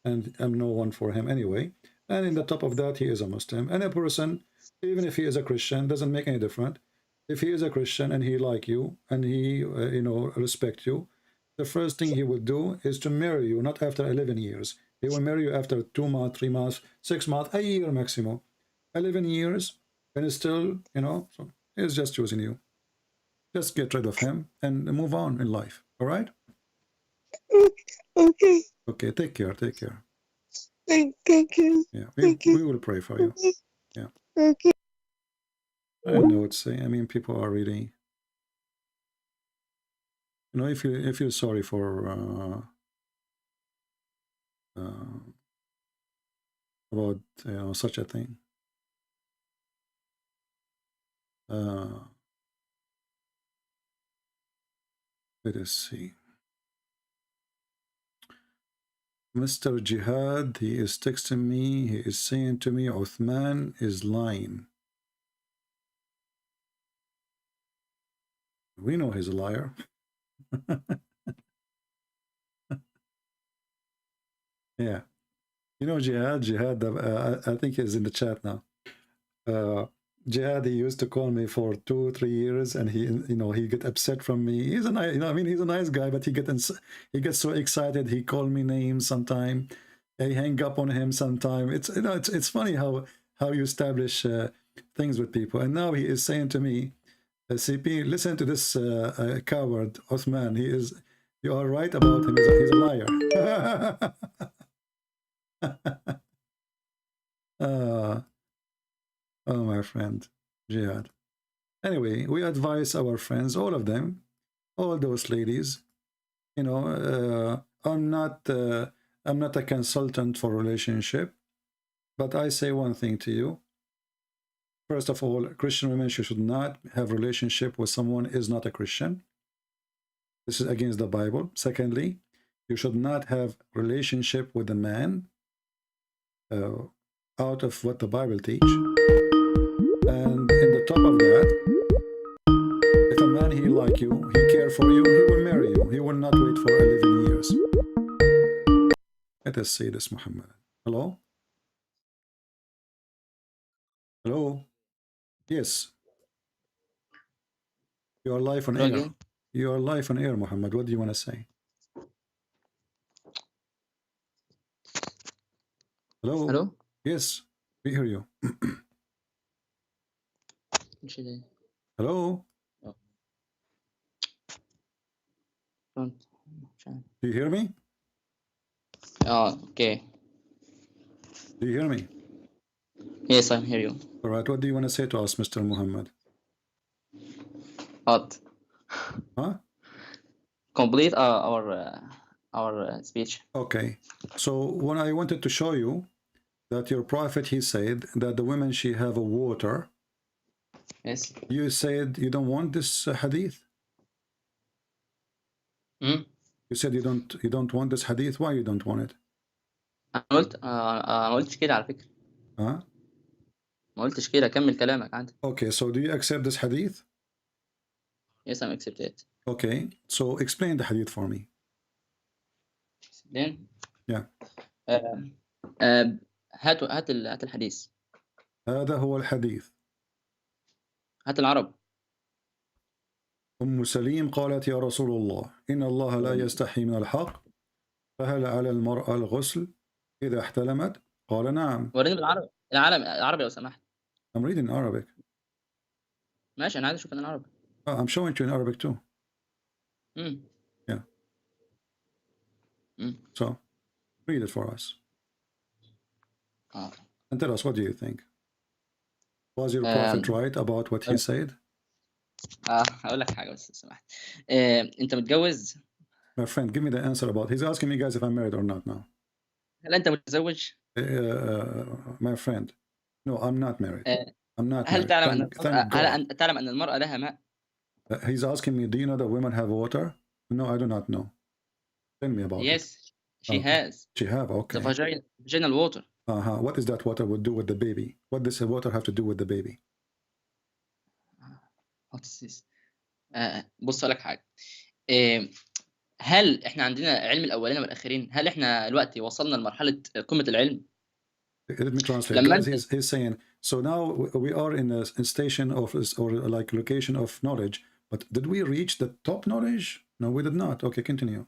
and I'm no one for him anyway. And in the top of that, he is a Muslim. And a person, even if he is a Christian, doesn't make any difference. If he is a Christian and he like you and he, you know, respect you, the first thing he will do is to marry you, not after 11 years. He will marry you after 2 months, 3 months, 6 months, a year maximum. 11 years, and still, you know, so he's just choosing you. Just get rid of him and move on in life. All right?
Okay.
Okay, take care. Take care.
Thank you.
Yeah, we will pray for you. Yeah.
Okay.
I don't know what to say. I mean, people are really, you know, if you're sorry for about, you know, such a thing. Let us see. Mr. Jihad, he is texting me. He is saying to me, Uthman is lying. We know he's a liar. Yeah. You know, Jihad, I think he's in the chat now. Jihad, he used to call me for 2-3 years, and he, you know, he get upset from me. He's a nice, you know, I mean, he's a nice guy, but he gets so excited. He called me names sometime. I hang up on him sometime. It's funny how you establish things with people. And now he is saying to me, CP, listen to this coward Osman. You are right about him. He's a liar. Oh, my friend, Jihad. Anyway, we advise our friends, all of them, all those ladies. You know, I'm not a consultant for relationship, but I say one thing to you. First of all, Christian women should not have relationship with someone who is not a Christian. This is against the Bible. Secondly, you should not have relationship with a man out of what the Bible teach. And in the top of that, if a man he like you, he care for you, he will marry you. He will not wait for 11 years. Let us say this, Muhammad. Hello? Hello? Yes. You are live on air. You are live on air, Muhammad. What do you want to say? Hello?
Hello?
Yes, we hear you. Hello?
Oh.
Do you hear me?
Okay.
Do you hear me?
Yes, I hear you.
All right. What do you want to say to us, Mr. Muhammad?
What?
Huh?
Complete our speech.
Okay. So when I wanted to show you that your prophet, he said that the women, she have a water.
Yes.
You said you don't want this hadith.
Hmm?
You said you don't want this hadith. Why you don't want it?
أنا قلتش كده على فكرة.
Huh?
ما قلتش كده. كمل كلامك عندي.
Okay. So do you accept this hadith?
Yes, I accept it.
Okay. So explain the hadith for me.
Then.
Yeah.
هات الحديث.
هذا هو الحديث.
هات العرب.
أم سليم قالت يا رسول الله إن الله لا يستحي من الحق فهل على المرأة الغسل إذا احتلمت؟ قال نعم.
وريني بالعربي. العربي لو سمحت.
I'm reading Arabic.
ماشي أنا عايز أشوف العربي.
I'm showing you in Arabic too. Yeah. So read it for us. And tell us, what do you think? Was your prophet right about what he said?
هقول لك حاجة بس سمحت. أنت متجوز؟
My friend, give me the answer about. He's asking me, guys, if I'm married or not now.
هل أنت متزوج؟
My friend, no, I'm not married. I'm not
هل
married.
تعلم أن المرأة لها ماء؟
He's asking me, do you know that women have water? No, I do not know. Tell me about it.
Yes, she has.
She have, okay.
The vaginal water.
What is that water would do with the baby? What does the water have to do with the baby?
What is this? بص لك حاجة. هل احنا عندنا علم الأولين والآخرين؟ هل احنا دلوقتي وصلنا لمرحلة قمة العلم؟
Let me translate. He's saying, so now we are in a station of, or like location of knowledge, but did we reach the top knowledge? No, we did not. Okay, continue.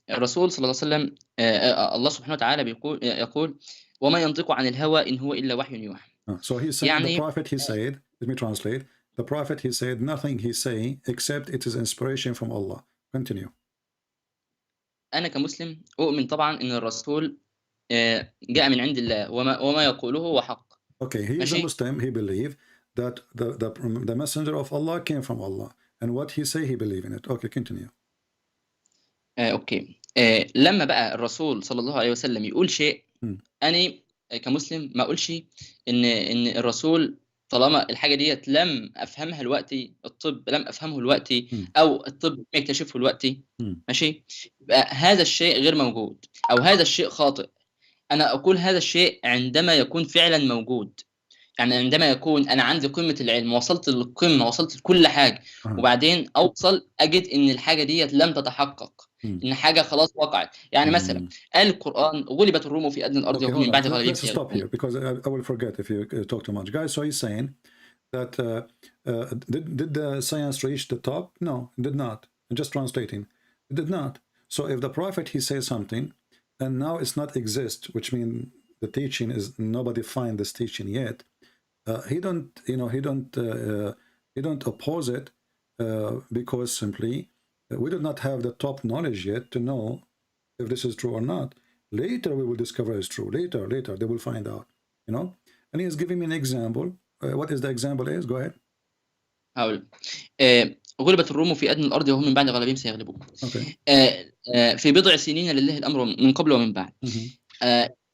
الرسول صلى الله عليه وسلم الله سبحانه وتعالى يقول وما ينطق عن الهوى إن هو إلا وحي يوحى.
So he's saying the prophet, he said, let me translate. The prophet, he said, nothing he say except it is inspiration from Allah. Continue.
أنا كمسلم أؤمن طبعا إن الرسول جاء من عند الله وما يقوله هو حق.
Okay, he is a Muslim. He believe that the messenger of Allah came from Allah, and what he say he believe in it. Okay, continue.
اوكي. لما بقى الرسول صلى الله عليه وسلم يقول شيء أنا كمسلم ما أقولش إن الرسول طالما الحاجة ديت لم أفهمها دلوقتي، الطب لم أفهمه دلوقتي أو الطب يكتشفه دلوقتي، ماشي، يبقى هذا الشيء غير موجود أو هذا الشيء خاطئ. أنا أقول هذا الشيء عندما يكون فعلا موجود، يعني عندما يكون أنا عندي قمة العلم، وصلت للقمة، وصلت لكل حاجة، وبعدين أوصل أجد إن الحاجة ديت لم تتحقق، إن حاجة خلاص وقعت. يعني مثلا قال القرآن غلبت الروم في أدنى الأرض وهم من بعد غلبهم.
Let's stop here because I will forget if you talk too much, guys. So he's saying that did the science reach the top? No, it did not. I'm just translating. It did not. So if the prophet he says something, and now it's not exist, which means the teaching is nobody find this teaching yet. He don't, he don't oppose it because simply we do not have the top knowledge yet to know if this is true or not. Later we will discover it's true. Later they will find out, And he is giving me an example. What is the example is? Go ahead.
هقول غلبت الروم في أدنى الأرض وهم من بعد غلبهم سيغلبون. في بضع سنين لله الأمر من قبل ومن بعد.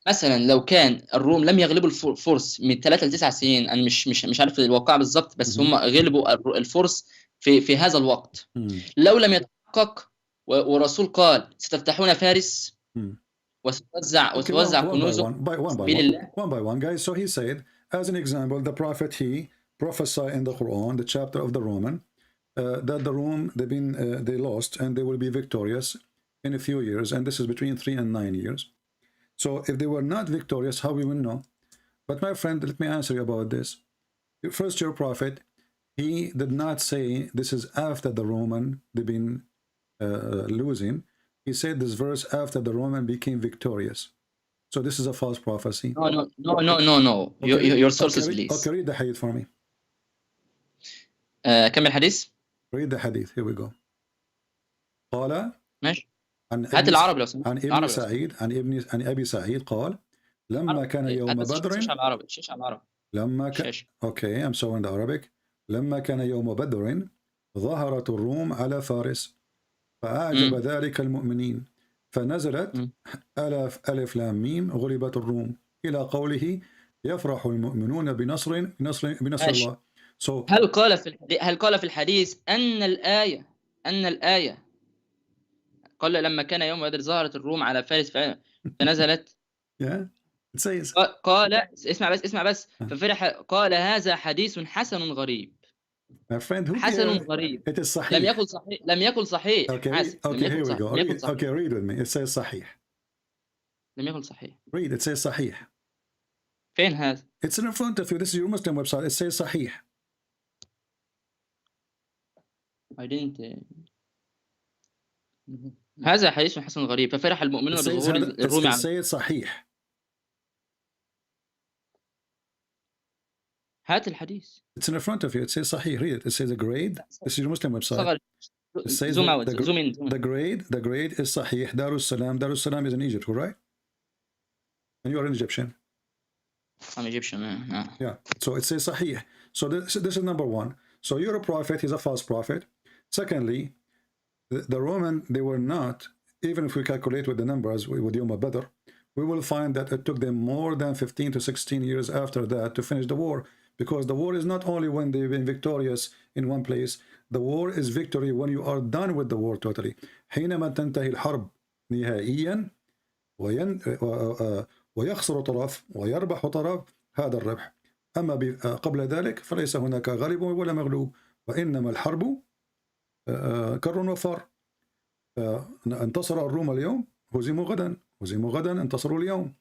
مثلا لو كان الروم لم يغلبوا الفرس من 3 ل 9 سنين، أنا مش عارف الواقع بالضبط، بس هم غلبوا الفرس في هذا الوقت. لو لم يتحقق ورسول قال ستفتحون فارس وتوزع كنوزه
one by one, guys. So he said, as an example, the prophet, he prophesied in the Quran, the chapter of the Roman, that the Rome they lost and they will be victorious in a few years, and this is between 3 and 9 years. So if they were not victorious, how we will know? But my friend, let me answer you about this. First, your prophet, he did not say this is after the Roman they've been losing. He said this verse after the Roman became victorious. So this is a false prophecy.
No. Okay. Your sources, please.
Okay, read the hadith for me.
كم الحديث؟
Read the hadith. Here we go. قال
ماشي. هات العربي لو سمحت.
عن ابن سعيد عن أبي سعيد قال لما كان يوم بدر.
شيش على العربي.
لما كان. Okay, I'm showing the Arabic. لما كان يوم بدر ظهرت الروم على فارس فأعجب ذلك المؤمنين فنزلت ألف لام ميم غلبت الروم إلى قوله يفرح المؤمنون بنصر الله. So
هل قال في الحديث أن الآية قال لما كان يوم بدر ظهرت الروم على فارس فنزلت قال اسمع بس ففرح قال هذا حديث حسن غريب. حسن غريب.
It is صحيح.
لم يكن صحيح.
Okay, here we go. Okay, read with me. It says صحيح.
لم يكن صحيح.
Read. It says صحيح.
فين هذا؟
It's in front of you. This is your Muslim website. It says صحيح.
I didn't. هذا حديث حسن غريب ففرح المؤمنون بظهور الروم.
It says صحيح.
هات الحديث.
It's in front of you. It says صحيح. Read it. It says a grade. This is your Muslim website. It says
zoom out. Zoom in.
The grade is صحيح. Darussalam is in Egypt, right? And you are an Egyptian.
I'm Egyptian.
Yeah. So it says صحيح. So this is number one. So you're a prophet. He's a false prophet. Secondly, the Roman, they were not, even if we calculate with the numbers with Yom Badr, we will find that it took them more than 15 to 16 years after that to finish the war. Because the war is not only when they've been victorious in one place, the war is victory when you are done with the war totally. حينما تنتهي الحرب نهائيا ويخسر طرف ويربح طرف هذا الربح. أما قبل ذلك فليس هناك غالب ولا مغلوب وإنما الحرب كر وفر. انتصر الروم اليوم هزموا غدا انتصروا اليوم.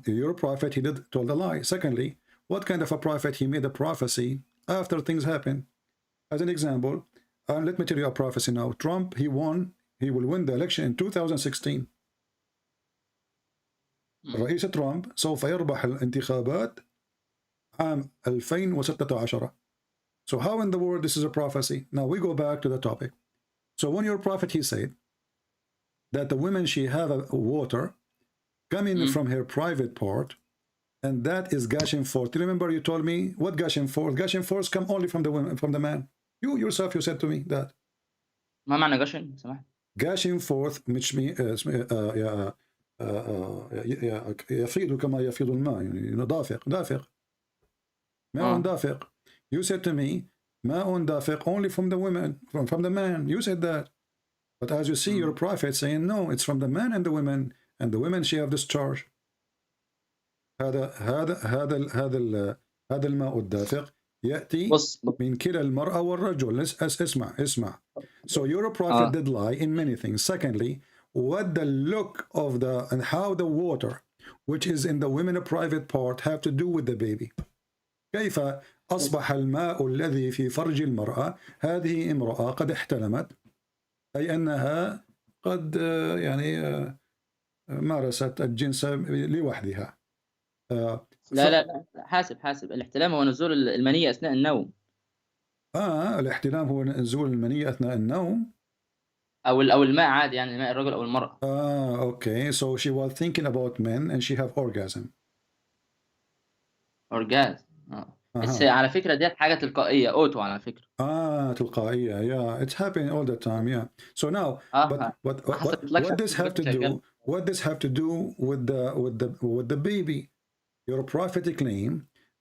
Your prophet, he told a lie. Secondly, what kind of a prophet? He made a prophecy after things happen. As an example, let me tell you a prophecy now. Trump, he will win the election in 2016. الرئيس ترامب سوف يربح الانتخابات عام 2016. So how in the world this is a prophecy? Now we go back to the topic. So when your prophet, he said that the women, she have a water coming from her private part, and that is gushing forth. Do you remember you told me what gushing forth? Gushing forth come only from the women, from the man. You yourself, you said to me that.
ما معنى gushing؟ سمحت.
Gushing forth which means يفيض كما يفيض الماء، يعني دافق ماء دافق. You said to me ماء دافق only from the women, from the man. You said that. But as you see, your prophet saying no, it's from the man and the women, and the women she have discharge. هذا الماء الدافق يأتي من كلا المرأة والرجل. اسمع. So your prophet did lie in many things. Secondly, what the look of the and how the water which is in the women private part have to do with the baby. كيف أصبح الماء الذي في فرج المرأة هذه امرأة قد احتلمت، أي أنها قد يعني مارست الجنس لوحدها.
لا حاسب الاحتلام هو نزول المنية أثناء النوم.
الاحتلام هو نزول المنية أثناء النوم
أو الماء عادي يعني ماء الرجل أو المرأة.
okay, so she was thinking about men and she have orgasm.
بس على فكرة ديت حاجة تلقائية أوتو على فكرة.
تلقائية. Yeah, it's happening all the time. Yeah. So now, what this have to do? What this have to do with the baby? Your prophetic claim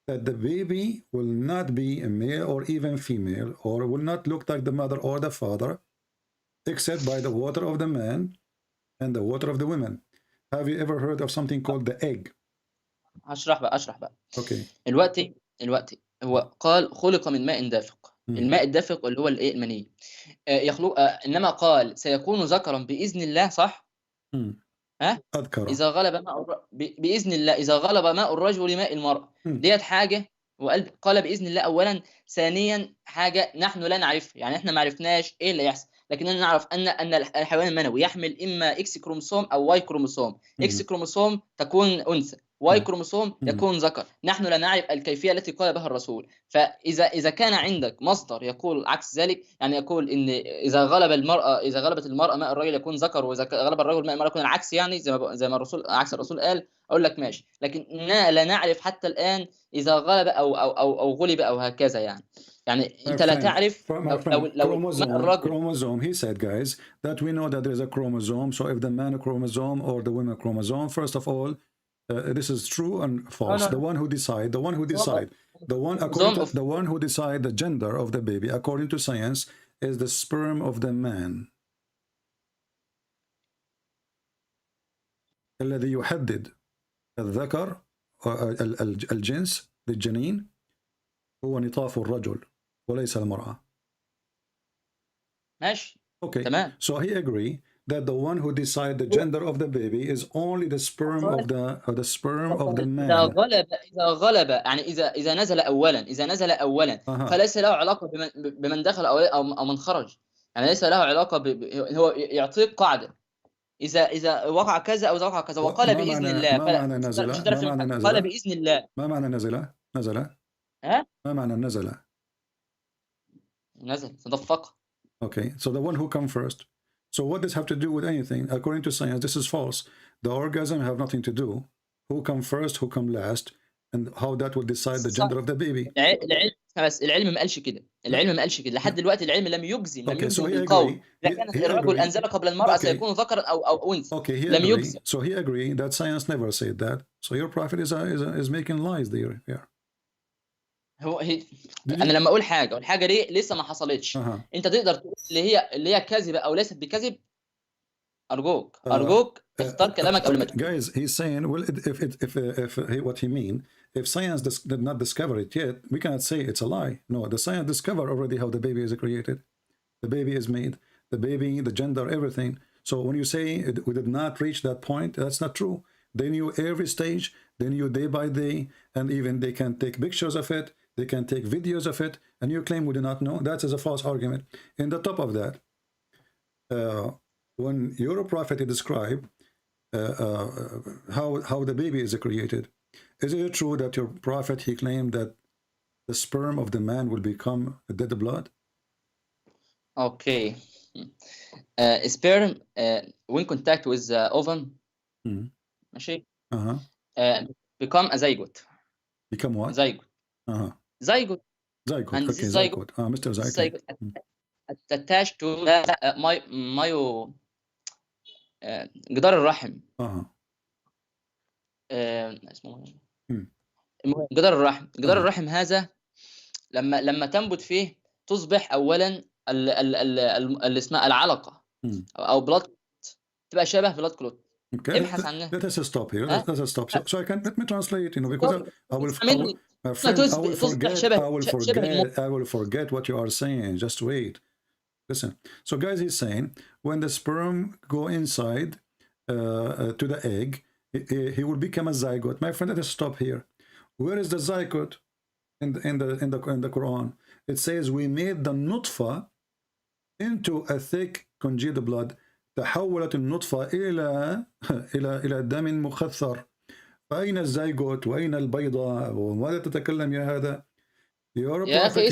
that the baby will not be a male or even female, or will not look like the mother or the father, except by the water of the man and the water of the women. Have you ever heard of something called the egg?
أشرح بقى.
Okay.
الوقت هو قال خلق من ماء دافق. الماء الدافق اللي هو الايه المني يخلق انما قال سيكون ذكرا باذن الله، صح؟
أذكر
اذا غلب ماء باذن الله، اذا غلب ماء الرجل ماء المرأة. ديت حاجه، وقال باذن الله اولا. ثانيا حاجه نحن لا نعرفها، يعني احنا ما عرفناش ايه اللي يحصل، لكننا نعرف ان الحيوان المنوي يحمل اما اكس كروموسوم او واي كروموسوم. اكس كروموسوم تكون انثى، واي كروموسوم يكون ذكر. نحن لا نعرف الكيفيه التي قال بها الرسول. فاذا كان عندك مصدر يقول عكس ذلك، يعني يقول ان اذا غلبت المراه ماء الرجل يكون ذكر، واذا غلب الرجل ماء المراه يكون العكس، يعني زي ما الرسول عكس الرسول قال، اقول لك ماشي. لكن لا نعرف حتى الان اذا غلب او غلب او هكذا. يعني انت لا تعرف لو
chromosome. He said, guys, that we know that there is a chromosome. So if the man chromosome or the women chromosome, first of all, this is true and false. The one who decide the one who decide the gender of the baby according to science is the sperm of the man. الذي يحدد الذكر الجنس للجنين هو نطاف الرجل وليس المرأة.
ماشي.
Okay.
تمام.
So he agree that the one who decide the gender of the baby is only the sperm of the man.
إذا غلب يعني إذا نزل أولا فليس له علاقة بمن دخل أو من خرج. يعني ليس له علاقة هو يعطيك قاعدة إذا وقع كذا أو إذا وقع كذا وقال بإذن الله.
ما معنى نزل؟
قال بإذن الله.
ما معنى نزل؟ ما معنى
نزل تدفق.
Okay, so the one who come first. So what does have to do with anything? According to science, this is false. The orgasm have nothing to do. Who come first, who come last, and how that will decide the gender of the baby.
العلم ما قالش كده. لحد دلوقتي العلم لم يجزم بالقول. لكن الرجل أنزل قبل المرأة سيكون ذكرا أو أنثى. لم يجزم.
So he agreed that science never said that. So your prophet is making lies there. Yeah.
انا لما اقول حاجه والحاجه دي لسه ما حصلتش، انت تقدر تقول اللي هي كاذبه او ليست بكذب؟ ارجوك اختار كلامك قبل ما تقول.
Guys, he's saying, well, if what he mean, if science did not discover it yet, we cannot say it's a lie. No, the science discovered already how the baby is created, the baby is made, the baby, the gender, everything. So when you say we did not reach that point, that's not true. They knew every stage, they knew day by day, and even they can take pictures of it. They can take videos of it, and you claim we do not know. That is a false argument. In the top of that, when your prophet described how the baby is created, is it true that your prophet, he claimed that the sperm of the man will become dead blood?
Okay. Sperm when contact with the ovum, ماشي. Become a zygote.
Become what?
Zygote. Zygote.
And okay, zygote. Mr. Zakir.
Attached to جدار الرحم. اسمه جدار الرحم هذا لما تنبت فيه تصبح اولا اللي اسمها العلقه او بلاد، تبقى شبه بلاد كلوت.
Okay, let us stop here. Let us stop. So let me translate, because I will forget what you are saying. Just wait. Listen. So guys, he's saying when the sperm go inside to the egg, he will become a zygote. My friend, let us stop here. Where is the zygote in the Quran? It says we made the nutfa into a thick congealed blood. تحولت النطفة إلى دم مخثر. فأين الزيجوت وأين البيضة وماذا تتكلم يا هذا؟
يا أخي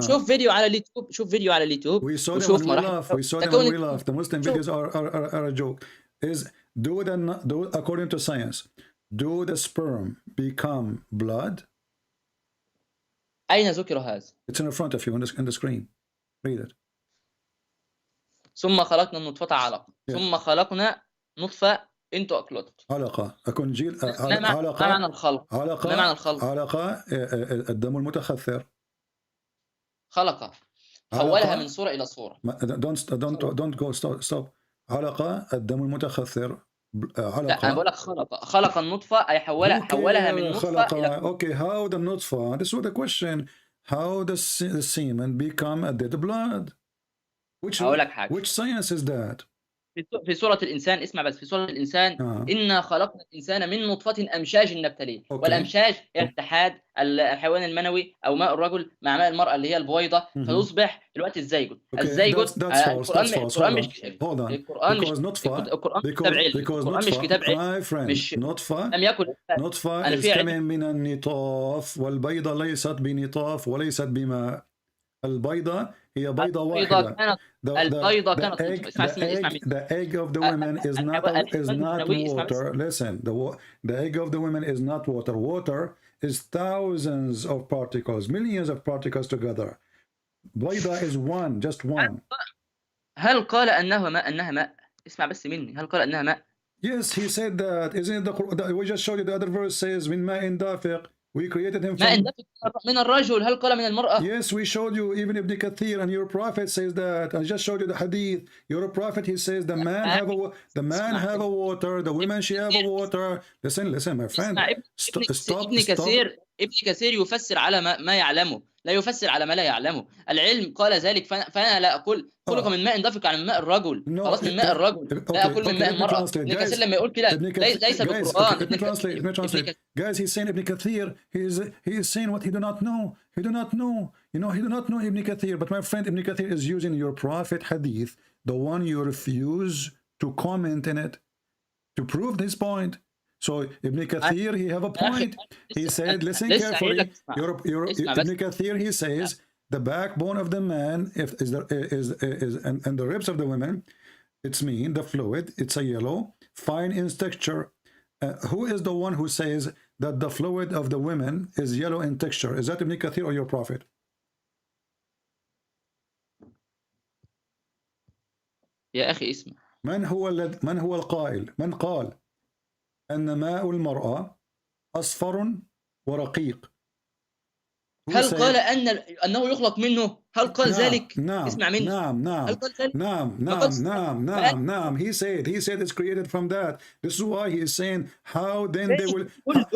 شوف فيديو على اليوتيوب، شوف فيديو على اليوتيوب
We saw them
وشوف
when we laugh. We saw them when we laugh. The Muslim videos are a joke. According to science, do the sperm become blood?
أين ذكر هذا؟
It's in front of you on the screen. Read it.
ثم خلقنا النطفة علقة ثم خلقنا نطفة into a clot.
علقة أكون جيل
ما معنى الخلق؟ ما معنى الخلق؟
علقة الدم المتخثر.
خلقة حولها من صورة إلى صورة.
Don't go stop. علقة الدم المتخثر. علقة.
لا أنا بقول لك خلق النطفة أي حولها من نطفة إلى.
Okay, how the نطفة? This was the question. How the semen become a dead blood? Which science is that?
في سورة الإنسان، اسمع بس، في سورة الإنسان إنا خلقنا الإنسان من نطفة أمشاج نبتليه. والأمشاج هي اتحاد الحيوان المنوي أو ماء الرجل مع ماء المرأة اللي هي البويضة فيصبح الوقت الزيجوت. الزيجوت القرآن مش كتاب علمي. مش
نطفة
لم يكن
نطفة is coming من النطاف والبيضة ليست بنطاف وليست بماء. البيضة هي بيضة واحدة.
البيضة كانت
the egg of the women is not water. Listen, the egg of the women is not water. Water is thousands of particles, millions of particles together. بيضة is one, just one.
هل قال أنها ماء؟ اسمع بس مني، هل قال أنها ماء؟
Yes, he said that. Isn't it the Quran? We just showed you the other verse says من ماء دافق. We created him
from من الرجل. هل قال من المرأة؟
Yes, we showed you even Ibn Kathir and your prophet says that. I just showed you the hadith. Your prophet, he says the man have a water, the women she have a water. Listen, my friend. Stop.
ابن كثير يفسر على ما يعلمه، لا يفسر على ما لا يعلمه. العلم قال ذلك، فأنا لا أقول خلق من ماء دافق عن ماء الرجل. خلاص من ماء الرجل، لا أقول من ماء المرأة. ابن كثير لما يقول كده ليس بالقرآن.
Guys, he's saying Ibn Kathir, he is saying what he do not know. He do not know. You know, he do not know Ibn Kathir. But my friend, Ibn Kathir is using your prophet hadith, the one you refuse to comment in it, to prove this point. So Ibn Kathir, he have a point. He said, listen carefully. Ibn Kathir, he says the backbone of the man and the ribs of the women, it's mean the fluid. It's a yellow, fine in texture. Who is the one who says that the fluid of the women is yellow in texture? Is that Ibn Kathir or your prophet?
يا أخي اسمع.
من هو القائل؟ من قال أن ماء المرأة أصفر ورقيق؟
هل قال أنه يخلق منه؟ هل قال ذلك؟
نعم.
اسمع مني.
نعم. He said it's created from that. This is why he is saying how then they will.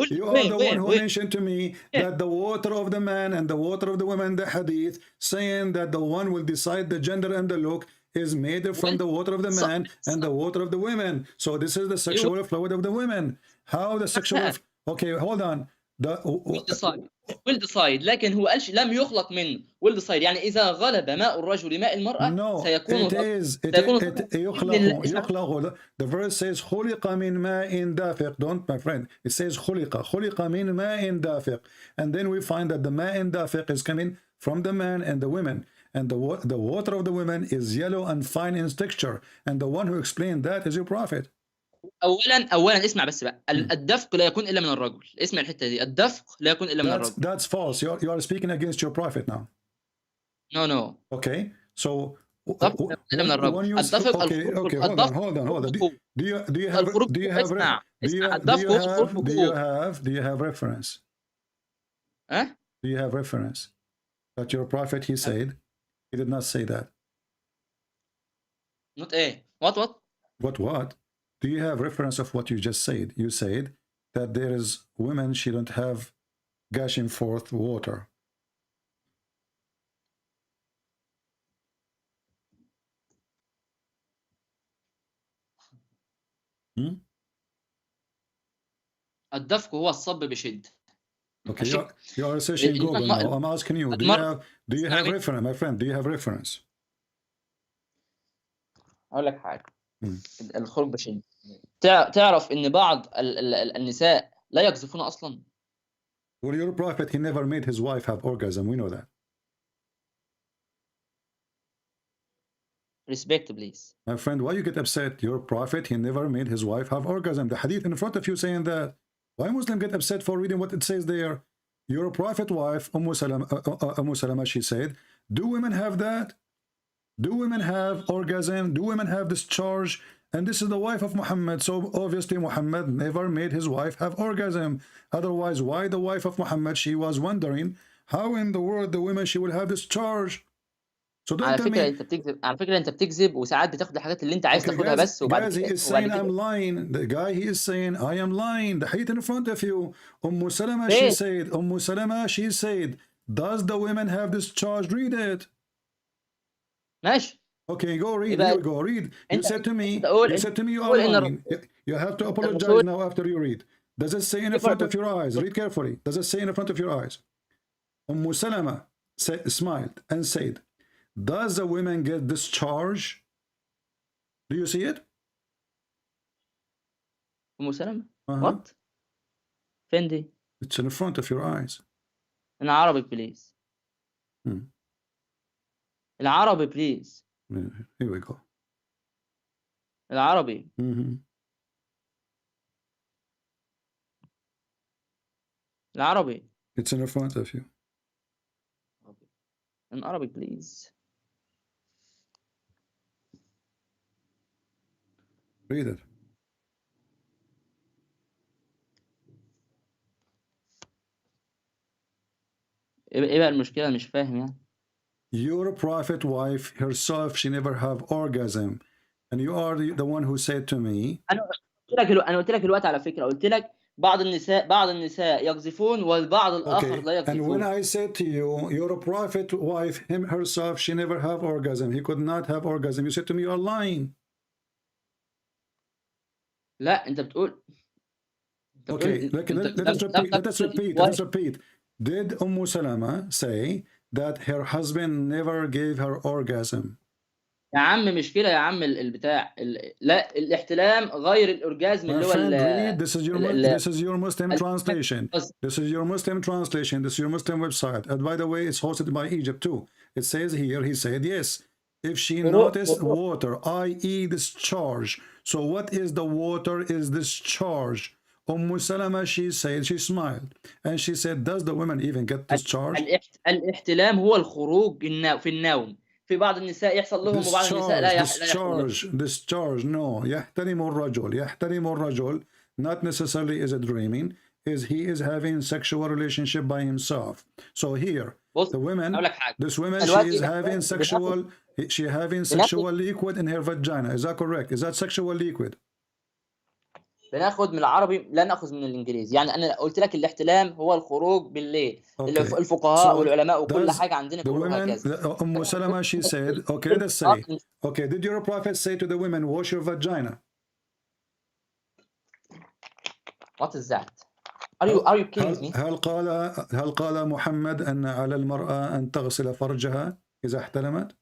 You are the one who mentioned to me that the water of the man and the water of the woman, the hadith, saying that the one will decide the gender and the look is made from the water of the man and the water of the women. So this is the sexual fluid of the women. How the sexual... Okay, hold on.
will decide. لكن هو قالش لم يخلق منه. will decide يعني إذا غلب ماء الرجل ماء المرأة سيكون
يخلق. The verse says خلق من ماء دافق. Don't, my friend. It says خلق من ماء دافق. And then we find that the ماء دافق is coming from the man and the women. And the water of the women is yellow and fine in texture. And the one who explained that is your prophet.
أولا اسمع بس بقى. الدفق لا يكون إلا من الرجل. اسمع الحتة دي. الدفق لا يكون إلا من الرجل.
That's false. You are speaking against your prophet now.
No.
Okay. So
الدفق إلا من الرجل. الدفق
hold on. Do you have reference? Do you have reference that your prophet he said? He did not say that.
Not a. What?
Do you have reference of what you just said? You said that there is women she don't have gushing forth water.
الدفق هو الصب بشد.
Okay, you are searching Google now. I'm asking you, do you have reference, my friend? Do you have reference?
اقول لك حاجه. الخروج بشيء. تعرف ان بعض النساء لا يقذفون اصلا.
Well, your prophet, he never made his wife have orgasm. We know that.
Respect, please.
My friend, why you get upset? Your prophet, he never made his wife have orgasm. The hadith in front of you saying that. Why Muslim get upset for reading what it says there? Your prophet wife, Umm Salama, she said, do women have that? Do women have orgasm? Do women have discharge? And this is the wife of Muhammad. So obviously Muhammad never made his wife have orgasm. Otherwise, why the wife of Muhammad? She was wondering how in the world the women she will have discharge. So don't tell me.
على فكرة انت بتكذب وساعات بتاخد الحاجات اللي انت عايز تاخدها بس وبعد
كده. Guys, he is saying I'm lying. The guy, he is saying I am lying. The hadith in front of you. Salama, she said. Salama, she said. Does the women have discharge? Read it.
ماشي.
Okay, go read. Here we go. Read. You said to me. You said to me you are lying. You have to apologize now after you read. Does it say in front of your eyes? Read carefully. Does it say in front of your eyes? Salama smiled and said, does the women get discharge? Do you see it?
Salama? What? Fendi?
It's in front of your eyes.
In Arabic, please. In Arabic, please.
Here we go.
In Arabic. In Arabic.
It's in front of you.
In Arabic, please.
Read it.
ايه بقى المشكلة؟ مش فاهم يعني.
Your prophet wife herself, she never have orgasm, and you are the one who said to me.
أنا قلت لك الوقت على فكرة، قلت لك بعض النساء يقذفون والبعض الآخر لا يقذفون.
And when I said to you, your prophet wife, him herself, she never have orgasm. He could not have orgasm. You said to me, you are lying.
لا أنت بتقول.
Okay, let us repeat. Did Salama say that her husband never gave her orgasm?
يا عم مش كده يا عم البتاع لا الاحتلام غير الأورجازم اللي هو
This is your Muslim translation. This is your Muslim translation. This is your Muslim website. And by the way, it's hosted by Egypt too. It says here, he said, yes, if she noticed water, i.e. discharge. So what is the water is discharge? Salama, she said, she smiled. And she said, does the women even get discharge?
الاحتلام هو الخروج في النوم. في بعض النساء يحصل لهم وبعض النساء لا يحصل.
Discharge, no. يحترم الرجل. Not necessarily is it dreaming. He is having sexual relationship by himself. So here, the women, this woman, she having sexual liquid in her vagina. Is that correct? Is that sexual liquid?
بناخد من العربي لا ناخذ من الانجليزي. يعني انا قلت لك الاحتلام هو الخروج بالليل. الفقهاء والعلماء وكل حاجه عندنا بيقولوا هكذا.
Salama, she said, okay, let's say, okay, did your prophet say to the women, wash your vagina?
What is that? Are you kidding me?
هل قال محمد أن على المرأة أن تغسل فرجها إذا احتلمت؟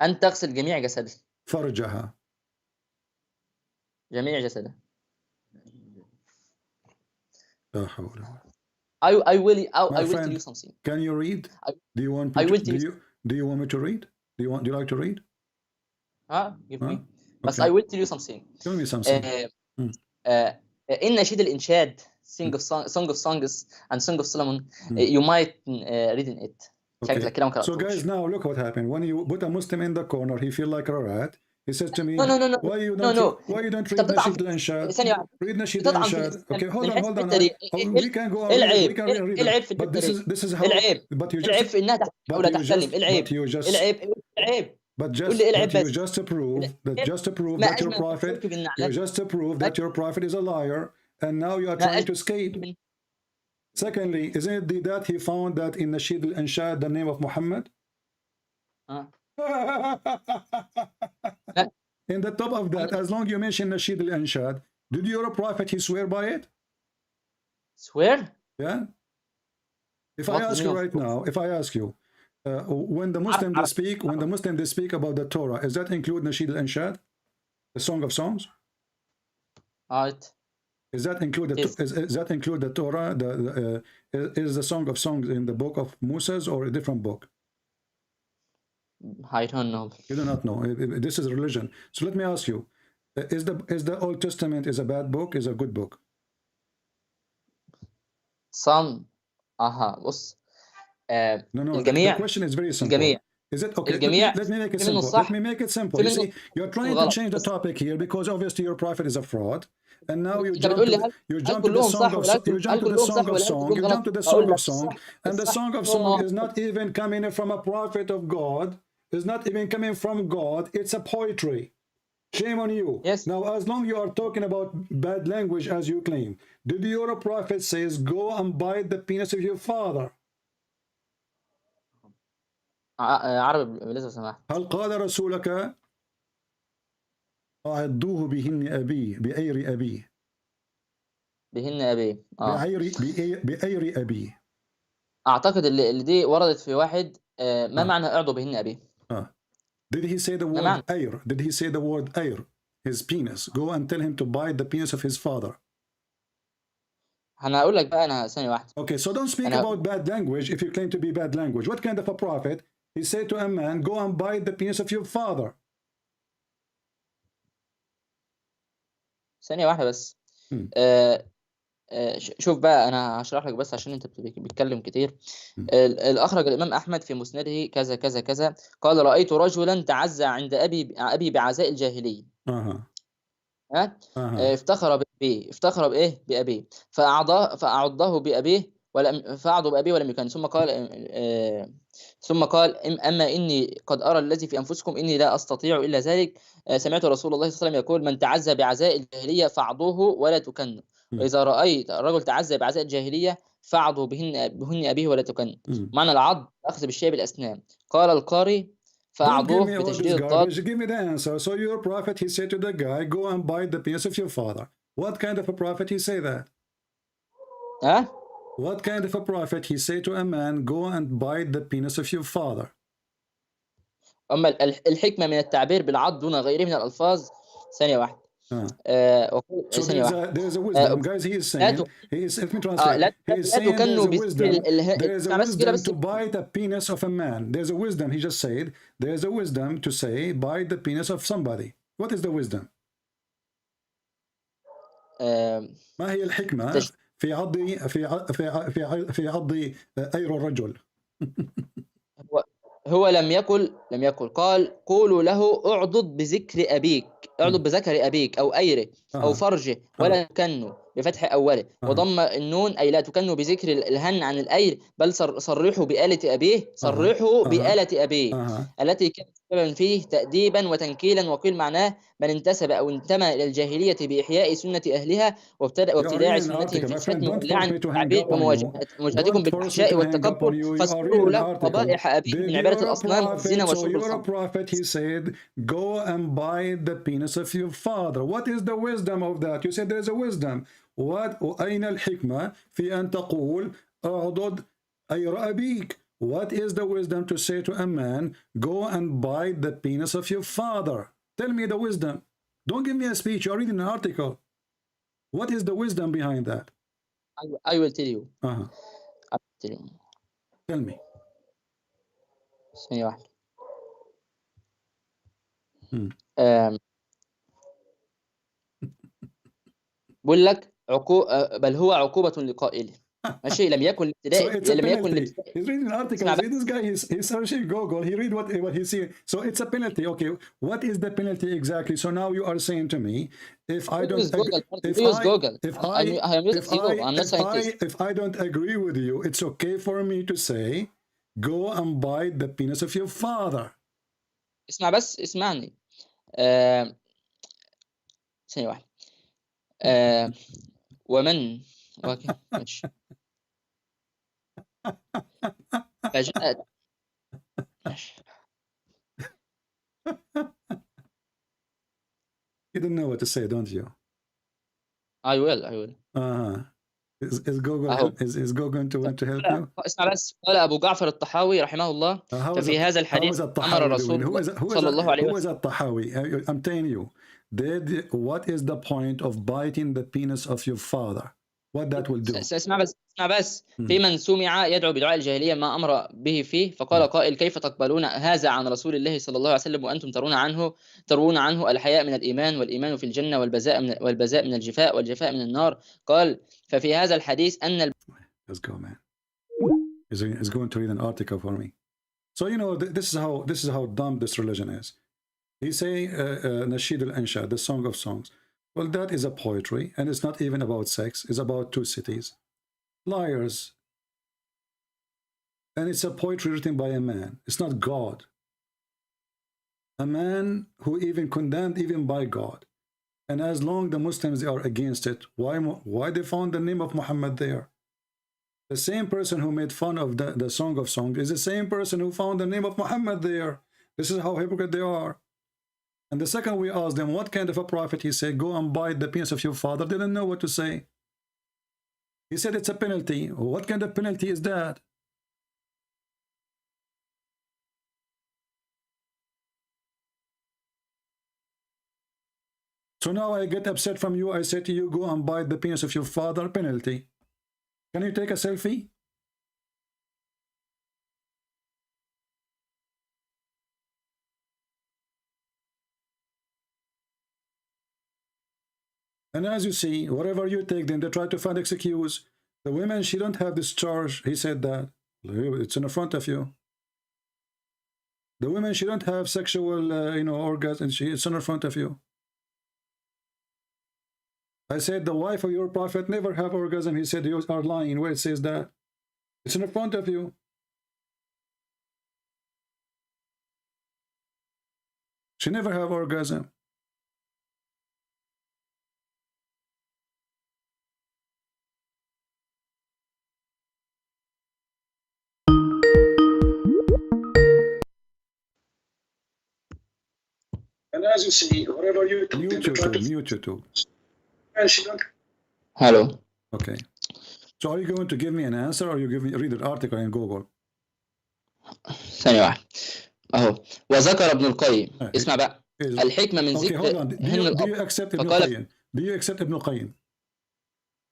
أن تغسل جميع جسدها.
فرجها.
جميع جسدها.
لا حول ولا قوة.
I will tell you something.
Can you read? Do you want me to read? Do you like to read?
Give me. But I will tell you something.
Tell me something.
In نشيد الإنشاد, Song of Songs and Song of Solomon, you might read in it.
Okay. So guys, now look what happened. When you put a Muslim in the corner, he feel like a rat. He says to me,
no.
Why you don't read Nashid al-Anshad? Read Nashid al-Anshad. Okay, hold on. We can go on. We can read it. But this is how. But you just. Just to prove that your prophet is a liar, and now you are trying to escape. Secondly, isn't it that he found that in Nashid al-Anshad the name of Muhammad? In the top of that, as long as you mention Nashid al-Anshad, did your prophet he swear by it?
Swear?
Yeah. If I ask you right now, when the Muslim they speak about the Torah, does that include Nasheed al-Anshad, the Song of Songs?
Right.
Is that include the is that include the Torah? Is the Song of Songs in the book of Moses or a different book?
I don't know.
You do not know. This is religion. So let me ask you: is the Old Testament is a bad book? Is a good book?
Some. بص.
No.
الجميع.
The question is very simple.
الجميع.
Is it okay?
الجميع.
Let me make it simple. Let me make it simple. You see, you're trying to change the topic here because obviously your prophet is a fraud, and now you jump to the Song of Song, and the Song of Song is not even coming from a prophet of God. It's not even coming from God. It's a poetry. Shame on you.
Yes.
Now, as long you are talking about bad language as you claim, did your prophet says go and bite the penis of your father?
عربي لازم سمحت.
هل قال رسولك أعضوه بهن أبيه بأير أبيه؟
بهن أبيه.
بأير أبيه.
أعتقد اللي دي وردت في واحد ما معنى أعضو بهن أبيه؟
Did he say the word air? Did he say the word air? His penis. Go and tell him to bite the penis of his father.
أنا هقول لك بقى أنا ثانية واحدة.
Okay, so don't speak about bad language if you claim to be bad language. What kind of a prophet? He said to a man, go and bite the penis of your father.
ثانية واحدة بس. شوف بقى أنا هشرح لك بس عشان أنت بتتكلم كتير. الأخرج الإمام أحمد في مسنده كذا كذا كذا قال رأيت رجلا تعزى عند أبي بعزاء الجاهلية. افتخر بإيه؟ بأبيه فأعضه بأبيه ولم يكن ثم قال أما إني قد أرى الذي في أنفسكم إني لا أستطيع إلا ذلك. سمعت رسول الله صلى الله عليه وسلم يقول من تعزى بعزاء الجاهلية فاعضوه ولا تكن. وإذا رأيت الرجل تعزى بعزاء الجاهلية فاعضه بهن أبيه ولا تكن. معنى العض أخذ بالشيء بالأسنان. قال القاري فاعضوه بتشديد الضاد.
Give me the answer. So your prophet, he said to the guy, go and bite the penis of your father. What kind of a prophet he say that? What kind of a prophet he say to a man, go and bite the penis of your father?
أما الحكمة من التعبير بالعض دون غيره من الألفاظ. ثانية واحدة.
So there's a wisdom, guys. He is saying, let me translate. He is saying there is a wisdom to bite the penis of a man. There's a wisdom. He just said there's a wisdom to say bite the penis of somebody. What is the wisdom? ما هي الحكمة في عض أير الرجل؟
هو لم يقل قال قولوا له اعضد بذكر أبيك، اعضد بذكر أبيك أو أيره أو فرجه ولا تكنوا بفتح أوله وضم النون أي لا تكنوا بذكر الهن عن الأير بل صرحوا بآلة أبيه بآلة أبيه التي كانت سببا فيه تأديبا وتنكيلا. وقيل معناه من انتسب أو انتمى إلى الجاهلية بإحياء سنة أهلها وابتداع سنتهم في الشتم واللعن والتعبير ومواجهتكم بالفحشاء والتكبر فاذكروا له قبائح أبيه من عبادة الأصنام والزنا وشرب الخمر.
He said, go and bite the penis of your father. What is the wisdom of that? You said there is a wisdom. أين الحكمة في أن تقول أعضد أير أبيك? What is the wisdom to say to a man, go and bite the penis of your father? Tell me the wisdom. Don't give me a speech. You're reading an article. What is the wisdom behind that?
I will tell you.
I will tell you. Tell me.
ثانية واحدة. بقول لك بل هو عقوبة لقائله. ماشي لم يكن الابتداء لم يكن الابتداء.
He's reading an article. This guy he's searching Google. He read what he's seeing. So it's a penalty. Okay, what is the penalty exactly? So now you are saying to me, if I don't if I don't agree with you, it's okay for me to say, go and bite the penis of your father.
اسمع بس اسمعني. ثانية واحدة. ومن ماشي فجاءت
You don't know what to say, don't you?
I will.
Is Google is Google going to help you?
اسمع بس، قال أبو جعفر الطحاوي رحمه الله ففي هذا الحديث أمر رسول الله صلى الله عليه وسلم.
Who is الطحاوي? I'm telling you, what is the point of biting the penis of your father? What that will do?
اسمع بس في من سمع يدعو بدعاء الجاهلية ما أمر به فيه، فقال قائل كيف تقبلون هذا عن رسول الله صلى الله عليه وسلم وأنتم ترون عنه الحياء من الإيمان والإيمان في الجنة والبذاء من الجفاء والجفاء من النار. قال ففي هذا الحديث أن
Let's go, man. He's going to read an article for me. So you know this is how dumb this religion is. He say Nasheed al-Ansha, the Song of Songs. Well, that is a poetry, and it's not even about sex. It's about two cities. Liars. And it's a poetry written by a man. It's not God. A man who even condemned even by God. And as long the Muslims are against it, why they found the name of Muhammad there? The same person who made fun of the Song of Songs is the same person who found the name of Muhammad there. This is how hypocrite they are. And the second we asked them, what kind of a prophet? He said, go and bite the penis of your father. They didn't know what to say. He said it's a penalty. What kind of penalty is that? So now I get upset from you. I say to you, go and bite the penis of your father. Penalty. Can you take a selfie? And as you see, wherever you take them, they try to find excuse. The women, she don't have this charge. He said that. It's in front of you. The women, she don't have sexual, orgasm. It's in front of you. I said the wife of your prophet never have orgasm. He said you are lying. Where it says that? It's in front of you. She never have orgasm. And as you see, wherever you mute YouTube.
Hello.
Okay. So are you going to give me an answer, or are you read the article in Google?
ثانية واحدة. أهو وذكر ابن القيم. اسمع بقى. الحكمة من ذكر.
Okay, hold on. Do you accept Ibn al-Qayyim? Do you accept Ibn al-Qayyim?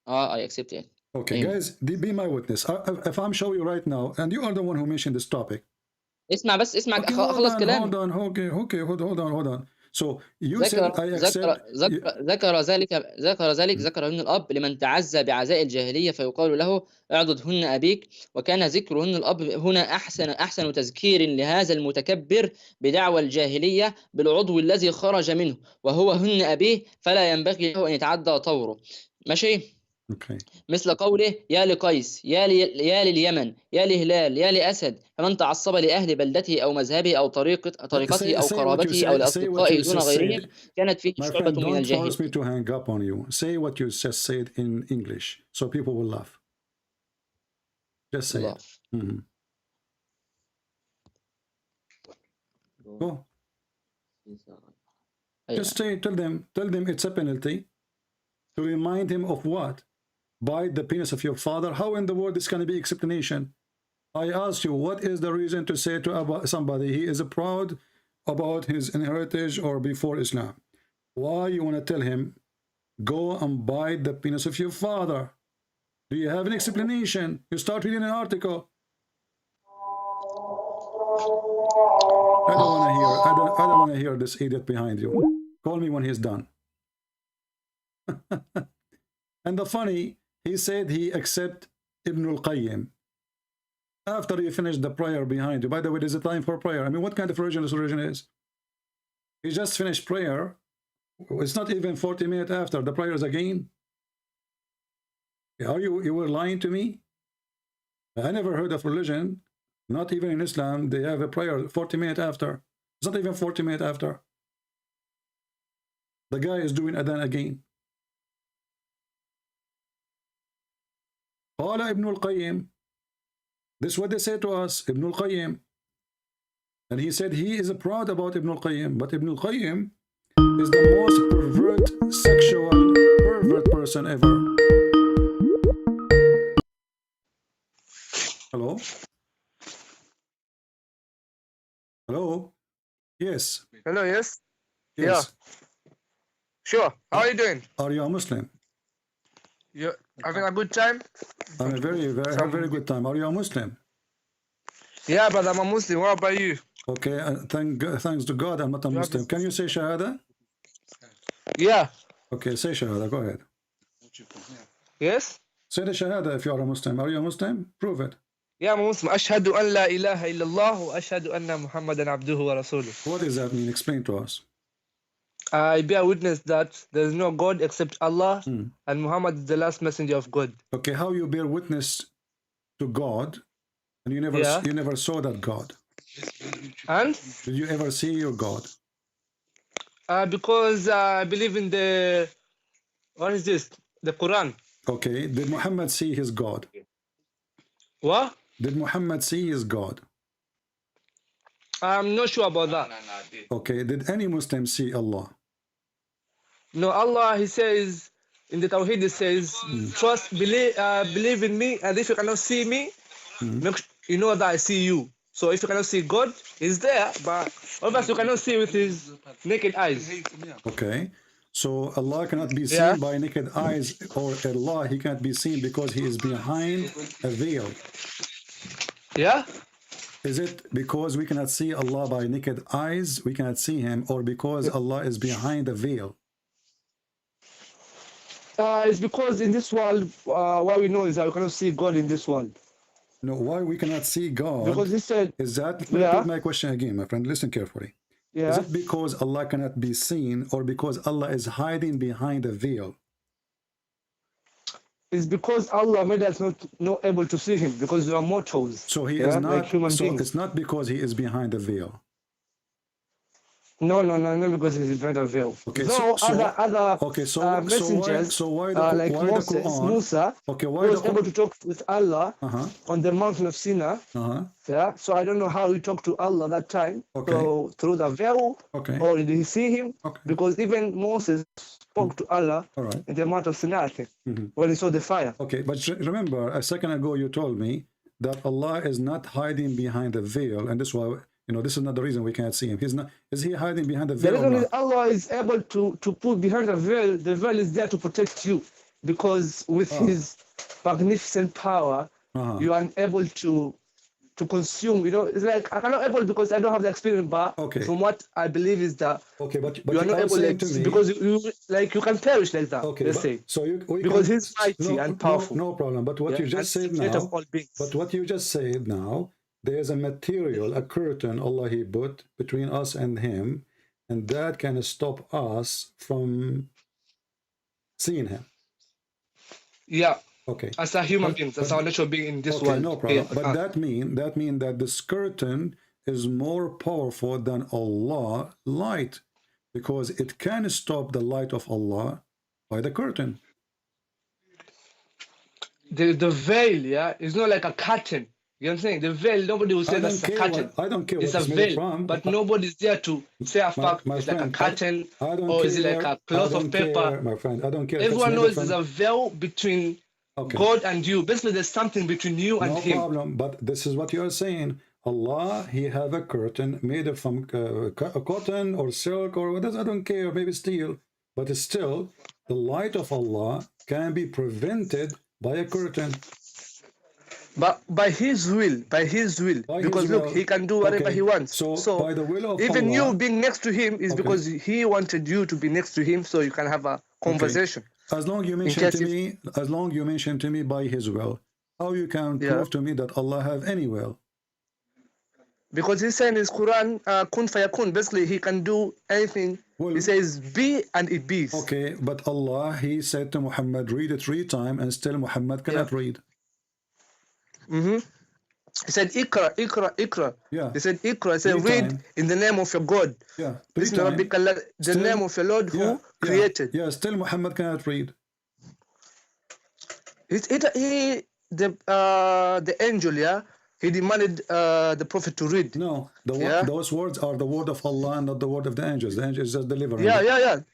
I accept it.
Okay, guys, be my witness. If I'm showing you right now, and you are the one who mentioned this topic.
اسمع بس اسمع خلص كلامي.
Hold on. So you said I accept.
ذكر ذكرهن الأب لمن تعزى بعزاء الجاهلية فيقال له اعضدهن أبيك، وكان ذكرهن الأب هنا أحسن تذكير لهذا المتكبر بدعوى الجاهلية بالعضو الذي خرج منه وهو هن أبيه، فلا ينبغي له أن يتعدى طوره. ماشي؟
Okay.
مثل قوله يا لقيس يا لليمن يا لهلال يا لأسد، فمن تعصب لأهل بلدته أو مذهبه أو طريقته أو قرابته أو لأصدقائه دون غيرهم كانت فيه شعبة من الجاهلية.
Don't force me to hang up on you. Say what you just said in English so people will laugh. Just say it. Mm-hmm. Go. Just tell them it's a penalty to remind him of what? Bite the penis of your father. How in the world is going to be explanation? I asked you, what is the reason to say to somebody he is proud about his heritage or before Islam? Why you want to tell him, go and bite the penis of your father? Do you have an explanation? You start reading an article. I don't want to hear this idiot behind you. Call me when he's done. And the funny, he said he accept Ibn al-Qayyim after you finish the prayer behind you. By the way, there's a time for prayer. I mean, what kind of religion this religion is? He just finished prayer. It's not even 40 minutes after the prayers again. Are you were lying to me? I never heard of religion, not even in Islam, they have a prayer 40 minutes after. It's not even 40 minutes after. The guy is doing adhan again. Qala Ibn al-Qayyim. This is what they say to us, Ibn al-Qayyim. And he said he is proud about Ibn al-Qayyim, but Ibn al-Qayyim is the most pervert person ever. Hello? Hello? Yes.
Hello, yes?
Yes.
Yeah. Sure. How are you doing?
Are you a Muslim?
You having a good time?
I'm a very good time. Are you a Muslim?
Yeah, but I'm a Muslim. What about you?
Okay, thanks to God, I'm not a Muslim. Can you say Shahada?
Yeah.
Okay, say Shahada. Go ahead.
Yes?
Say the Shahada if you are a Muslim. Are you a Muslim? Prove it.
Yeah, I'm a Muslim. أشهد أن لا إله إلا الله وأشهد أن محمدا عبده ورسوله.
What does that mean? Explain to us.
I bear witness that there is no God except Allah, and Muhammad is the last messenger of God.
Okay, how you bear witness to God, and you never saw that God?
And
did you ever see your God?
Because I believe in the what is this? The Quran.
Okay, did Muhammad see his God?
What?
Did Muhammad see his God?
I'm not sure about that.
Okay, did any Muslim see Allah?
No, Allah, he says in the Tawheed, he says, trust, believe in me, and if you cannot see me, you know that I see you. So if you cannot see God, he's there, but obviously you cannot see with his naked eyes.
Okay, so Allah cannot be seen by naked eyes, or Allah, he cannot be seen because he is behind a veil.
Yeah?
Is it because we cannot see Allah by naked eyes, we cannot see him, or because Allah is behind a veil?
It's because in this world, what we know is that we cannot see God in this world.
No, why we cannot see God?
Because he said,
is that, let me repeat my question again, my friend, listen carefully.
Yeah.
Is it because Allah cannot be seen, or because Allah is hiding behind a veil?
It's because Allah made us not able to see him, because we are mortals.
So he is not,
like human
so
beings.
it's not because he is behind a veil.
No, not because he's behind a veil.
Okay,
no, other messengers,
why
like
why
Moses,
the Quran,
Musa,
okay, why
was
the
able to talk with Allah on the mountain of Sinai. Yeah, so I don't know how he talked to Allah that time.
Okay.
So through the veil,
okay,
or did he see him?
Okay.
Because even Moses spoke to Allah in the mountain of Sinai, I think, when he saw the fire.
Okay, but remember, a second ago you told me that Allah is not hiding behind a veil, and this is why, you know, this is not the reason we can't see him. He's not. Is he hiding behind the veil?
The reason is Allah is able to put behind the veil is there to protect you, because with his magnificent power, you are unable to consume. You know, it's like I'm not able because I don't have the experience, but from what I believe is that
but
you are not able, like, because you can perish like that.
Okay,
let's say.
So
because he's mighty and powerful.
No problem. But what you just said now. But what you just said now. There's a material, a curtain Allah he put between us and him, and that can stop us from seeing him.
Yeah.
Okay.
As a human being, as our natural being in this world.
No problem. But that mean that this curtain is more powerful than Allah light, because it can stop the light of Allah by the curtain.
The veil, is not like a curtain. You know what I'm saying? The veil, nobody will say that's a curtain.
I don't care.
It's a veil, but nobody's there to say a fact. It's like a curtain, or is it like a cloth of paper?
My friend, I don't care.
Everyone knows there's a veil between God and you. Basically, there's something between you and him.
No problem. But this is what you are saying. Allah, he have a curtain made from cotton or silk or whatever. I don't care. Maybe steel. But still, the light of Allah can be prevented by a curtain.
But by his will, because look, he can do whatever he wants. So
by the will of
even
Allah,
you being next to him is because he wanted you to be next to him, so you can have a conversation.
As long you mention to me, by his will, how you can prove to me that Allah have any will?
Because he said in his Quran, kun fayakun. Basically, he can do anything. Well, he says be and it be.
Okay, but Allah, he said to Muhammad, read it 3 times, and still Muhammad cannot read.
He said, Ikra.
Yeah.
He said, Ikra. He said, read in the name of your God.
Yeah.
The name of your Lord who created.
Yeah, still Muhammad cannot read.
The angel, he demanded the prophet to read.
No,
Yeah.
those words are the word of Allah and not the word of the angels. The angels just deliver.
Yeah,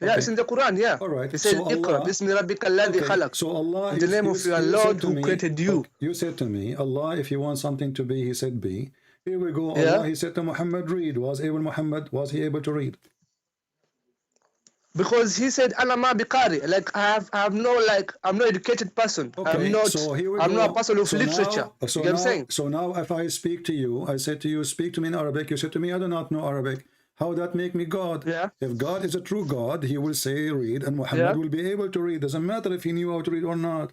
Okay.
it's in the Quran. Yeah.
All right.
It says,
So
"Iqra,
Allah,
bismi rabbika alladhi khalaq."
So Allah,
in the name of your
you
Lord
said to
who
me,
created you.
okay, you said to me, Allah, if you want something to be, He said be. Here we go.
Yeah.
Allah, He said to Muhammad, read. Was he able to read?
Because he said, "Ana ma biqari." Like I'm no educated person.
Okay,
I'm not a person of literature. You get what I'm saying?
So now, if I speak to you, I said to you, speak to me in Arabic. You said to me, I do not know Arabic. How that make me God?
Yeah.
If God is a true God, He will say read, and Muhammad will be able to read. Doesn't matter if he knew how to read or not.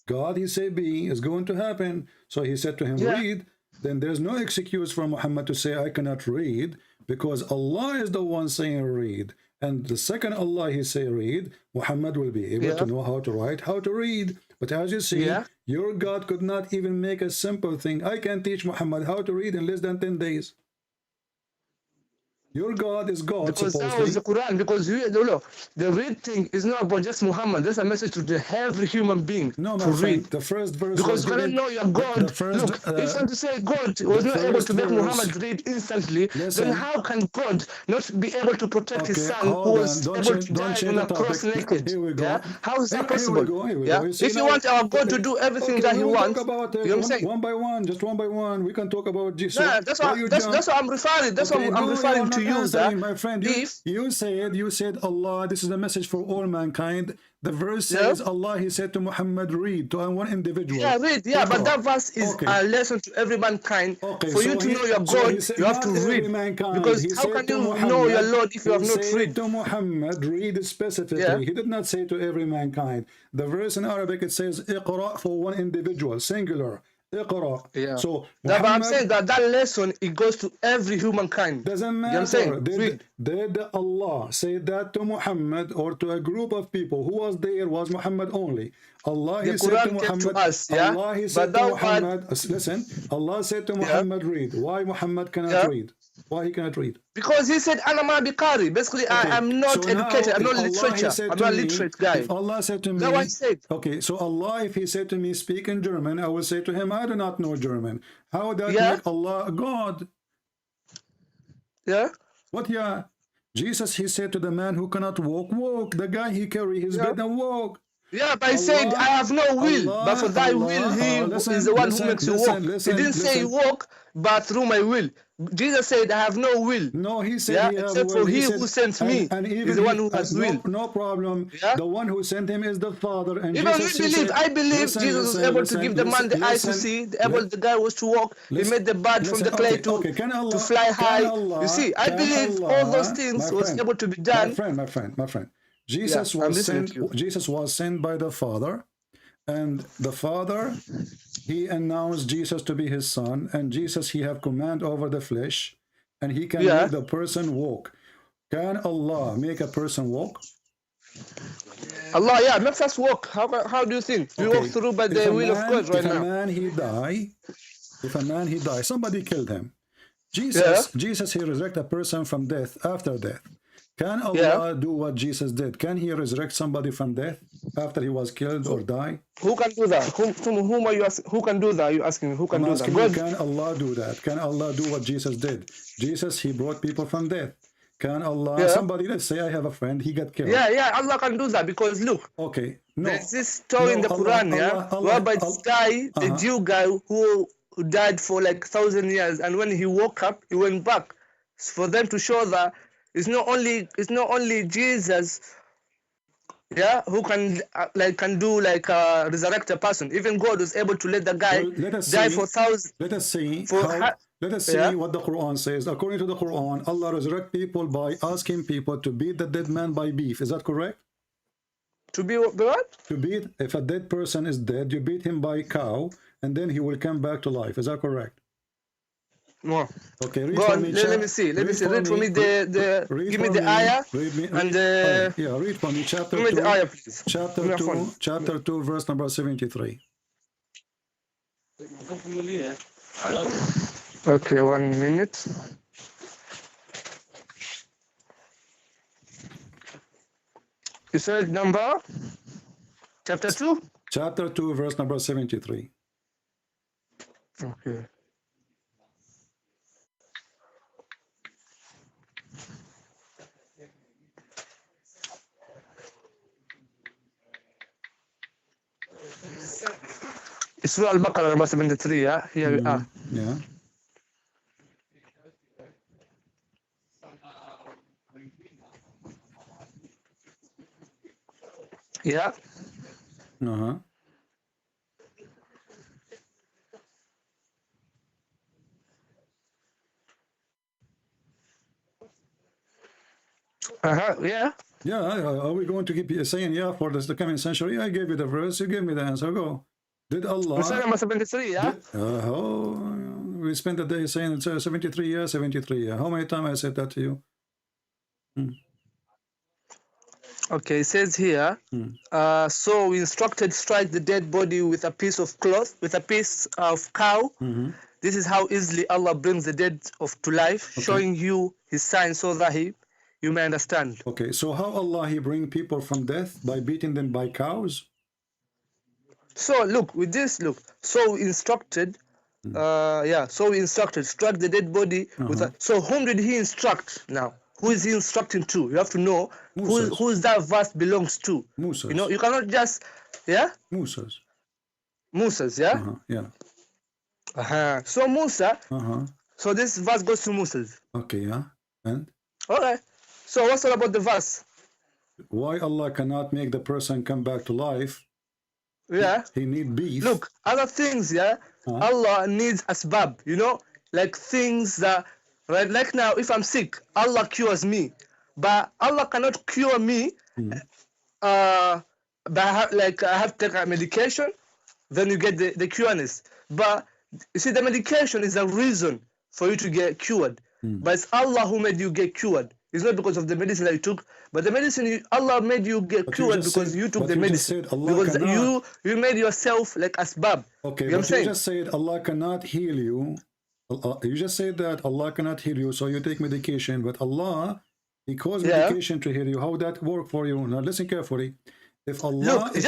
God, He say be, is going to happen. So He said to him, read. Then there's no excuse for Muhammad to say I cannot read, because Allah is the one saying read. And the second Allah He say read, Muhammad will be able to know how to write, how to read. But as you see, your God could not even make a simple thing. I can teach Muhammad how to read in less than 10 days. Your God is God,
because
supposedly.
that was the Quran. Because the read thing is not about just Muhammad. That's a message to every human being
to
read.
The first verse.
Because you cannot know your God. If you want to say God was not able to make Muhammad read instantly, then how can God not be able to protect His son who was able to die on a cross naked?
Here we go.
How is that possible?
Here we go.
If you want our God to do everything that He wants,
talk about it,
you know what I'm saying?
One by one, just one by one. We can talk about Jesus.
Yeah, that's what I'm referring. That's what I'm referring to you,
my friend. You said Allah, this is a message for all mankind. The verse says Allah, He said to Muhammad, read to one individual.
Yeah, read. Yeah, but that verse is a lesson to every mankind. For you to know your God, you have to read. Because how can you know your Lord if you have not read?
To Muhammad, read specifically. He did not say to every mankind. The verse in Arabic, it says Iqra for one individual, singular.
Yeah.
So
but I'm saying that lesson, it goes to every humankind.
Doesn't matter. You know what I'm saying? Did Allah say that to Muhammad or to a group of people? Who was there? Was Muhammad only? Allah, He said to Muhammad. Allah, He said to Muhammad. Listen, Allah said to Muhammad, read. Why Muhammad cannot read? Why he cannot read?
Because he said, "Ana ma biqari." Basically, I'm not educated. I'm not literature. I'm not a literate guy.
If Allah said to me,
that's what I said.
Okay, so Allah, if He said to me, speak in German, I will say to him, I do not know German. How would that make Allah God?
Yeah.
What? Yeah. Jesus, He said to the man who cannot walk. The guy, he carry his bed and walk.
Yeah, but He said, I have no will, but for Thy will, He is the one who makes you walk. He didn't say walk, but through my will. Jesus said, I have no will.
No, He said,
except for He who sent me is the one who has will.
No problem. The one who sent Him is the Father. And
even I believe Jesus was able to give the man the eyes to see, the guy was to walk. He made the bird from the clay to fly high. You see, I believe all those things was able to be done.
My friend. Jesus was sent by the Father, and the Father, He announced Jesus to be His Son, and Jesus, He have command over the flesh, and He can make the person walk. Can Allah make a person walk?
Allah, makes us walk. How do you think? We walk through by the will of God right now.
If a man he die, somebody killed him. Jesus, He resurrect a person from death after death. Can Allah do what Jesus did? Can He resurrect somebody from death after he was killed or die?
Who can do that? Whom are you asking? Who can do that? Are you asking me? Who can do that?
God. Can Allah do that? Can Allah do what Jesus did? Jesus, He brought people from death. Can Allah, somebody, let's say I have a friend, he got killed.
Allah can do that because look.
Okay.
There's this story in the Quran, whereby this guy, the Jew guy who died for like 1,000 years, and when he woke up, he went back. For them to show that it's not only Jesus, who can resurrect a person. Even God was able to let the guy die for thousands.
Let us see what the Quran says. According to the Quran, Allah resurrect people by asking people to beat the dead man by beef. Is that correct?
To be what?
To beat, if a dead person is dead, you beat him by cow, and then he will come back to life. Is that correct?
No.
Okay, read
go
for
on,
me.
Let me see. Read for me give me the ayah.
Read for me chapter 2.
Give me the ayah, please.
Chapter 2, verse number 73.
Okay, 1 minute. You said number? Chapter 2?
Chapter 2, verse number 73.
Okay. It's Surah Al-Baqarah number 73, yeah? Here we are.
Yeah.
Yeah.
Uh-huh.
Yeah.
Yeah, are we going to keep saying yeah for this the coming century? I gave you the verse, you gave me the answer. Go. Did Allah?
Surah number 73, yeah?
We spent the day saying it's 73 years, 73 years. How many times I said that to you?
Okay, it says here, so we instructed strike the dead body with a piece of cloth, with a piece of cow. This is how easily Allah brings the dead to life, showing you his sign so that you may understand.
Okay, so how Allah he bring people from death? By beating them by cows?
So look, with this, look, so we instructed, so we instructed, struck the dead body with a, so whom did he instruct now? Who is he instructing to? You have to know who that verse belongs to.
Musas.
You know, you cannot just, yeah?
Musas.
Musas, yeah?
Yeah.
So Musa, so this verse goes to Musas.
Okay, yeah. And?
Okay. So what's all about the verse?
Why Allah cannot make the person come back to life?
Yeah.
He need beef.
Look, other things, yeah? Allah needs asbab, you know? Like things that, right, like now, if I'm sick, Allah cures me. But Allah cannot cure me by, like, I have to take a medication, then you get the cureness. But, you see, the medication is a reason for you to get cured. But it's Allah who made you get cured. It's not because of the medicine that you took, but the medicine Allah made you get cured because you took the medicine. Because you made yourself like asbab.
Okay,
you know
but you just said Allah cannot heal you. You just said that Allah cannot heal you, so you take medication. But Allah, He caused medication to heal you. How would that work for you? Now listen carefully. If Allah,
you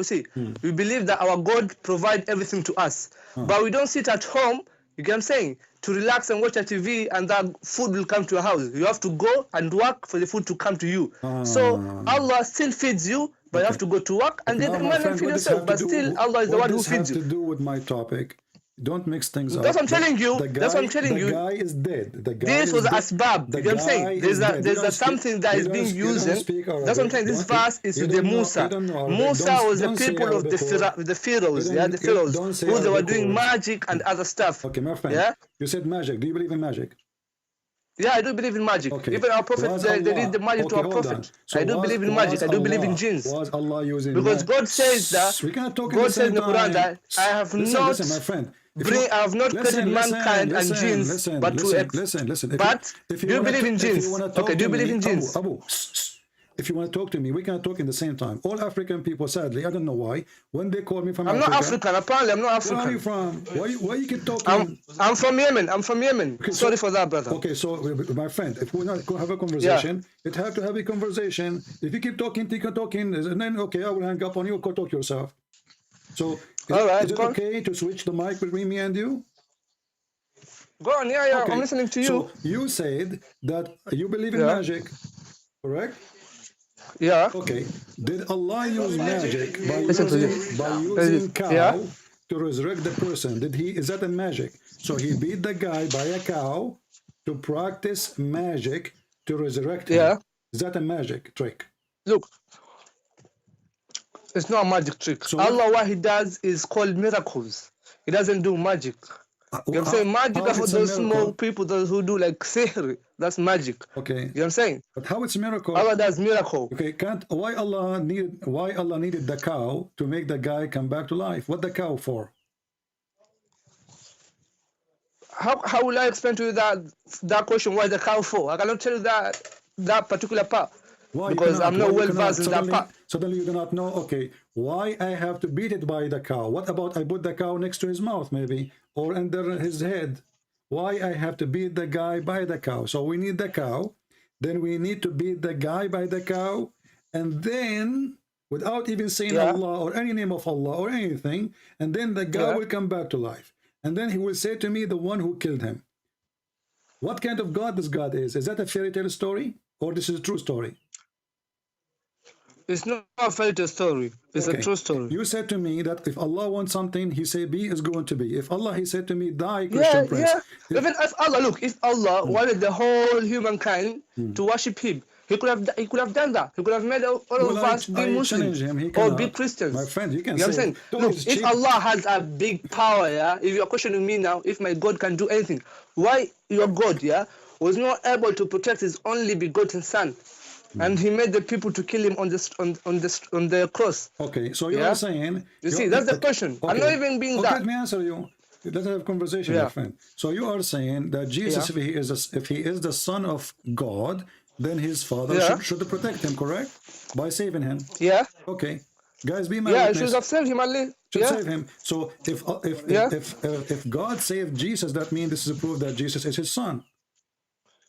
see, we believe that our God provide everything to us, but we don't sit at home. You get what I'm saying? To relax and watch a TV and that food will come to your house. You have to go and work for the food to come to you. So Allah still feeds you, but you have to go to work and then feed yourself. But still, Allah is the one who feeds you.
What does this have to do with my topic? Don't mix things up.
That's what I'm telling you.
That's what I'm telling you. The guy is dead.
This was asbab. You know what I'm saying? There's something that is being used. That's what I'm saying. This verse is with the Musa. Musa was the people of the pharaohs. Yeah, the pharaohs who they were doing magic and other stuff.
Okay, my friend.
Yeah.
You said magic. Do you believe in magic?
Yeah, I do believe in magic. Okay. Even our prophets, they did the magic to our prophet. So I do believe in magic. I do believe in jinns.
Was Allah using
because God says that.
We cannot talk
God says in the Quran that I have
listen, my friend.
I have not created mankind and jinns, but to
listen.
But do you believe in jinns? Okay, do you believe in jinns?
Abu, if you want to talk to me, we cannot talk in the same time. All African people, sadly, I don't know why, when they call me from
I'm
Africa...
not African, apparently I'm not African.
Where are you from? Why you keep talking?
I'm from Yemen, Okay, sorry for that, brother.
Okay, so, my friend, if we're not going to have a conversation, it have to have a conversation. If you keep talking, and then, okay, I will hang up on you, go talk yourself. So, is it okay to switch the mic between me and you?
Go on, yeah, okay. I'm listening to you.
So, you said that you believe in magic, correct?
Yeah.
Okay. Did Allah use magic by using cow to resurrect the person? Is that a magic? So he beat the guy by a cow to practice magic to resurrect him.
Yeah.
Is that a magic trick?
Look, it's not a magic trick. So Allah, what he does is called miracles. He doesn't do magic. You know what I'm saying? Magic are for those small people, those who do like sihr. That's magic.
Okay.
You know what I'm saying?
But how it's a miracle?
Allah does miracle.
Okay, why Allah needed the cow to make the guy come back to life? What the cow for?
How will I explain to you that question? Why the cow for? I cannot tell you that particular part.
Why?
Because I'm not well versed in that part.
Suddenly you do not know, okay, why I have to beat it by the cow? What about I put the cow next to his mouth maybe, or under his head? Why I have to beat the guy by the cow? So we need the cow, then we need to beat the guy by the cow, and then, without even saying Allah or any name of Allah or anything, and then the guy will come back to life. And then he will say to me, the one who killed him. What kind of God this God is? Is that a fairy tale story? Or this is a true story?
It's not a fairy tale story. It's a true story.
You said to me that if Allah wants something, He say be is going to be. If Allah, He said to me, die, Christian Prince.
Yeah. Even if Allah, look, if Allah wanted the whole humankind to worship Him, He could have done that. He could have made all of us be Muslims or be Christians.
My friend, you can
know what I'm saying? Look, if Allah has a big power, if you're questioning me now, if my God can do anything, why your God, was not able to protect His only begotten Son? And He made the people to kill Him on the cross.
Okay, so you are saying...
You see, that's the question. I'm not even being that.
Let me answer you. Let's have a conversation, my friend. So you are saying that Jesus, if he is the Son of God, then His Father should protect Him, correct? By saving Him.
Yeah.
Okay. Guys, be my witness.
Should have saved Him, Ali.
Save Him. So if God saved Jesus, that means this is a proof that Jesus is His Son.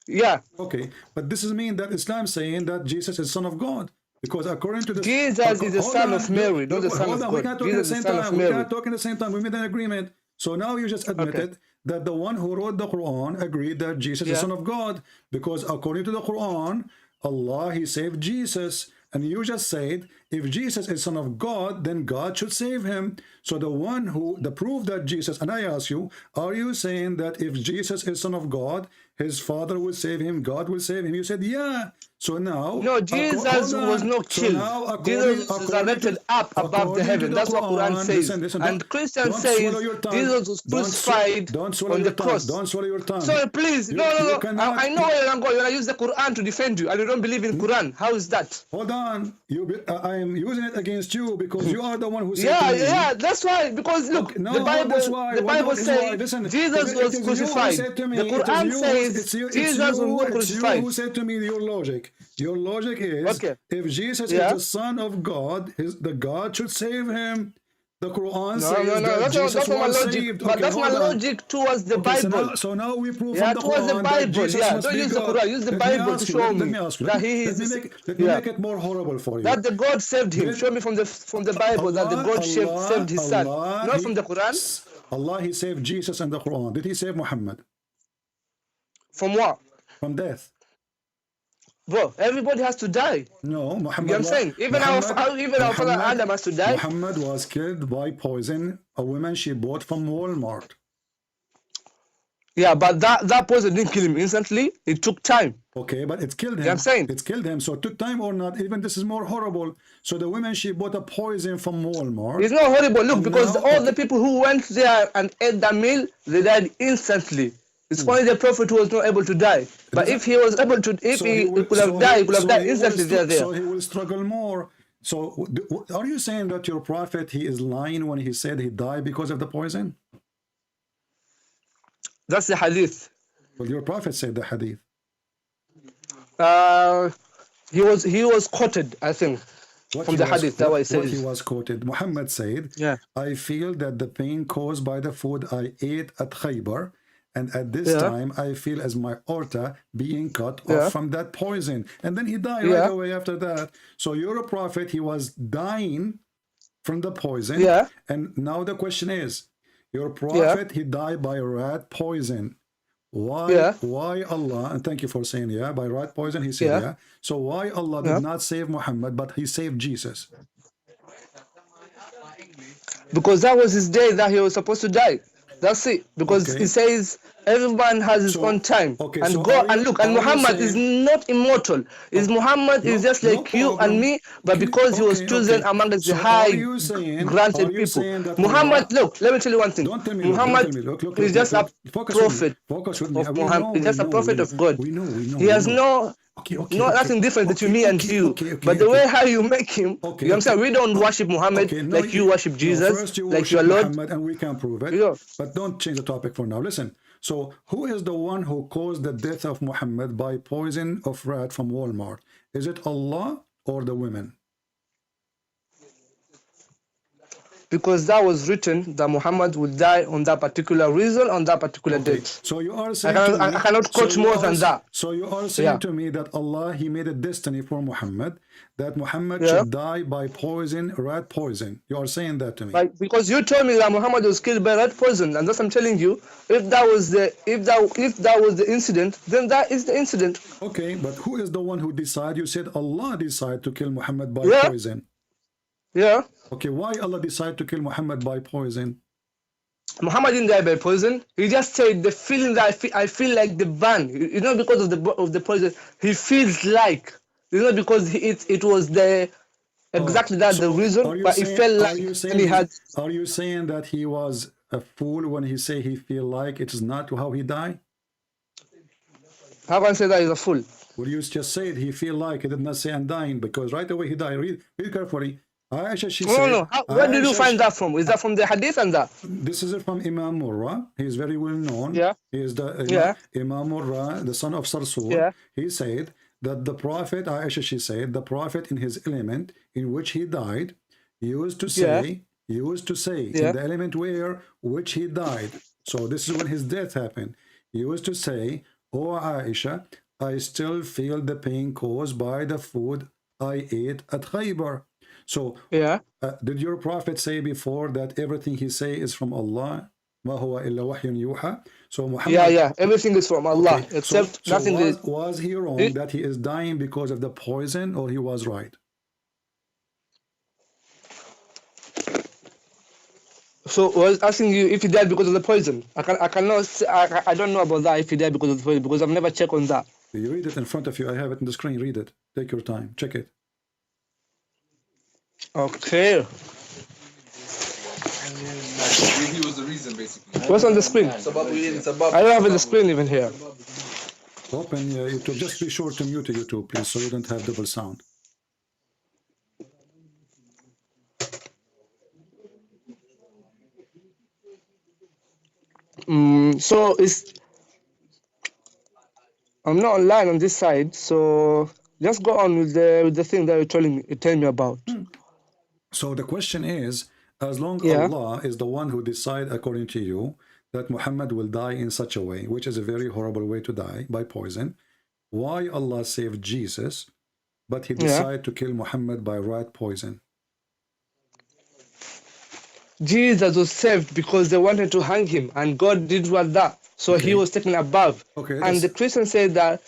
Yeah.
Okay, but this is mean that Islam saying that Jesus is Son of God, because according to the
Jesus is the Son of Mary, not the Son of God.
We can't talk at the same time. We can't talk at the same time. We made an agreement. So now you just admitted that the one who wrote the Quran agreed that Jesus is Son of God, because according to the Quran, Allah, He saved Jesus. And you just said, if Jesus is Son of God, then God should save Him. So the proof that Jesus, and I ask you, are you saying that if Jesus is Son of God, His Father will save Him, God will save Him? You said, yeah. So now...
No, Jesus was not killed. So Jesus was resurrected up above the heaven. That's what Quran says. Listen, and Christians say Jesus was crucified on the cross.
Don't swallow your tongue.
Sorry, please. No. I know where you're going. You're going to use the Quran to defend you, and you don't believe in Quran. How is that?
Hold on. I am using it against you because you are the one who said
Yeah, that's why. Because look, the Bible says Jesus was crucified. The Quran says Jesus was not crucified.
Who said to me your logic? Your logic is if Jesus is the Son of God, the God should save Him. The Quran says that Jesus was saved.
But that's my logic towards the Bible.
So now we prove from the
towards
Quran
the Bible. Don't use the Quran. Use the Bible to show me that He is.
Let me make it more horrible for you.
That the God saved Him. Show me from the Bible that the God saved His Son, not from the Quran.
Allah, He saved Jesus in the Quran. Did He save Muhammad?
From what?
From death.
Bro, everybody has to die.
No, Muhammad.
You know what I'm saying? Even our father Adam has to die.
Muhammad was killed by poison. A woman she bought from Walmart.
Yeah, but that poison didn't kill him instantly. It took time.
Okay, but it's killed him.
You know what I'm saying?
It's killed him. So it took time or not, even this is more horrible. So the woman, she bought a poison from Walmart.
It's not horrible. Look, because all the people who went there and ate that meal, they died instantly. It's only the Prophet who was not able to die. But if he was able to, if he could have died, he could have died instantly there.
So he will struggle more. So are you saying that your Prophet, he is lying when he said he died because of the poison?
That's the hadith.
Well, your Prophet said the hadith.
He was quoted, I think, from the hadith. That's what he says.
He was quoted. Muhammad said, I feel that the pain caused by the food I ate at Khaybar, and at this time, I feel as my aorta being cut off from that poison. And then he died right away after that. So you're a prophet. He was dying from the poison. And now the question is, your prophet, he died by rat poison. Why? Why Allah? And thank you for saying by rat poison. He said So why Allah did not save Muhammad, but He saved Jesus?
Because that was his day that he was supposed to die. That's it. Because it says everyone has his own time. And God and look, and Muhammad is not immortal. Muhammad is just like you and me, but because he was chosen among the high granted people. Muhammad, look, let me tell you one thing. Muhammad is just a prophet of Muhammad. He's just a prophet of God. He has nothing different between me and you. But the way how you make him, you know what I'm saying? We don't worship Muhammad like you worship Jesus, like your Lord.
Muhammad, and we can prove it. But don't change the topic for now. Listen. So who is the one who caused the death of Muhammad by poison of rat from Walmart? Is it Allah or the women?
because that was written that Muhammad would die on that particular reason on that particular date.
So you are saying
I cannot quote more than that.
So you are saying to me that Allah, He made a destiny for Muhammad, that Muhammad should die by poison, rat poison. You are saying that to me.
Like, because you told me that Muhammad was killed by rat poison, and thus I'm telling you, if that was the incident, then that is the incident.
Okay, but who is the one who decided? You said Allah decided to kill Muhammad by poison.
Yeah.
Okay, why Allah decided to kill Muhammad by poison?
Muhammad didn't die by poison. He just said the feeling that I feel like the burn. You know, because of the poison, he feels like. You know, because it was the exactly that the reason, but he felt like he had.
Are you saying that he was a fool when he say he feel like it is not how he died?
How can I say that he's a fool?
Well, you just said he feel like, he did not say I'm dying, because right away he died. Read carefully. Aisha, she said,
no. Where did you find that from? Is that from the hadith and that?
This is from Imam Murrah. He is very well known.
Yeah.
He is the Imam Murrah, the son of Sarsul.
Yeah.
He said that the Prophet, Aisha, she said, the Prophet in his element in which he died, used to say in the element which he died. So this is when his death happened. He used to say, "Oh Aisha, I still feel the pain caused by the food I ate at Khaybar." So did your Prophet say before that everything he say is from Allah? ما هو إلا وحي يوحى. So Muhammad,
everything is from Allah, except nothing is.
Was he wrong that he is dying because of the poison, or he was right?
So I was asking you if he died because of the poison. I cannot say, I don't know about that, if he died because of the poison, because I've never checked on that.
You read it in front of you. I have it on the screen. Read it. Take your time. Check it.
Okay.
He was the reason, basically.
What's on the screen? I don't have the screen even here.
Open YouTube. Just be sure to mute YouTube, please, so you don't have double sound.
So I'm not online on this side, so just go on with the thing that you're telling me about.
So the question is, as long as Allah is the one who decide according to you that Muhammad will die in such a way, which is a very horrible way to die, by poison, why Allah saved Jesus, but he decided to kill Muhammad by rat poison?
Jesus was saved because they wanted to hang him, and God did what that. So he was taken above. And the Christians say that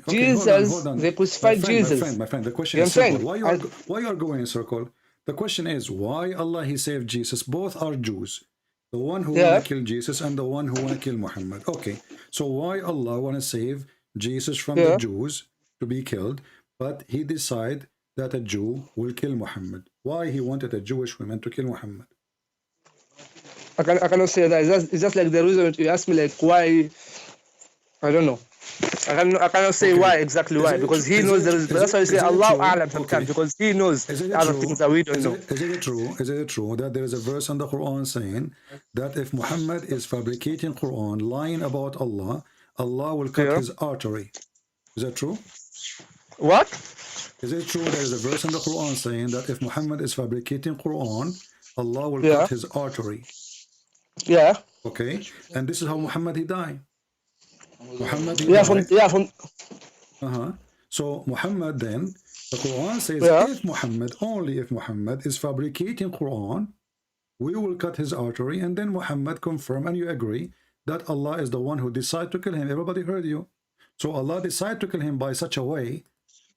Jesus, hold on. They crucified Jesus.
My friend, the question is simple. Why you are going in circle? The question is, why Allah he saved Jesus? Both are Jews. The one who want to kill Jesus and the one who want to kill Muhammad. Okay, so why Allah want to save Jesus from the Jews to be killed, but he decide that a Jew will kill Muhammad? Why he wanted a Jewish woman to kill Muhammad?
I cannot say that. It's just like the reason you ask me, like, why. I don't know. I cannot say why exactly why, because he knows there is. That's why I say Allah A'lam sometimes, because he knows other things that we don't know.
Is it true that there is a verse in the Quran saying that if Muhammad is fabricating Quran, lying about Allah, Allah will cut his artery? Is that true?
What?
Is it true there is a verse in the Quran saying that if Muhammad is fabricating Quran, Allah will cut his artery?
Yeah.
Okay. And this is how Muhammad he died. Muhammad he
died.
So Muhammad then, the Quran says only if Muhammad is fabricating Quran, we will cut his artery, and then Muhammad confirm, and you agree that Allah is the one who decided to kill him. Everybody heard you. So Allah decided to kill him by such a way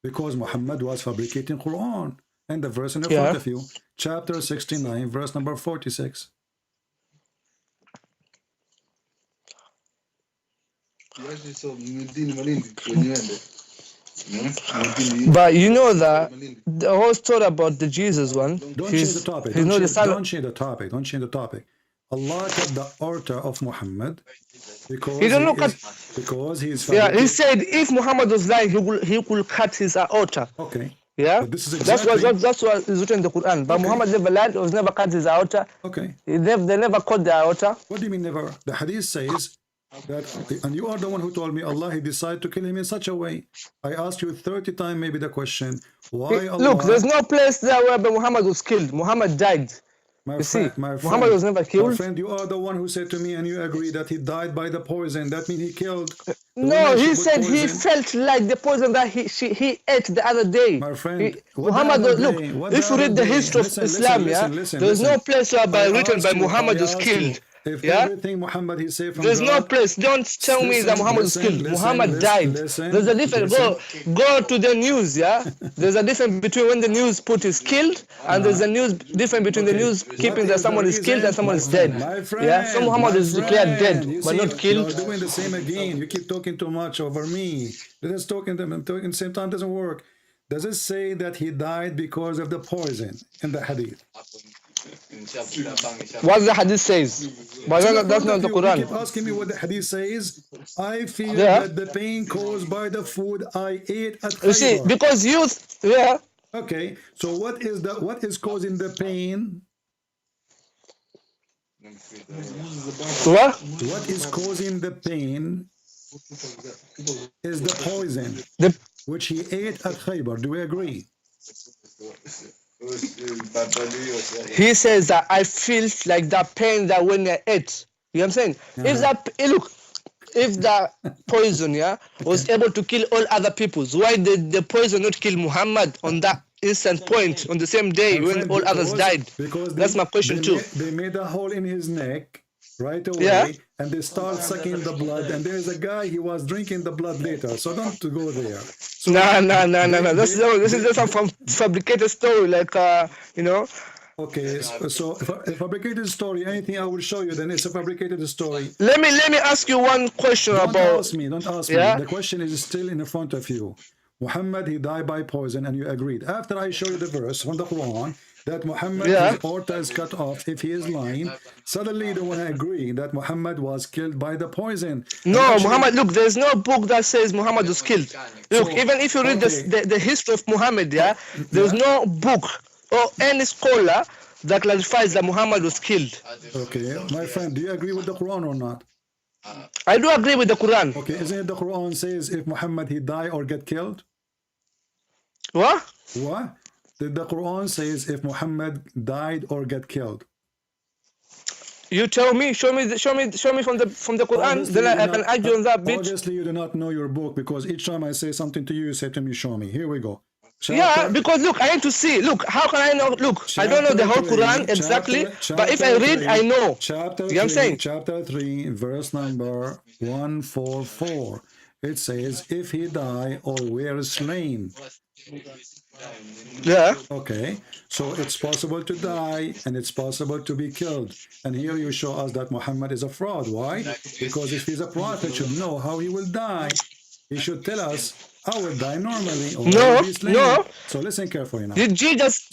because Muhammad was fabricating Quran. And the verse in front of you, chapter 69, verse number 46.
But you know that the whole story about the Jesus one.
Don't change the topic. Don't change the topic. Don't change the topic. Allah cut the aorta of Muhammad because he is.
Yeah, he said if Muhammad was lying, he will cut his aorta.
Okay.
Yeah,
but this is exactly,
that's what is written in the Quran. But Muhammad never lied, was never cut his aorta.
Okay.
They never cut the aorta.
What do you mean never? The hadith says that, and you are the one who told me Allah he decided to kill him in such a way. I asked you 30 times maybe the question, why Allah?
Look, there's no place there where Muhammad was killed. Muhammad died. You see,
my
Muhammad was never killed.
My friend, you are the one who said to me, and you agree that he died by the poison. That means he killed.
No, he said he felt like the poison that he ate the other day.
My friend,
Muhammad, look, if you read the history of Islam, there's no place where written by Muhammad was killed.
If everything Muhammad he said from
there's
God,
no place. Don't tell me that Muhammad was killed. Muhammad died. There's a difference. Go to the news. There's a difference between when the news put is killed, and there's a difference between the news keeping that someone is killed and someone is dead. So Muhammad is declared dead, but not killed.
You're doing the same again. You keep talking too much over me. Let us talk in the same time. Doesn't work. Does it say that he died because of the poison in the hadith?
What the hadith says, but that's not the Quran.
You keep asking me what the hadith says. I feel that the pain caused by the food I ate at Khaybar.
You see, because you,
Okay, so what is causing the pain? What is causing the pain is the poison which he ate at Khaybar. Do we agree?
He says that I feel like that pain that when I ate. You know what I'm saying? If the poison was able to kill all other peoples, why did the poison not kill Muhammad on that instant point on the same day when all others died? That's my question too.
They made a hole in his neck right away, and they start sucking the blood, and there's a guy, he was drinking the blood later, so don't go there. So
no. This is just a fabricated story, like,
Okay, so a fabricated story, anything I will show you, then it's a fabricated story.
Let me ask you one question
Don't
about...
ask me. The question is still in front of you. Muhammad, he died by poison, and you agreed. After I show you the verse from the Quran, that Muhammad, his aorta is cut off if he is lying, suddenly you don't want to agree that Muhammad was killed by the poison.
No, Muhammad, look, there's no book that says Muhammad was killed. Look, even if you read the history of Muhammad, there's no book or any scholar that clarifies that Muhammad was killed.
Okay, my friend, do you agree with the Quran or not?
I do agree with the Quran.
Okay, isn't it the Quran says if Muhammad he die or get killed?
What?
What? The Quran says if Muhammad died or get killed.
You tell me, show me from the Quran,
Obviously,
then I can argue on that bit.
Obviously, you do not know your book, because each time I say something to you, you say to me, show me. Here we go.
Because look, I need to see. Look, how can I know? Look, I don't know the whole Quran exactly, but if I read, I know.
Chapter 3,
you know what I'm saying?
Chapter 3, verse number 144. It says, if he die or were slain. Okay, so it's possible to die and it's possible to be killed. And here you show us that Muhammad is a fraud. Why? Because if he's a prophet, he should know how he will die. He should tell us, I will die normally. Or
No.
So listen carefully now.
Did Jesus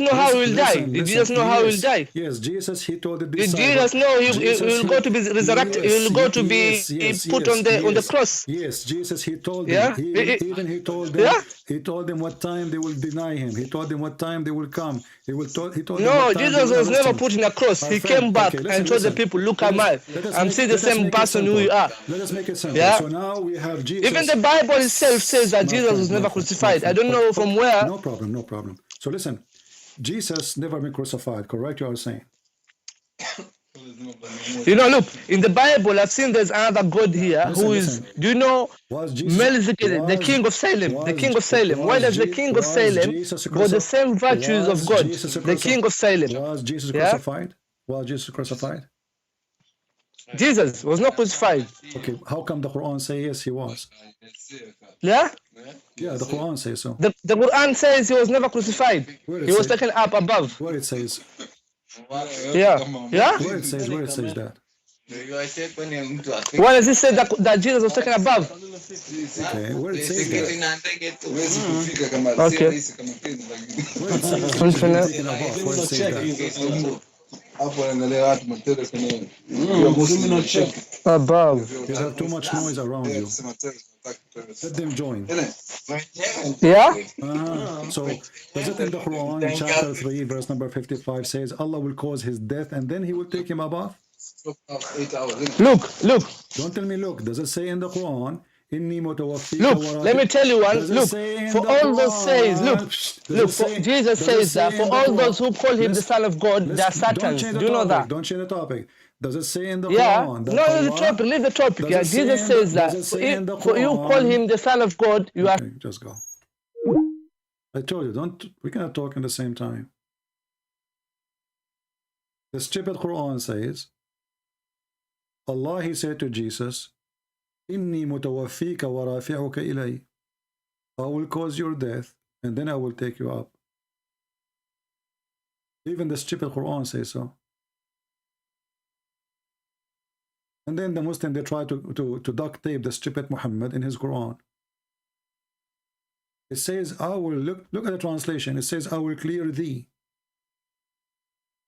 know how he will die? Did Jesus know how he will die?
Yes, Jesus, he told the
disciples.
Did
Jesus know he will go to be resurrected? He will go to be put on the cross.
Yes, Jesus, he told them. He told them. He told them what time they will deny him. He told them what time they will come. He told them
Jesus was never put in a cross. He came back and told the people, look at me. I'm still the same person who you are.
Let us make it simple. So now we have Jesus.
Even the Bible itself says that Jesus was never crucified. I don't know from where.
No problem. So listen, Jesus never been crucified, correct? You are saying.
Look, in the Bible, I've seen there's another God here who is, do you know, Melchizedek, the king of Salem, the king of Salem. Why does the king of Salem got the same virtues of God, the king of Salem?
Was Jesus crucified? Was Jesus crucified?
Jesus was not crucified.
Okay, how come the Quran say yes, he was?
Yeah,
the Quran says so.
The Quran says he was never crucified. He was taken up above.
Where it says?
Yeah.
Where it says that?
Why does it say that Jesus was taken above?
Okay, where it says that?
Okay.
Where it says taken above? Where it says that?
Above.
You have too much noise around you. Let them join.
Yeah?
So, does it in the Quran, chapter 3, verse number 55, says Allah will cause his death and then he will take him above?
Look.
Don't tell me look. Does it say in the Quran,
Look, let me tell you one. Look, for all those says, look, Jesus says that for all those who call him the Son of God, they are Satans. Do you know that?
Don't change the topic. Does it say in the
Yeah,
Quran?
no, the topic, leave the topic. Yeah, Jesus says that for you call him the Son of God, you are.
Just go. I told you, we cannot talk in the same time. The stupid Quran says, Allah, he said to Jesus, Inni mutawaffika wa rafi'uka ilay. I will cause your death and then I will take you up. Even the stupid Quran says so. And then the Muslim, they try to duct tape the stupid Muhammad in his Quran. It says, I will, look at the translation. It says, I will clear thee.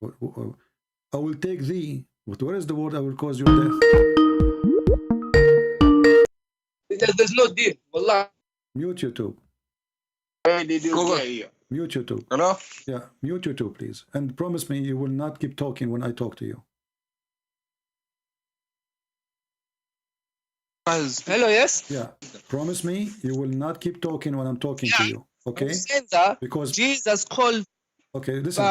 I will take thee. But where is the word I will cause your death?
There's no deal. Wallah.
Mute YouTube. Mute YouTube.
Hello?
Yeah, mute YouTube, please. And promise me you will not keep talking when I talk to you.
Hello, yes?
Yeah. Promise me you will not keep talking when I'm talking to you. Okay?
I'm saying that
because
Jesus called
listen.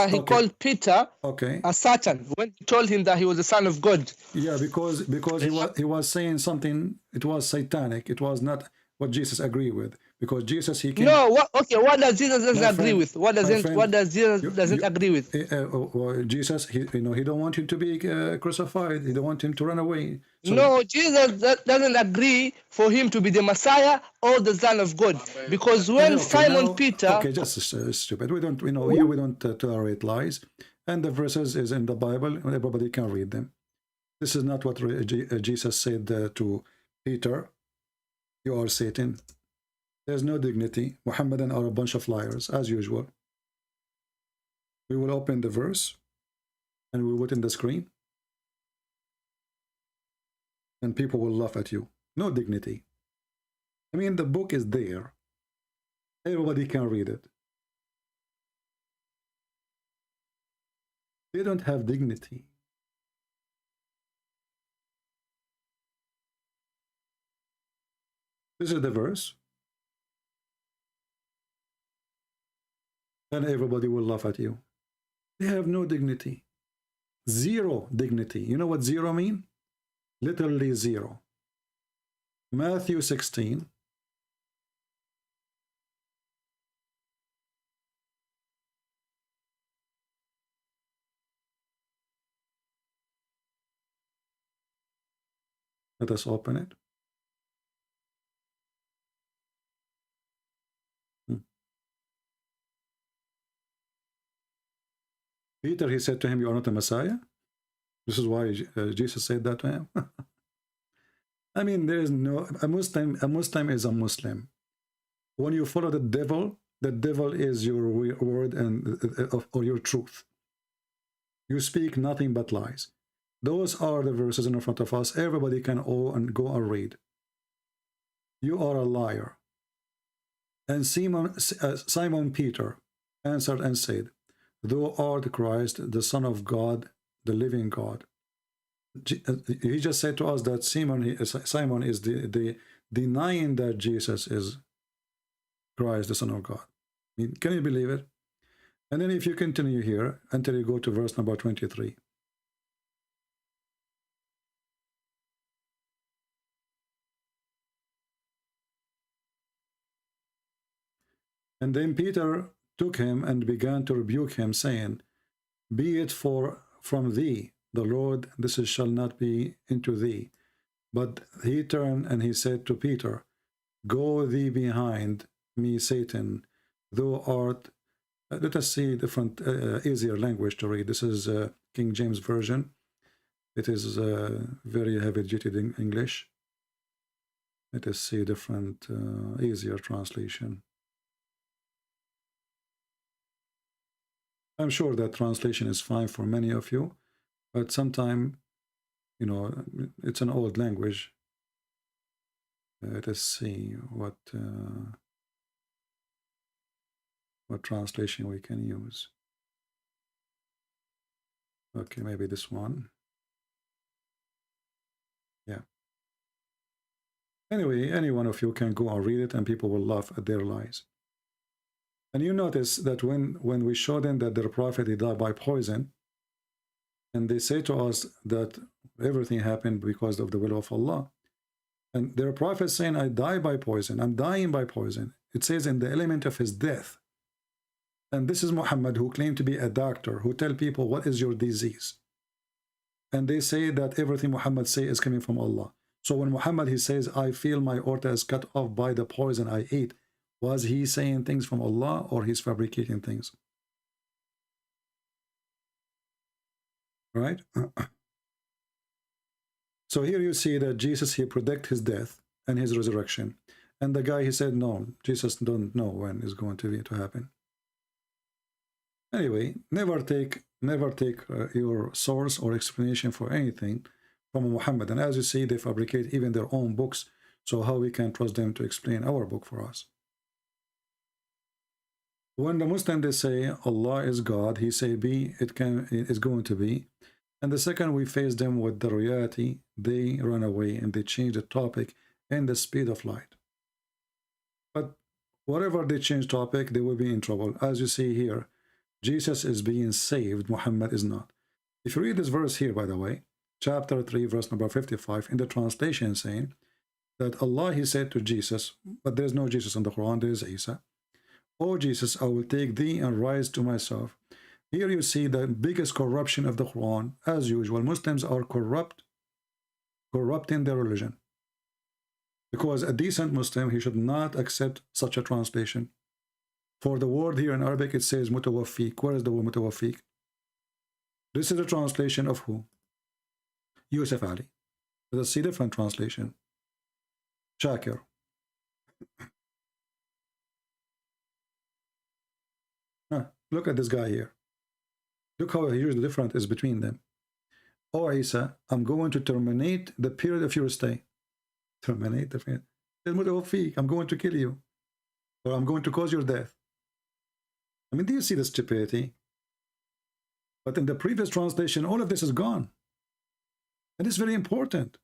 He called Peter a Satan when he told him that he was the Son of God.
Yeah, because he was saying something. It was satanic. It was not what Jesus agreed with. Because Jesus, he came.
No, what does Jesus doesn't agree with? What does Jesus doesn't agree with?
Jesus, he don't want him to be crucified. He don't want him to run away. So
no, Jesus doesn't agree for him to be the Messiah or the Son of God. Because when Simon Peter.
Okay, just stupid. We don't, here we don't tolerate lies. And the verses is in the Bible. Everybody can read them. This is not what Jesus said to Peter. You are Satan. There's no dignity. Muhammadan are a bunch of liars, as usual. We will open the verse and we will put in the screen. And people will laugh at you. No dignity. I mean, the book is there. Everybody can read it. They don't have dignity. This is the verse. And everybody will laugh at you. They have no dignity. Zero dignity. You know what zero mean? Literally zero. Matthew 16. Let us open it. Peter, he said to him, you are not a Messiah. This is why Jesus said that to him. I mean, there is no, a Muslim is a Muslim. When you follow the devil is your word and or your truth. You speak nothing but lies. Those are the verses in front of us. Everybody can go and read. You are a liar. And Simon Peter answered and said, Thou art Christ, the Son of God, the living God. He just said to us that Simon is the denying that Jesus is Christ, the Son of God. I mean, can you believe it? And then if you continue here until you go to verse number 23. And then Peter took him and began to rebuke him, saying, Be it from thee, the Lord, this shall not be into thee. But he turned and he said to Peter, Go thee behind me, Satan, thou art. Let us see different, easier language to read. This is King James Version. It is very heavy-duty in English. Let us see different, easier translation. I'm sure that translation is fine for many of you, but sometimes, it's an old language. Let us see what translation we can use. Okay, maybe this one. Yeah. Anyway, any one of you can go and read it, and people will laugh at their lies. And you notice that when we show them that their prophet he died by poison, and they say to us that everything happened because of the will of Allah, and their prophet saying, I die by poison, I'm dying by poison. It says in the element of his death. And this is Muhammad, who claimed to be a doctor, who tell people what is your disease. And they say that everything Muhammad say is coming from Allah. So when Muhammad he says, I feel my aorta is cut off by the poison I ate, was he saying things from Allah or he's fabricating things? Right? So here you see that Jesus, he predict his death and his resurrection. And the guy, he said, no, Jesus don't know when it's going to happen. Anyway, never take your source or explanation for anything from Muhammad. And as you see, they fabricate even their own books. So how we can trust them to explain our book for us? When the Muslim they say Allah is God, he say be, it's going to be. And the second we face them with the reality, they run away and they change the topic and the speed of light. But whatever they change topic, they will be in trouble. As you see here, Jesus is being saved, Muhammad is not. If you read this verse here, by the way, chapter 3, verse number 55, in the translation saying that Allah, he said to Jesus, but there's no Jesus in the Quran, there is Isa. Oh Jesus, I will take thee and rise to myself. Here you see the biggest corruption of the Quran. As usual, Muslims are corrupting their religion. Because a decent Muslim, he should not accept such a translation. For the word here in Arabic, it says mutawaffiq. Where is the word mutawaffiq? This is a translation of who? Yusuf Ali. Let us see different translation. Zakir. Look at this guy here. Look how huge the difference is between them. Oh Isa, I'm going to terminate the period of your stay. Terminate the period. I'm going to kill you. Or I'm going to cause your death. I mean, do you see the stupidity? But in the previous translation, all of this is gone. And it's very important.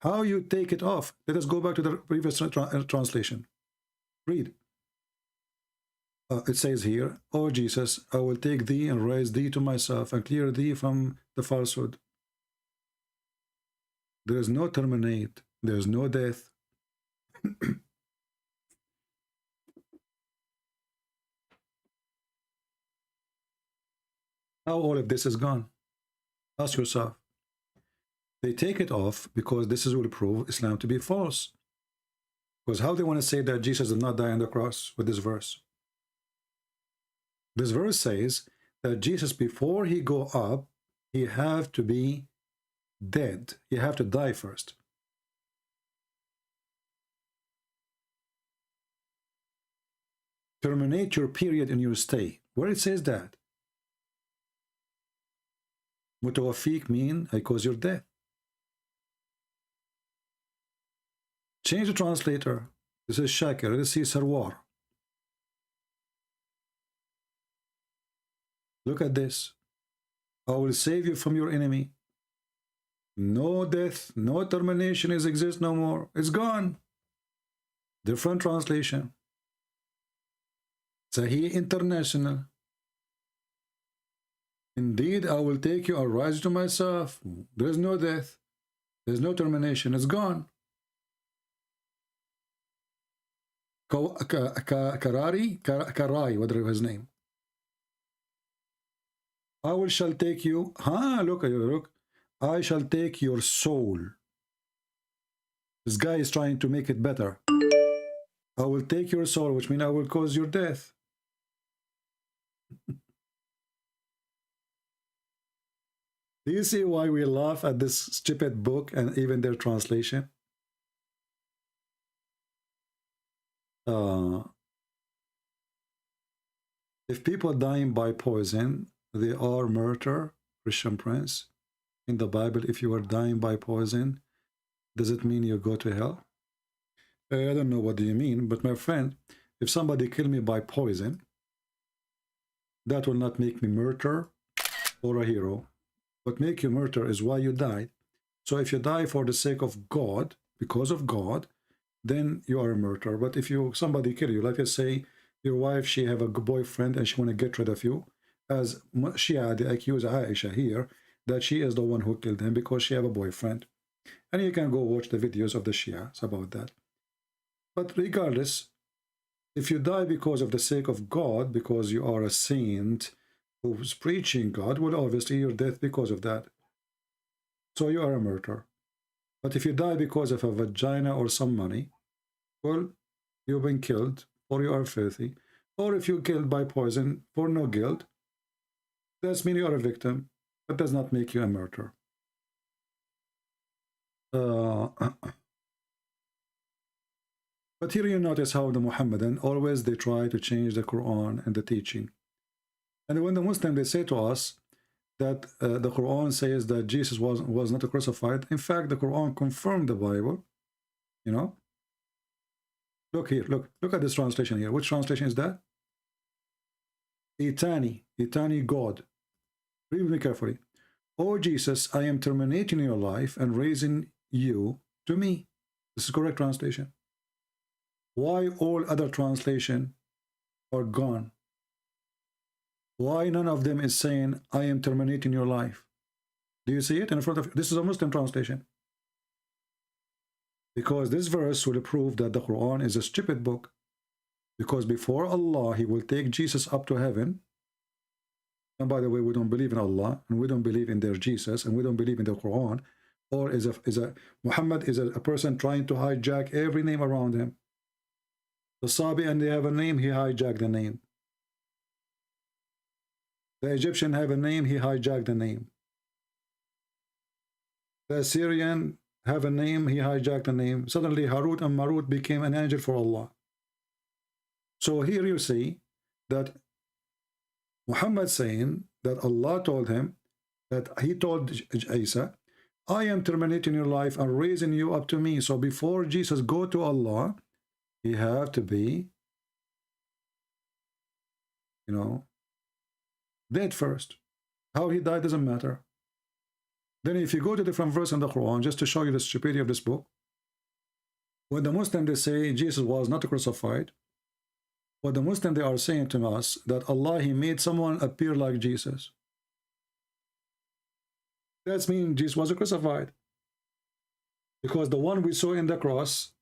How you take it off. Let us go back to the previous translation. Read. It says here, oh Jesus, I will take thee and raise thee to myself and clear thee from the falsehood. There is no terminate. There is no death. How all of this is gone? Ask yourself. They take it off because this will prove Islam to be false. Because how they want to say that Jesus did not die on the cross with this verse? This verse says that Jesus, before he go up, he have to be dead. He have to die first. Terminate your period in your stay. Where it says that? Mutawaffiq mean I cause your death. Change the translator. This is Shakir. Let's see Sarwar. Look at this. I will save you from your enemy. No death, no termination is exist no more. It's gone. Different translation. Sahih International. Indeed, I will take you and rise to myself. There is no death. There is no termination. It's gone. Karai, whatever his name. I shall take you. Look. I shall take your soul. This guy is trying to make it better. I will take your soul, which means I will cause your death. Do you see why we laugh at this stupid book and even their translation? If people dying by poison, they are murder, Christian Prince. In the Bible, if you are dying by poison, does it mean you go to hell? I don't know what do you mean, but my friend, if somebody kill me by poison, that will not make me murderer or a hero. What make you murder is why you died. So if you die for the sake of God, because of God, then you are a murderer. But if somebody kill you, like I say, your wife, she have a boyfriend and she want to get rid of you, as Shia, they accuse Aisha here, that she is the one who killed him because she have a boyfriend. And you can go watch the videos of the Shias about that. But regardless, if you die because of the sake of God, because you are a saint who's preaching God, well, obviously your death because of that. So you are a murderer. But if you die because of a vagina or some money, well, you've been killed, or you are filthy. Or if you're killed by poison for no guilt, that means you are a victim. That does not make you a murderer. But here you notice how the Muhammadan, always they try to change the Quran and the teaching. And when the Muslim, they say to us that the Quran says that Jesus was not crucified. In fact, the Quran confirmed the Bible. You know? Look here, look at this translation here. Which translation is that? Etani God. Read me carefully. Oh Jesus, I am terminating your life and raising you to me. This is correct translation. Why all other translation are gone? Why none of them is saying, I am terminating your life? Do you see it in front of you? This is a Muslim translation. Because this verse will prove that the Quran is a stupid book. Because before Allah, He will take Jesus up to heaven. And by the way, we don't believe in Allah, and we don't believe in their Jesus, and we don't believe in the Quran. Or Muhammad is a person trying to hijack every name around him. The Sabi, and they have a name, he hijacked the name. The Egyptian have a name, he hijacked the name. The Assyrian have a name, he hijacked the name. Suddenly Harut and Marut became an angel for Allah. So here you see that Muhammad saying that Allah told him, that he told Isa, I am terminating your life and raising you up to me. So before Jesus go to Allah, he have to be, you know, dead first. How he died doesn't matter. Then if you go to different verse in the Quran, just to show you the stupidity of this book, when the Muslims, they say Jesus was not crucified, what the Muslims, they are saying to us, that Allah, He made someone appear like Jesus. That means Jesus was crucified. Because the one we saw in the cross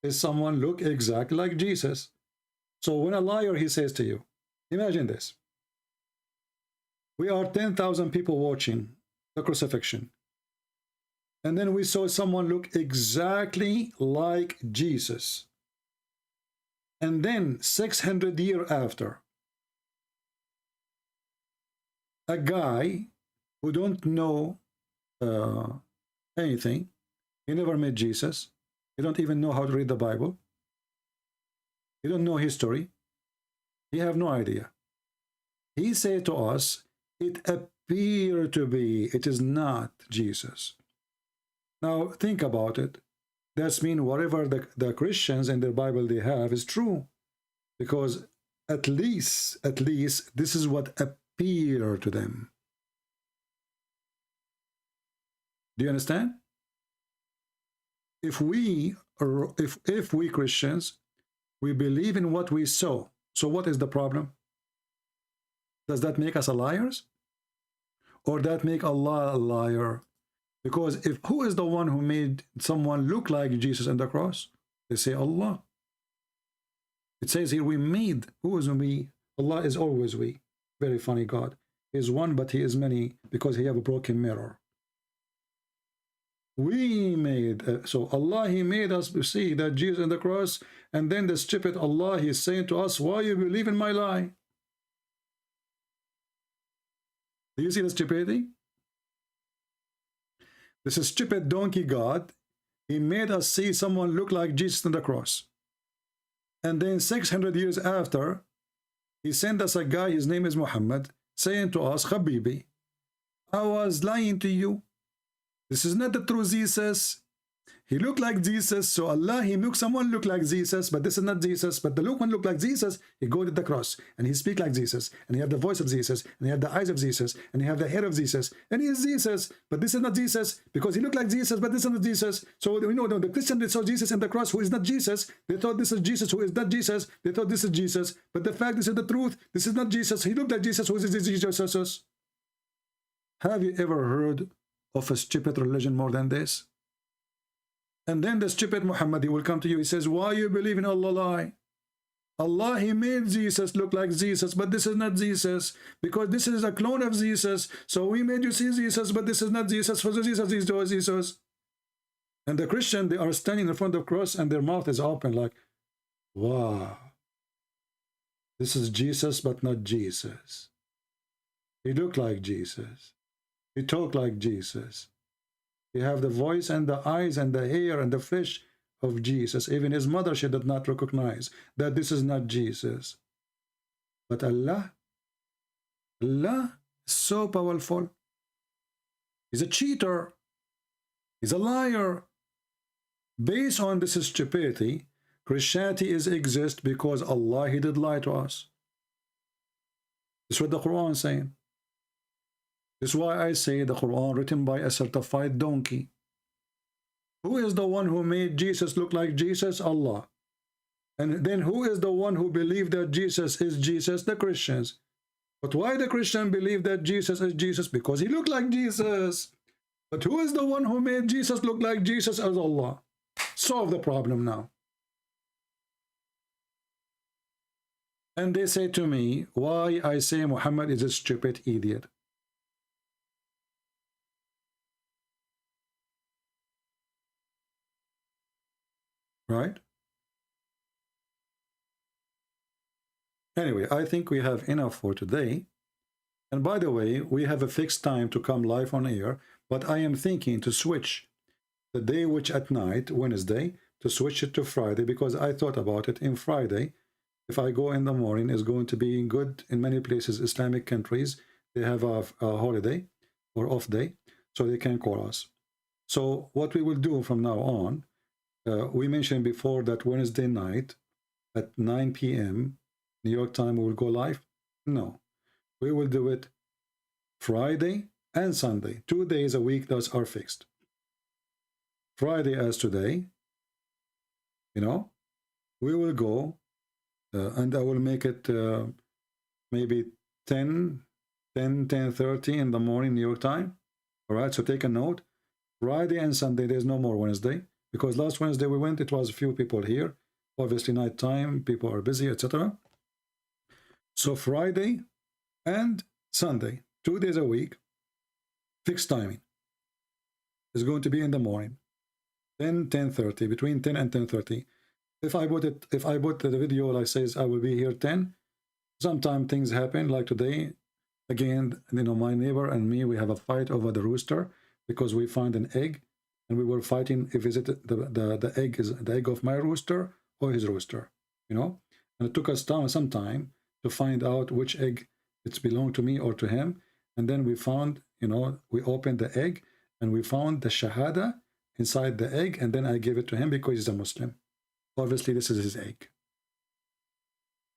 is someone look exactly like Jesus. So when a liar, he says to you, imagine this. We are 10,000 people watching the crucifixion. And then we saw someone look exactly like Jesus. And then 600 years after, a guy who don't know anything, he never met Jesus, he don't even know how to read the Bible, he don't know history, he have no idea. He said to us, it appeared to be, it is not Jesus. Now think about it. That's mean whatever the Christians in their Bible they have is true. Because at least this is what appeared to them. Do you understand? If we Christians, we believe in what we saw, so what is the problem? Does that make us liars? Or that make Allah a liar? Because who is the one who made someone look like Jesus on the cross? They say Allah. It says here we made. Who is we? Allah is always we. Very funny God. He is one, but He is many because He have a broken mirror. We made, so Allah, He made us see that Jesus on the cross, and then the stupid Allah, He is saying to us, why you believe in my lie? Do you see the stupidity? This is stupid donkey God. He made us see someone look like Jesus on the cross. And then 600 years after, He sent us a guy, his name is Muhammad, saying to us, Habibi, I was lying to you. This is not the true Jesus. he looked like Jesus, so Allah, he make someone look like Jesus, but this is not Jesus. But the look one look like Jesus, he go to the cross, and he speak like Jesus, and he have the voice of Jesus, and he have the eyes of Jesus, and he have the hair of Jesus, and he is Jesus, but this is not Jesus, because he looked like Jesus, but this is not Jesus. So we know the Christian, they saw Jesus in the cross, who is not Jesus. They thought this is Jesus, who is not Jesus. They thought this is Jesus, but the fact, this is the truth. This is not Jesus. He looked like Jesus, who is Jesus. Have you ever heard of a stupid religion more than this? And then the stupid Muhammad, he will come to you. He says, why you believe in Allah lie? Allah, he made Jesus look like Jesus, but this is not Jesus, because this is a clone of Jesus. So we made you see Jesus, but this is not Jesus. For Jesus is Jesus. And the Christian, they are standing in front of the cross, and their mouth is open like, wow, this is Jesus, but not Jesus. He looked like Jesus. He talked like Jesus. He have the voice and the eyes and the hair and the flesh of Jesus. Even his mother, she did not recognize that this is not Jesus. But Allah is so powerful. He's a cheater. He's a liar. Based on this stupidity, Christianity exists because Allah, he did lie to us. This is what the Quran is saying. This is why I say the Quran written by a certified donkey. Who is the one who made Jesus look like Jesus? Allah. And then who is the one who believed that Jesus is Jesus? The Christians. But why the Christian believe that Jesus is Jesus? Because he looked like Jesus. But who is the one who made Jesus look like Jesus? As Allah. Solve the problem now. And they say to me, why I say Muhammad is a stupid idiot. Right? Anyway, I think we have enough for today. And by the way, we have a fixed time to come live on air, but I am thinking to switch the day which at night, Wednesday, to switch it to Friday, because I thought about it. In Friday, if I go in the morning, is going to be good in many places, Islamic countries. They have a holiday or off day, so they can call us. So what we will do from now on, we mentioned before that Wednesday night at 9 p.m. New York time we will go live. No, we will do it Friday and Sunday. 2 days a week, those are fixed. Friday as today, you know, we will go and I will make it maybe 10:30 in the morning New York time. All right, so take a note. Friday and Sunday, there's no more Wednesday. Because last Wednesday we went, it was a few people here. Obviously night time, people are busy, etc. So Friday and Sunday, 2 days a week, fixed timing. It's going to be in the morning, 10:30, between 10 and 10:30. If I put the video like says I will be here 10, sometimes things happen like today. Again, you know, my neighbor and me, we have a fight over the rooster because we found an egg. And we were fighting if is it the egg is the egg of my rooster or his rooster, you know. And it took us some time to find out which egg it's belonged to me or to him. And then we found, you know, we opened the egg and we found the shahada inside the egg. And then I gave it to him because he's a Muslim. Obviously, this is his egg.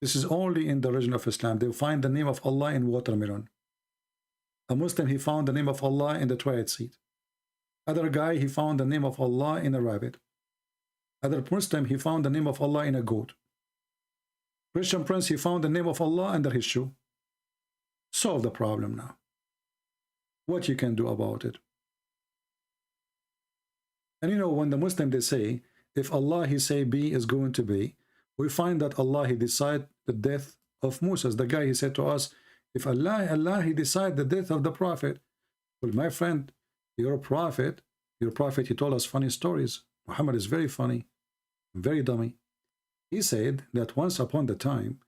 This is only in the religion of Islam. They find the name of Allah in watermelon. A Muslim, he found the name of Allah in the toilet seat. Other guy, he found the name of Allah in a rabbit. Other Muslim, he found the name of Allah in a goat. Christian prince, he found the name of Allah under his shoe. Solve the problem now. What you can do about it. And you know, when the Muslim, they say, if Allah, he say be is going to be, we find that Allah, he decide the death of Moses. The guy, he said to us, if Allah, he decide the death of the prophet. Well, my friend, your prophet, he told us funny stories. Muhammad is very funny, very dummy. He said that once upon the time,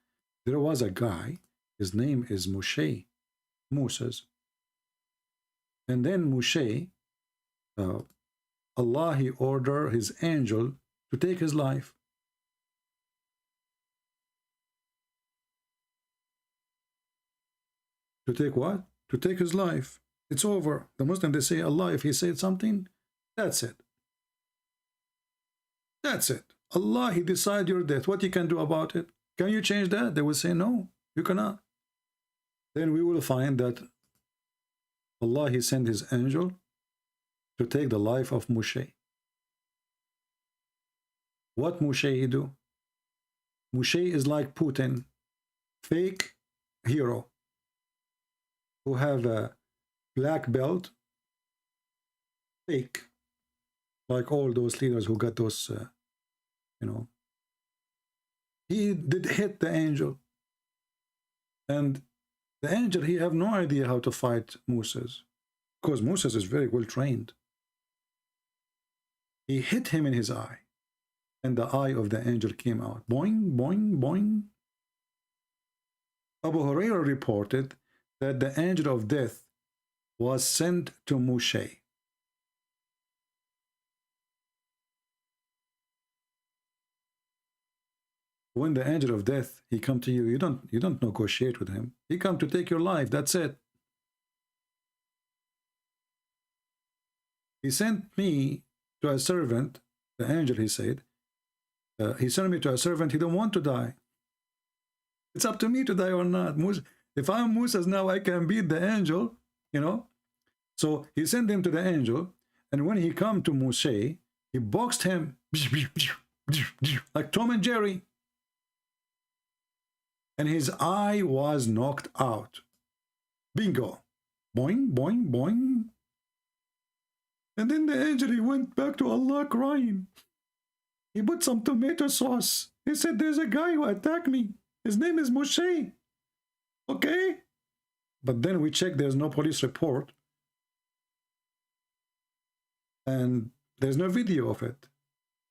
there was a guy, his name is Moshe, Moses. And then Moshe, Allah, he ordered his angel to take his life. To take what? To take his life. It's over. The Muslim, they say Allah, if he said something, that's it. That's it. Allah, He decide your death. What you can do about it? Can you change that? They will say, no, you cannot. Then we will find that Allah, He sent His angel to take the life of Moshe. What Moshe he do? Moshe is like Putin, fake hero, who have a black belt, fake, like all those leaders who got those, you know. He did hit the angel, and the angel, he have no idea how to fight Moses, because Moses is very well trained. He hit him in his eye, and the eye of the angel came out. Boing, boing, boing. Abu Hurairah reported that the angel of death was sent to Moshe. When the angel of death, he come to you, you don't negotiate with him. He come to take your life. That's it. He sent me to a servant, the angel, he said. He sent me to a servant, he don't want to die. It's up to me to die or not. If I'm Moses now, I can beat the angel, you know. So he sent him to the angel, and when he come to Moshe, he boxed him like Tom and Jerry. And his eye was knocked out. Bingo. Boing, boing, boing. And then the angel, he went back to Allah crying. He put some tomato sauce. He said, there's a guy who attacked me. His name is Moshe. Okay? But then we checked, there's no police report. And there's no video of it.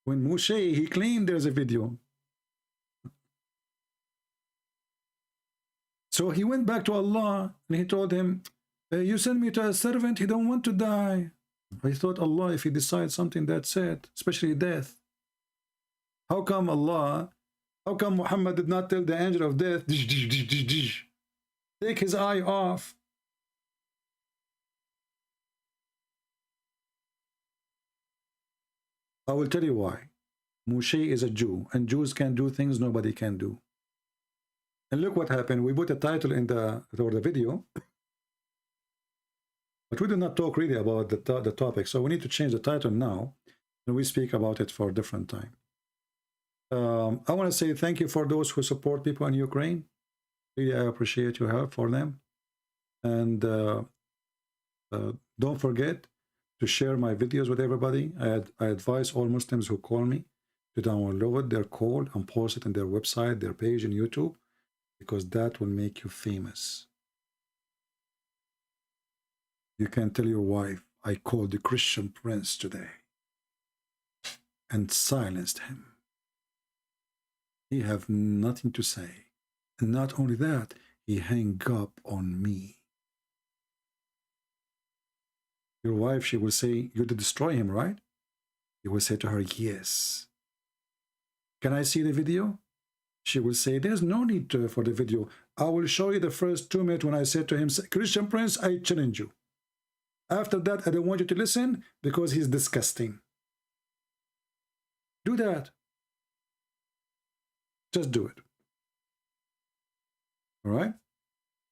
When Moshe, he claimed there's a video. So he went back to Allah and he told him, you send me to a servant, he don't want to die. I thought, Allah, if he decides something, that's it, especially death. How come Muhammad did not tell the angel of death, take his eye off? I will tell you why. Moshe is a Jew, and Jews can do things nobody can do. And look what happened. We put a title in the video, but we did not talk really about the topic. So we need to change the title now, and we speak about it for a different time. I want to say thank you for those who support people in Ukraine. Really, I appreciate your help for them. And don't forget to share my videos with everybody. I advise all Muslims who call me to download their call and post it on their website, their page on YouTube, because that will make you famous. You can tell your wife, I called the Christian prince today and silenced him. He have nothing to say. And not only that, he hang up on me. Your wife, she will say, you did destroy him, right? You will say to her, yes. Can I see the video? She will say, there's no need for the video. I will show you the first 2 minutes when I said to him, Christian prince, I challenge you. After that, I don't want you to listen because he's disgusting. Do that. Just do it. All right?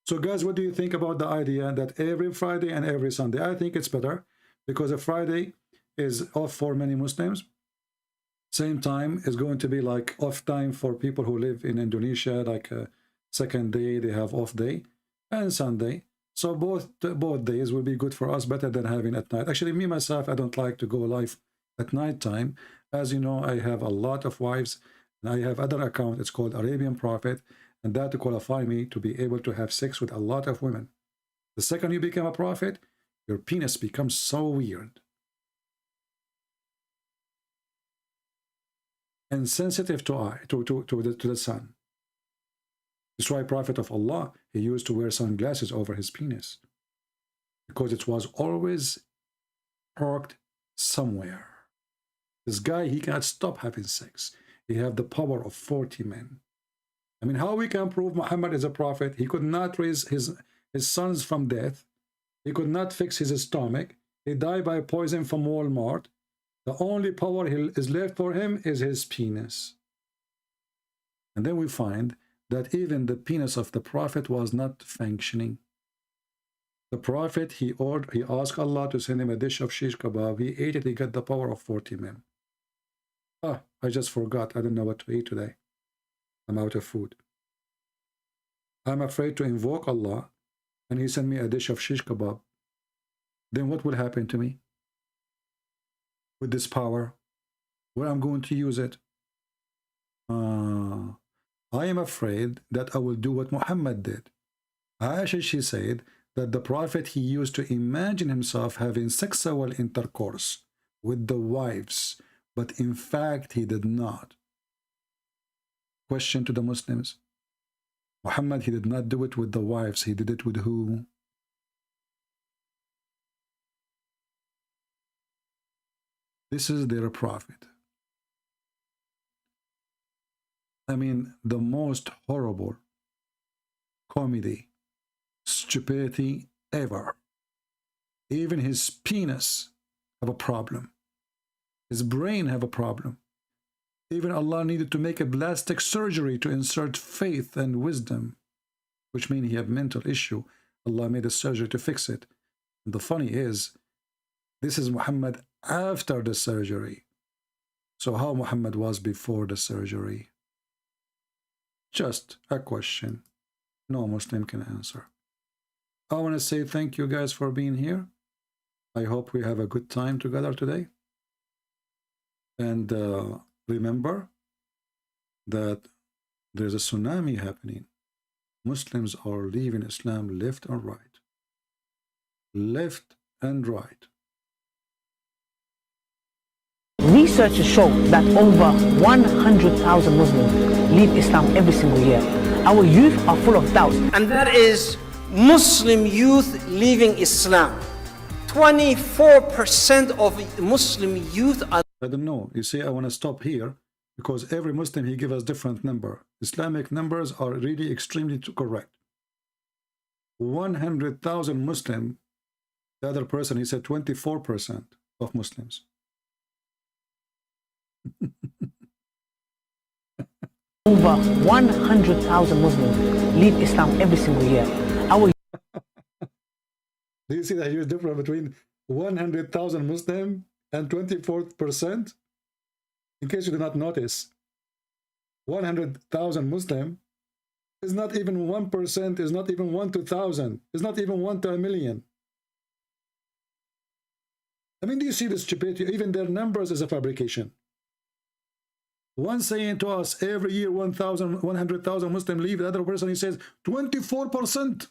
So guys, what do you think about the idea that every Friday and every Sunday? I think it's better because a Friday is off for many Muslims. Same time is going to be like off time for people who live in Indonesia, like a second day, they have off day, and Sunday. So both days will be good for us, better than having at night. Actually, me, myself, I don't like to go live at night time. As you know, I have a lot of wives, and I have other account. It's called Arabian Prophet, and that to qualify me to be able to have sex with a lot of women. The second you become a prophet, your penis becomes so weird and sensitive to the sun. That's why Prophet of Allah, he used to wear sunglasses over his penis, because it was always parked somewhere. This guy, he cannot stop having sex. He have the power of 40 men. I mean, how we can prove Muhammad is a prophet? He could not raise his sons from death. He could not fix his stomach. He died by poison from Walmart. The only power is left for him is his penis. And then we find that even the penis of the Prophet was not functioning. The Prophet, he asked Allah to send him a dish of shish kebab. He ate it, he got the power of 40 men. Ah, I just forgot. I don't know what to eat today. I'm out of food. I'm afraid to invoke Allah, and he sent me a dish of shish kebab. Then what will happen to me with this power? Where I'm going to use it? I am afraid that I will do what Muhammad did. Aisha, she said that the Prophet, he used to imagine himself having sexual intercourse with the wives, but in fact he did not. Question to the Muslims. Muhammad, he did not do it with the wives. He did it with who? This is their Prophet. I mean, the most horrible comedy, stupidity ever. Even his penis have a problem. His brain have a problem. Even Allah needed to make a plastic surgery to insert faith and wisdom, which means he had mental issue. Allah made a surgery to fix it. And the funny is, this is Muhammad after the surgery. So how Muhammad was before the surgery? Just a question no Muslim can answer. I want to say thank you guys for being here. I hope we have a good time together today. And remember that there's a tsunami happening. Muslims are leaving Islam left and right. Left and right.
Researchers show that over 100,000 Muslims leave Islam every single year. Our youth are full of doubts.
And that is Muslim youth leaving Islam. 24% of Muslim youth are...
I don't know. You see, I want to stop here because every Muslim, he gives us different number. Islamic numbers are really extremely correct. 100,000 Muslim, the other person, he said 24% of Muslims.
Over 100,000 Muslims leave Islam every single year. Our
Do you see the huge difference between 100,000 Muslim and 24%? In case you do not notice, 100,000 Muslim is not even 1%, is not even 1 to 1,000, is not even 1 to 1,000,000. I mean, do you see the stupidity? Even their numbers is a fabrication. One saying to us every year 100,000 Muslims leave, the other person he says 24%.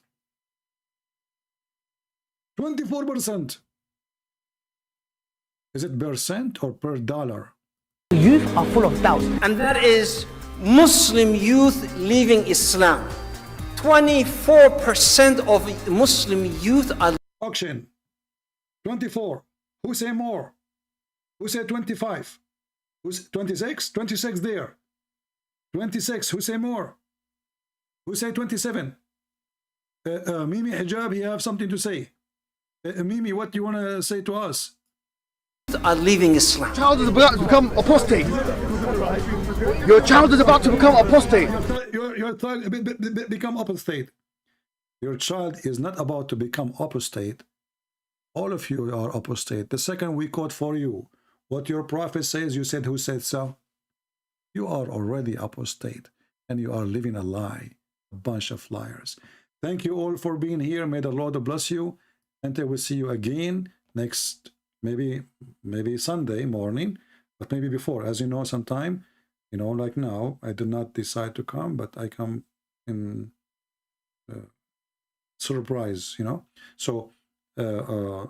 24%. Is it percent or per dollar?
youth are full of doubts.
And that is Muslim youth leaving Islam. 24% of Muslim youth are...
Auction. 24. Who say more? Who say 25? Who's 26? 26 there. 26. Who say more? Who say 27? Mimi Hijab, you have something to say. Mimi, what do you want to say to us?
Are leaving Islam.
Your child is about to become apostate. Your child is about to become apostate.
Your child become apostate. Your child is not about to become apostate. All of you are apostate. The second we quote for you what your prophet says, you said, who said so? You are already apostate and you are living a lie, a bunch of liars. Thank you all for being here. May the Lord bless you. Until we see you again next, maybe Sunday morning, but maybe before. As you know, sometime, you know, like now, I did not decide to come, but I come in surprise, you know. So turn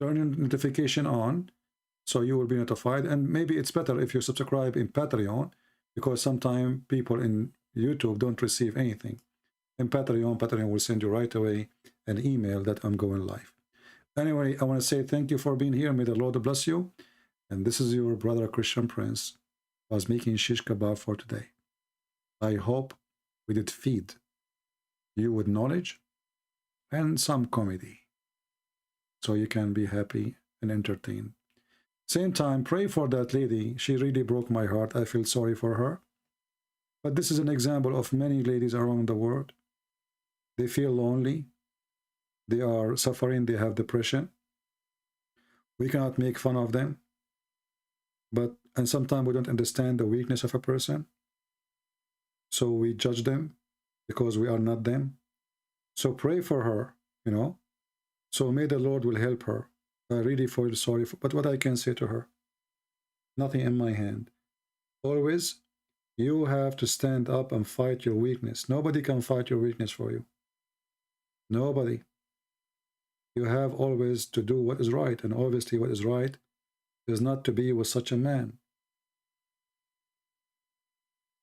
your notification on so you will be notified. And maybe it's better if you subscribe in Patreon, because sometimes people in YouTube don't receive anything. In Patreon will send you right away an email that I'm going live. Anyway, I want to say thank you for being here. May the Lord bless you. And this is your brother Christian Prince, was making shish kebab for today. I hope we did feed you with knowledge and some comedy, so you can be happy and entertained. Same time, pray for that lady. She really broke my heart. I feel sorry for her. But this is an example of many ladies around the world. They feel lonely. They are suffering. They have depression. We cannot make fun of them. And sometimes we don't understand the weakness of a person. So we judge them because we are not them. So pray for her, you know. So may the Lord will help her. I really feel sorry for, but what I can say to her, nothing in my hand. Always, you have to stand up and fight your weakness. Nobody can fight your weakness for you. Nobody. You have always to do what is right, and obviously what is right is not to be with such a man.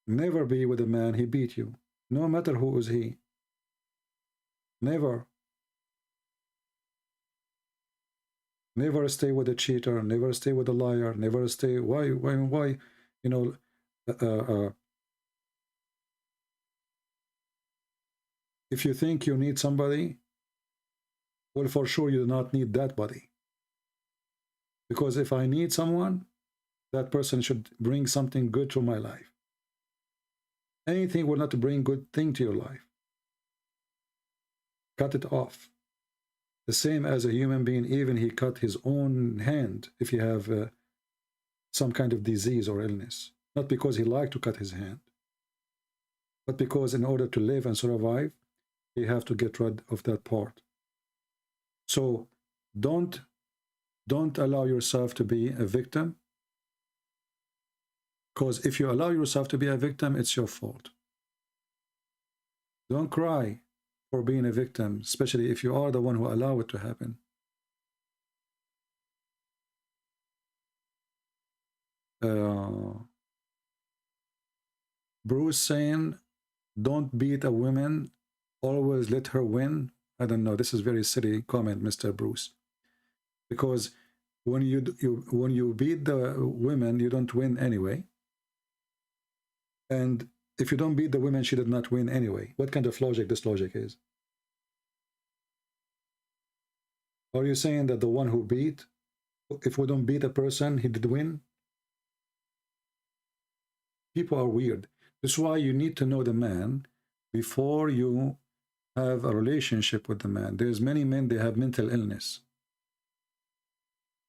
Never be with a man he beat you, no matter who is he. Never. Never stay with a cheater, never stay with a liar, never stay, why, you know, if you think you need somebody, well, for sure you do not need that body. Because if I need someone, that person should bring something good to my life. Anything will not bring good thing to your life. Cut it off. The same as a human being, even he cut his own hand if he have some kind of disease or illness. Not because he liked to cut his hand, but because in order to live and survive, he have to get rid of that part. So don't allow yourself to be a victim, because if you allow yourself to be a victim, it's your fault. Don't cry for being a victim, especially if you are the one who allow it to happen. Bruce saying, don't beat a woman, always let her win. I don't know, this is very silly comment, Mr. Bruce. Because when you beat the women, you don't win anyway. And if you don't beat the women, she did not win anyway. What kind of logic this logic is? Are you saying that the one who beat, if we don't beat a person, he did win? People are weird. That's why you need to know the man before you have a relationship with the man. There's many men, they have mental illness.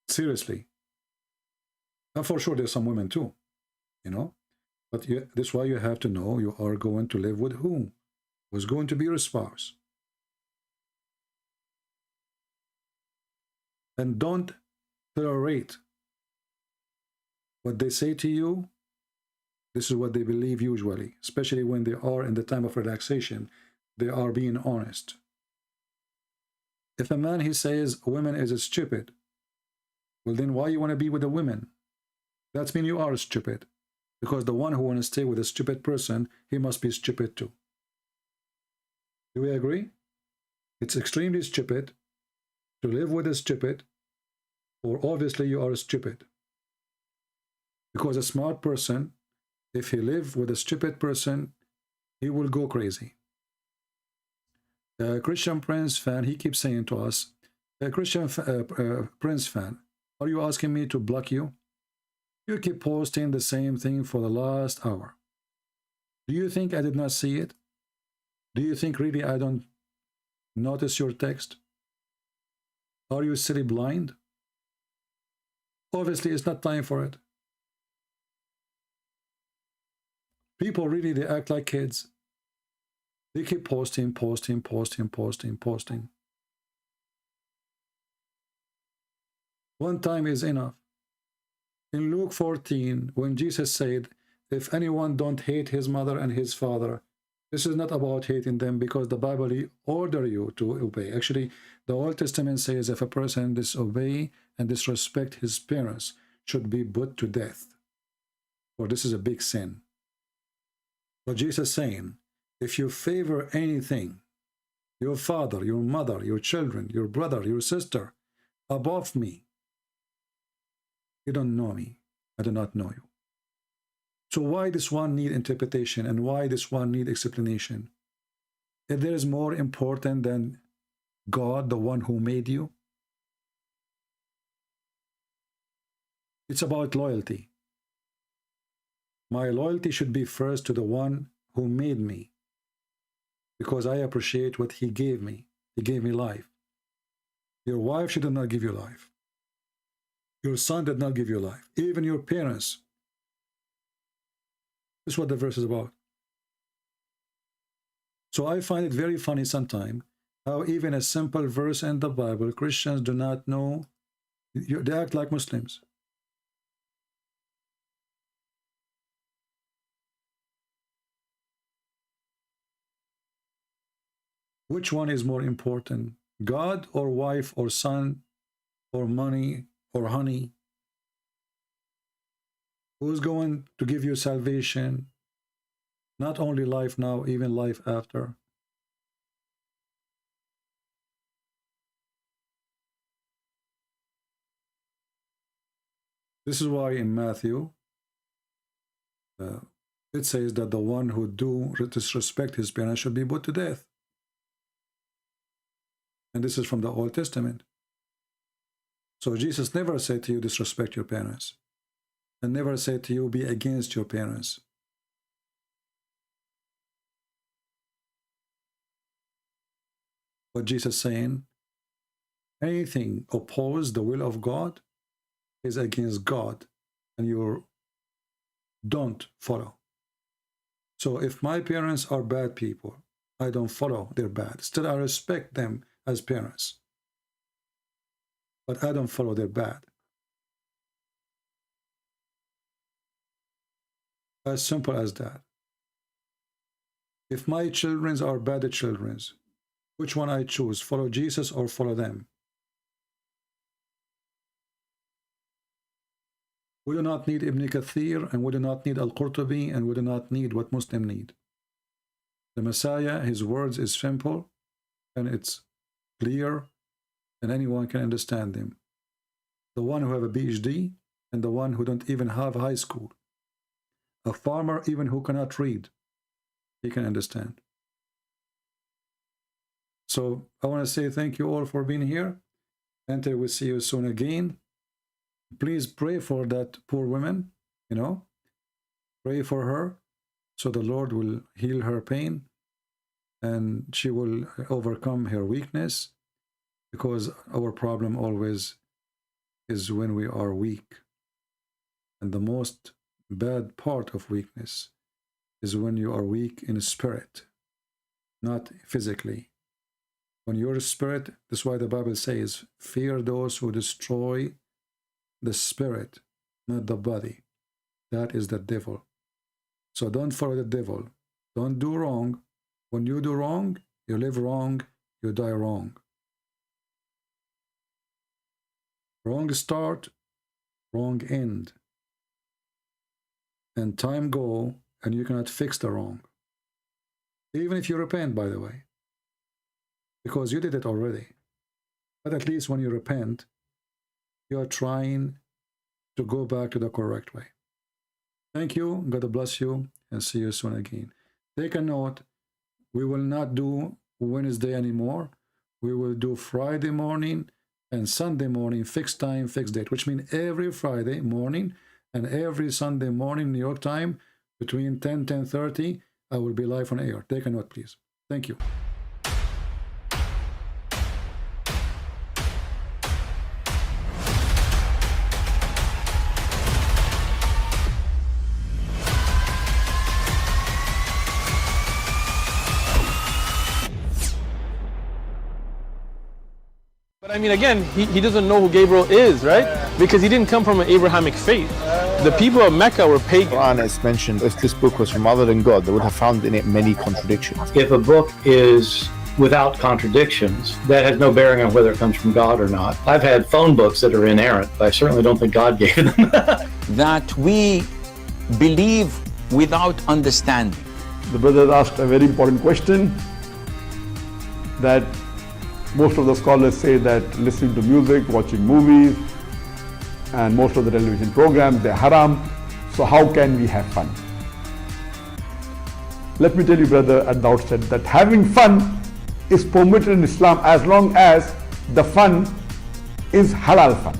Seriously. And for sure there's some women too, you know. But that's why you have to know you are going to live with whom? Who's going to be your spouse. And don't tolerate what they say to you. This is what they believe usually, especially when they are in the time of relaxation. They are being honest. If a man, he says, women is stupid, well then why you want to be with a woman? That means you are stupid. Because the one who wants to stay with a stupid person, he must be stupid too. Do we agree? It's extremely stupid to live with a stupid, or obviously you are stupid. Because a smart person, if he lives with a stupid person, he will go crazy. The Christian Prince fan, he keeps saying to us, Christian Prince fan, are you asking me to block you? You keep posting the same thing for the last hour. Do you think I did not see it? Do you think really I don't notice your text? Are you silly blind? Obviously, it's not time for it. People really, they act like kids. They keep posting. One time is enough. In Luke 14, when Jesus said, if anyone don't hate his mother and his father, this is not about hating them, because the Bible order you to obey. Actually, the Old Testament says if a person disobey and disrespect his parents, should be put to death. For this is a big sin. But Jesus is saying, if you favor anything, your father, your mother, your children, your brother, your sister, above me, you don't know me. I do not know you. So why this one need interpretation, and why this one need explanation? If there is more important than God, the one who made you? It's about loyalty. My loyalty should be first to the one who made me, because I appreciate what he gave me. He gave me life. Your wife, she did not give you life. Your son did not give you life. Even your parents. This is what the verse is about. So I find it very funny sometimes how even a simple verse in the Bible, Christians do not know. They act like Muslims. Which one is more important? God or wife or son or money or honey? Who's going to give you salvation? Not only life now, even life after. This is why in Matthew, it says that the one who do disrespect his parents should be put to death. And this is from the Old Testament. So Jesus never said to you, disrespect your parents. And never said to you, be against your parents. What Jesus is saying, anything oppose the will of God is against God, and you don't follow. So if my parents are bad people, I don't follow their bad. Still, I respect them as parents, but I don't follow their bad. As simple as that. If my children are bad children, which one I choose? Follow Jesus or follow them? We do not need Ibn Kathir, and we do not need Al-Qurtubi, and we do not need what Muslims need. The Messiah, his words is simple, and it's clear, and anyone can understand them. The one who have a PhD, and the one who don't even have high school. A farmer, even who cannot read, he can understand. So I want to say thank you all for being here. Until we see you soon again. Please pray for that poor woman, you know. Pray for her so the Lord will heal her pain and she will overcome her weakness, because our problem always is when we are weak. And the most bad part of weakness is when you are weak in spirit, not physically. When your spirit, that's why the Bible says, fear those who destroy the spirit, not the body. That is the devil. So don't follow the devil. Don't do wrong. When you do wrong, you live wrong, you die wrong. Wrong start, wrong end. And time go, and you cannot fix the wrong. Even if you repent, by the way. Because you did it already. But at least when you repent, you are trying to go back to the correct way. Thank you. God bless you. And see you soon again. Take a note. We will not do Wednesday anymore. We will do Friday morning and Sunday morning, fixed time, fixed date. Which means every Friday morning and every Sunday morning, New York time, between 10 and 10:30, I will be live on air. Take a note, please. Thank you.
But I mean, again, he doesn't know who Gabriel is, right? Because he didn't come from an Abrahamic faith. The people of Mecca were pagan.
Quran is mentioned, if this book was from other than God, they would have found in it many contradictions.
If a book is without contradictions, that has no bearing on whether it comes from God or not. I've had phone books that are inerrant, but I certainly don't think God gave them.
That we believe without understanding.
The brother asked a very important question, that most of the scholars say that listening to music, watching movies, and most of the television programs, they're haram. So how can we have fun? Let me tell you, brother, at the outset that having fun is permitted in Islam as long as the fun is halal fun.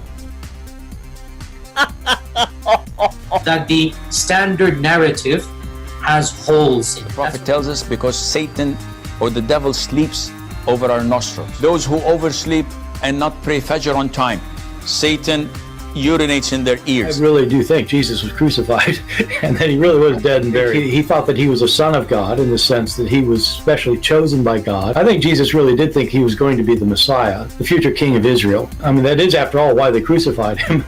that the standard narrative has holes in it.
The Prophet tells us because Satan or the devil sleeps over our nostrils. Those who oversleep and not pray Fajr on time, Satan urinates in their ears.
I really do think Jesus was crucified and that he really was dead and buried. He thought that he was a son of God in the sense that he was specially chosen by God. I think Jesus really did think he was going to be the Messiah, the future king of Israel. I mean, that is, after all, why they crucified him,